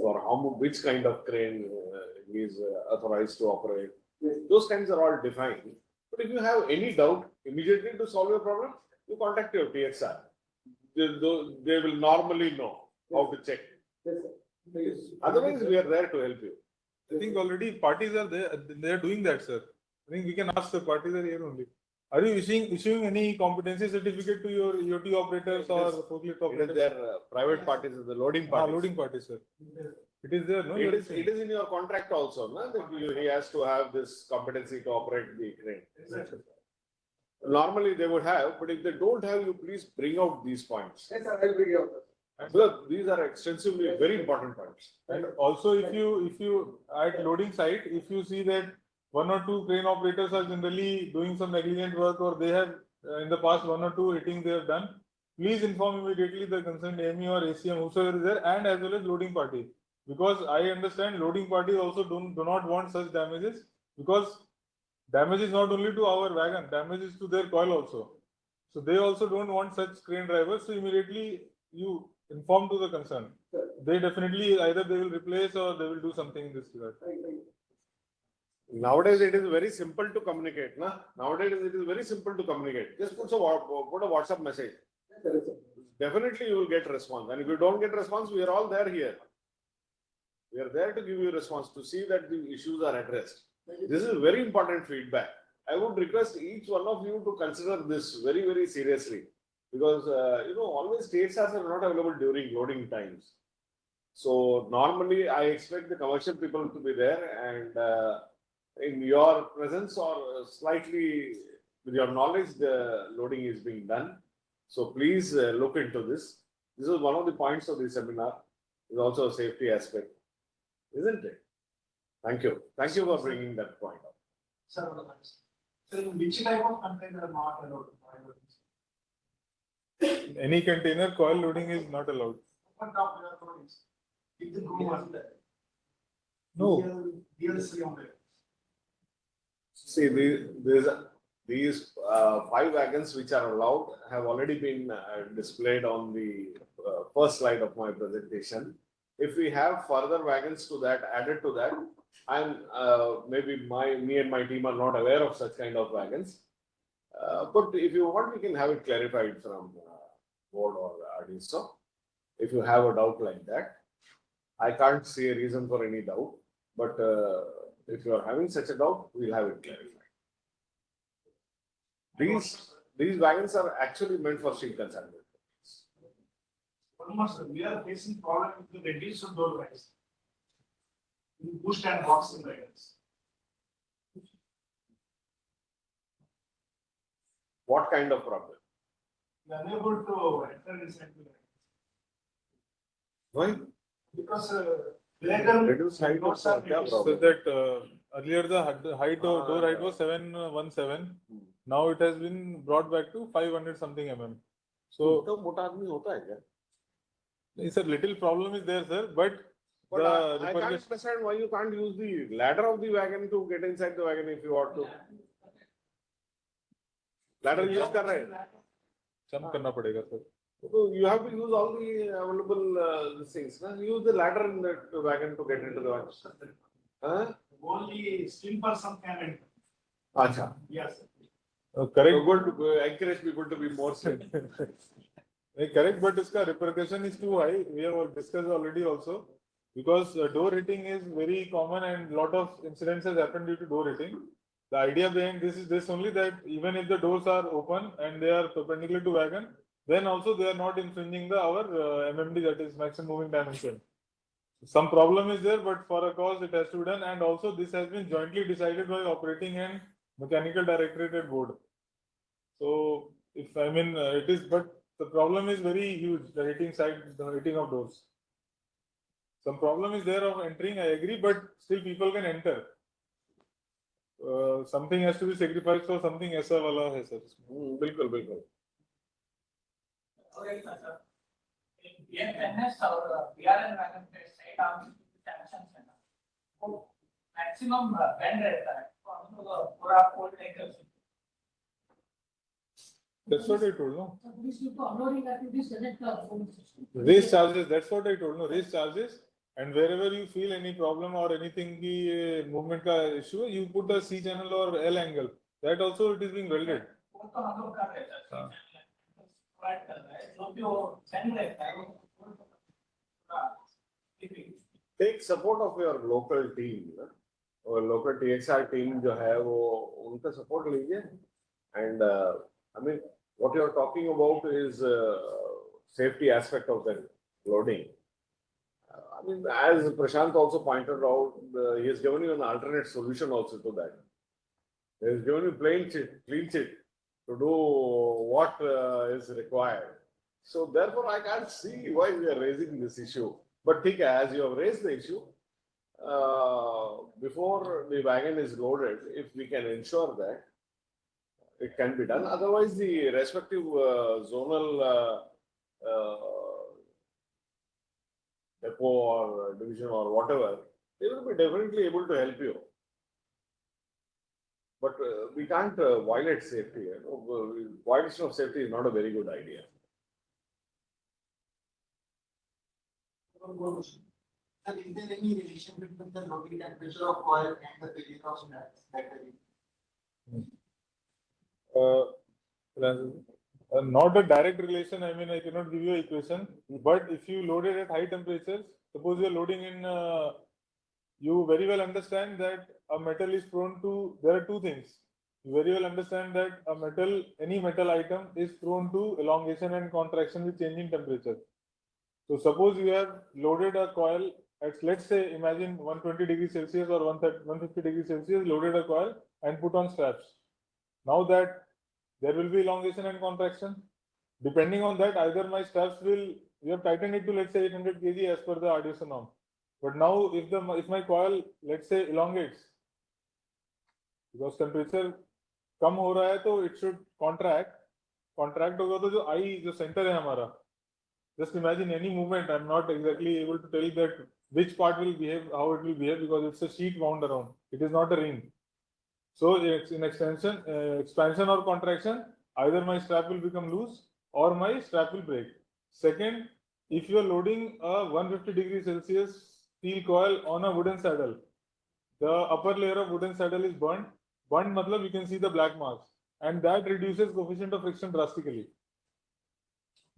or which kind of crane he is authorized to operate. Those kinds are all defined. But if you have any doubt immediately to solve your problem, you contact your TXR. They will normally know how to check. Otherwise, we are there to help you. I think already parties are there. They are doing that, sir. I think we can ask the parties are here only. Are you issuing any competency certificate to your EOT operators or forklift It is operators? their private parties, the loading parties. Loading parties, sir. It is there, no? It is in your contract also, no? That he has to have this competency to operate the crane. Normally they would have, but if they don't have, you please bring out these points. Yes, sir, I'll bring it out. Because these are extensively very important points. And also, if you at loading site, if you see that one or two crane operators are generally doing some negligent work, or they have in the past one or two hitting they have done, please inform immediately the concerned AME or ACM, whosoever is there, and as well as loading party. Because I understand loading parties also do not want such damages, because damage is not only to our wagon, damage is to their coil also. So they also don't want such crane drivers. So immediately you inform to the concern. They definitely either they will replace or they will do something in this regard. Nowadays it is very simple to communicate, na? Nowadays it is very simple to communicate. Just put a WhatsApp message. Definitely you will get response. And if you don't get response, we are all there here. We are there to give you a response, to see that the issues are addressed. This is very important feedback. I would request each one of you to consider this very, very seriously. Because, always TXRs are not available during loading times. So normally I expect the commercial people to be there, and in your presence or slightly with your knowledge, the loading is being done. So please look into this. This is one of the points of the seminar. It's also a safety aspect, isn't it? Thank you. Thank you for bringing that point up. Sir, which type of container are not allowed? Any container coil loading is not allowed. No. See, these 5 wagons which are allowed have already been displayed on the first slide of my presentation. If we have further wagons to that, added to that, maybe me and my team are not aware of such kind of wagons. But if you want, we can have it clarified from board or RDSO. If you have a doubt like that, I can't see a reason for any doubt. But if you are having such a doubt, we'll have it clarified. These wagons are actually meant for steel consignment. Almost, we are facing problem with the reduced door rise. Boost and boxing wagons. What kind of problem? We are unable to enter inside the wagons. Why? Because Reduce height of are kya reduced. So problem? that earlier the height of door height was 717. Now it has been brought back to 500 something mm. So तो मोटा आदमी होता है क्या? it's a little problem is there, sir. But But I can't understand why you can't use the ladder of the wagon to get inside the wagon if you want to. Ladder use कर रहे हैं. jump करना पड़ेगा, sir. So you have to use all the available things. Na? Use the ladder in the wagon to get into the wagon. Huh? Only slim person can enter. Acha. Yes. Correct. So good to encourage people to be more slim. Correct, but its repercussion is too high. We have discussed already also, because door hitting is very common and lot of incidents has happened due to door hitting. The idea behind this is this only, that even if the doors are open and they are perpendicular to wagon, then also they are not infringing our MMD, that is maximum moving dimension. Some problem is there, but for a cause it has to be done, and also this has been jointly decided by operating and mechanical directorate board. So if it is, but the problem is very huge, the hitting of doors. Some problem is there of entering, I agree, but still people can enter. Something has to be sacrificed for something aisa wala hai, sir. बिल्कुल. Okay, sir. NS or BRN wagon state arms sanctions. maximum bend रहता है तो हम लोग पूरा fold नहीं कर सकते. That's what I told, no? So these people unloading activities connect the phone system. Raise charges, that's what I told, no? Raise charges, and wherever you feel any problem or anything की movement का issue, you put a C channel or L angle. That also it is being welded. वो तो हम लोग कर रहे हैं sir. Provide कर रहे हैं. जो भी वो bend रहता है वो पूरा Take support of your local team, ना? और local TXR team जो है वो उनका support लीजिए. And I mean, what you are talking about is safety aspect of the loading. I mean, as Prashant also pointed out, he has given you an alternate solution also to that. He has given you clean sheet to do what is required. So therefore, I can't see why we are raising this issue. But ठीक है, as you have raised the issue, before the wagon is loaded, if we can ensure that it can be done. Otherwise, the respective zonal depot or division or whatever, they will be definitely able to help you. But we can't violate safety. You know? Violation of safety is not a very good idea. Sir, is there any relation between the loading temperature of coil and the failure of battery? Not a direct relation. I mean, I cannot give you an equation. But if you load it at high temperatures, suppose you are loading in, you very well understand that a metal is prone to. There are two things. You very well understand that a metal, any metal item, is prone to elongation and contraction with changing temperature. So suppose you have loaded a coil at, let's say, imagine 120 degrees Celsius or 150 degrees Celsius, loaded a coil and put on straps. Now that there will be elongation and contraction. Depending on that, either my straps will, we have tightened it to, let's say, 800 kg as per the RDSO norm. But now if my coil, let's say, elongates, because temperature कम हो रहा है तो it should contract होगा तो जो I जो center है हमारा, just imagine any movement. I'm not exactly able to tell that which part will behave, how it will behave, because it's a sheet wound around. It is not a ring. So it's in expansion or contraction, either my strap will become loose or my strap will break. Second, if you are loading a 150 degrees Celsius steel coil on a wooden saddle, the upper layer of wooden saddle is burnt. Burnt matlab you can see the black marks, and that reduces coefficient of friction drastically.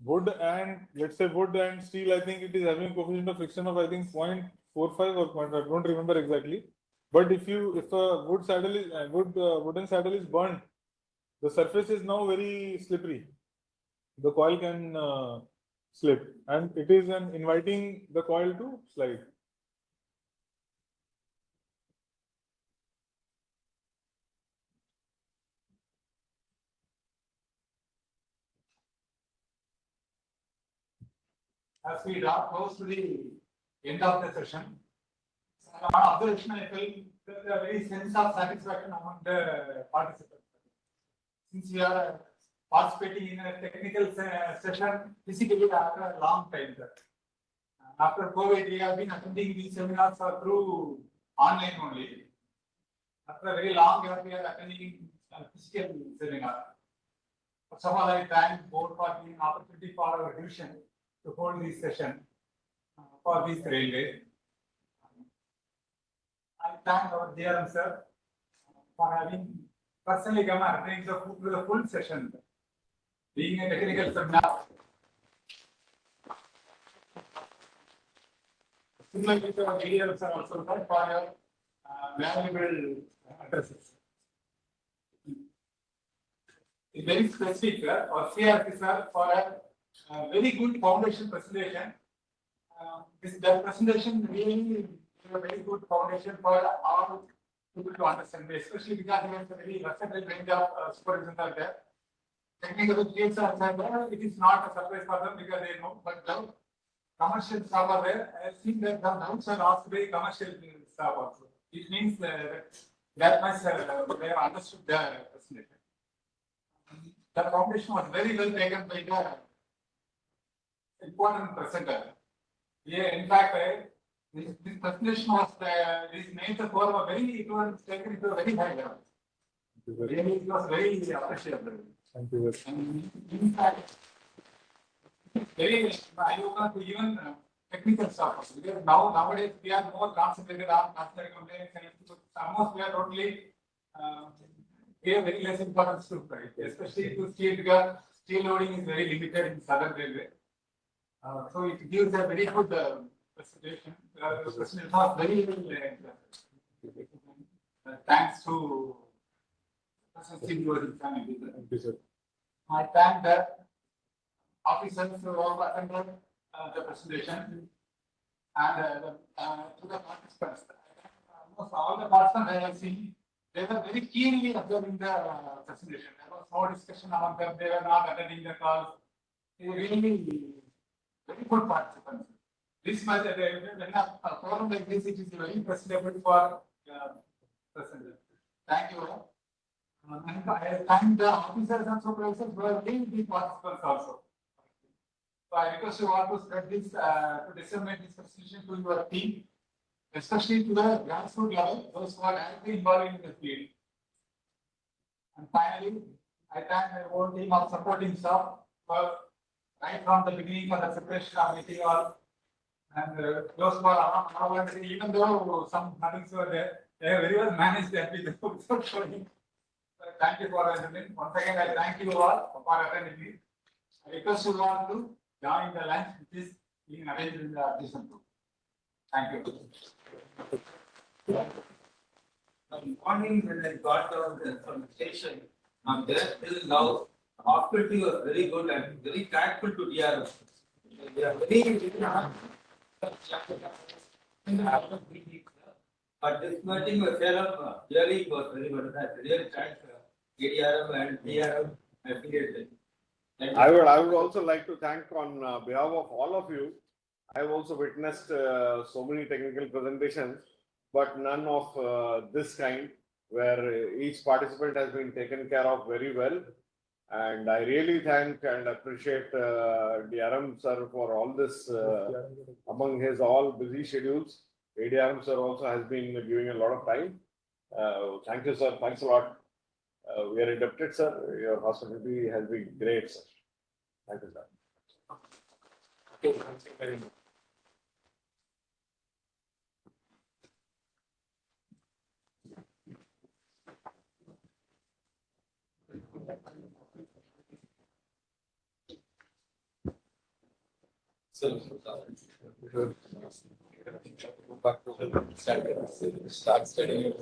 Wood and, let's say, wood and steel, I think it is having a coefficient of friction of, I think, 0.45 or 0.5, I don't remember exactly. But if a wood saddle is wooden saddle is burnt, the surface is now very slippery. The coil can slip, and it is inviting the coil to slide. As we draw close to the end of the session, on observation, I felt a very sense of satisfaction among the participants. Since we are participating in a technical session physically after a long time, sir. After COVID, we have been attending these seminars through online only. After a very long year, we are attending a physical seminar. First of all, I thank board for giving opportunity for our division to hold this session for this railway. I thank our DRM sir for having personally come and attend the full session, being a technical seminar. Similarly to our DRM sir also for your valuable addresses. It's very specific, sir, or CRP sir, for a very good foundation presentation. That presentation really is a very good foundation for all people to understand, especially because there is a very versatile range of supervisions are there. Technical skills are there. It is not a surprise for them because they know, but the commercial staff are there. I think that the doubts are asked by commercial staff also. It means that much they have understood the presentation. The foundation was very well taken by the important presenter. Yeah, in fact, This presentation was, this made the forum a very, it was taken to a very high level. Really, it was very appreciable. Thank you, sir. And in fact, very eye-opener to even technical stuff. Because nowadays we are more concentrated on customer complaints and almost we are totally give very less importance to price, especially to steel because steel loading is very limited in Southern Railway. So it gives a very good presentation. The presentation was very thanks to Thank you, sir. I thank the officers who have attended the presentation and to the participants. Almost all the participants I have seen, they were very keenly observing the presentation. There was no discussion among them. They were not attending the calls. They were really very good participants. This was when a forum like this, it is very presentable for presentation. Thank you all. And I thank the officers and supervisors who are being the participants also. So I request you all to spread this, to disseminate this presentation to your team, especially to the grassroots level, those who are directly involved in the field. And finally, I thank my whole team of supporting staff for right from the beginning of the preparation of meeting all. And those who are around, even though some hurdles were there, they have very well managed that without showing. Thank you for attending. Once again, I thank you all for attending. I request you all to join the lunch which is being arranged in the addition to. Thank you. Morning when I got down from the station, I'm there till now. Hospitality was very good and very thankful to DRM. They are very but this meeting was Salem, really was very good. I really thank ADRM and DRM affiliated. I would also like to thank on behalf of all of you. I have also witnessed so many technical presentations, but none of this kind where each participant has been taken care of very well. And I really thank and appreciate DRM sir for all this among his all busy schedules. ADRM sir also has been giving a lot of time. Thank you, sir. Thanks a lot. We are indebted, sir. Your hospitality has been great, sir. Thank you, sir. Okay, thank you very much. Start studying.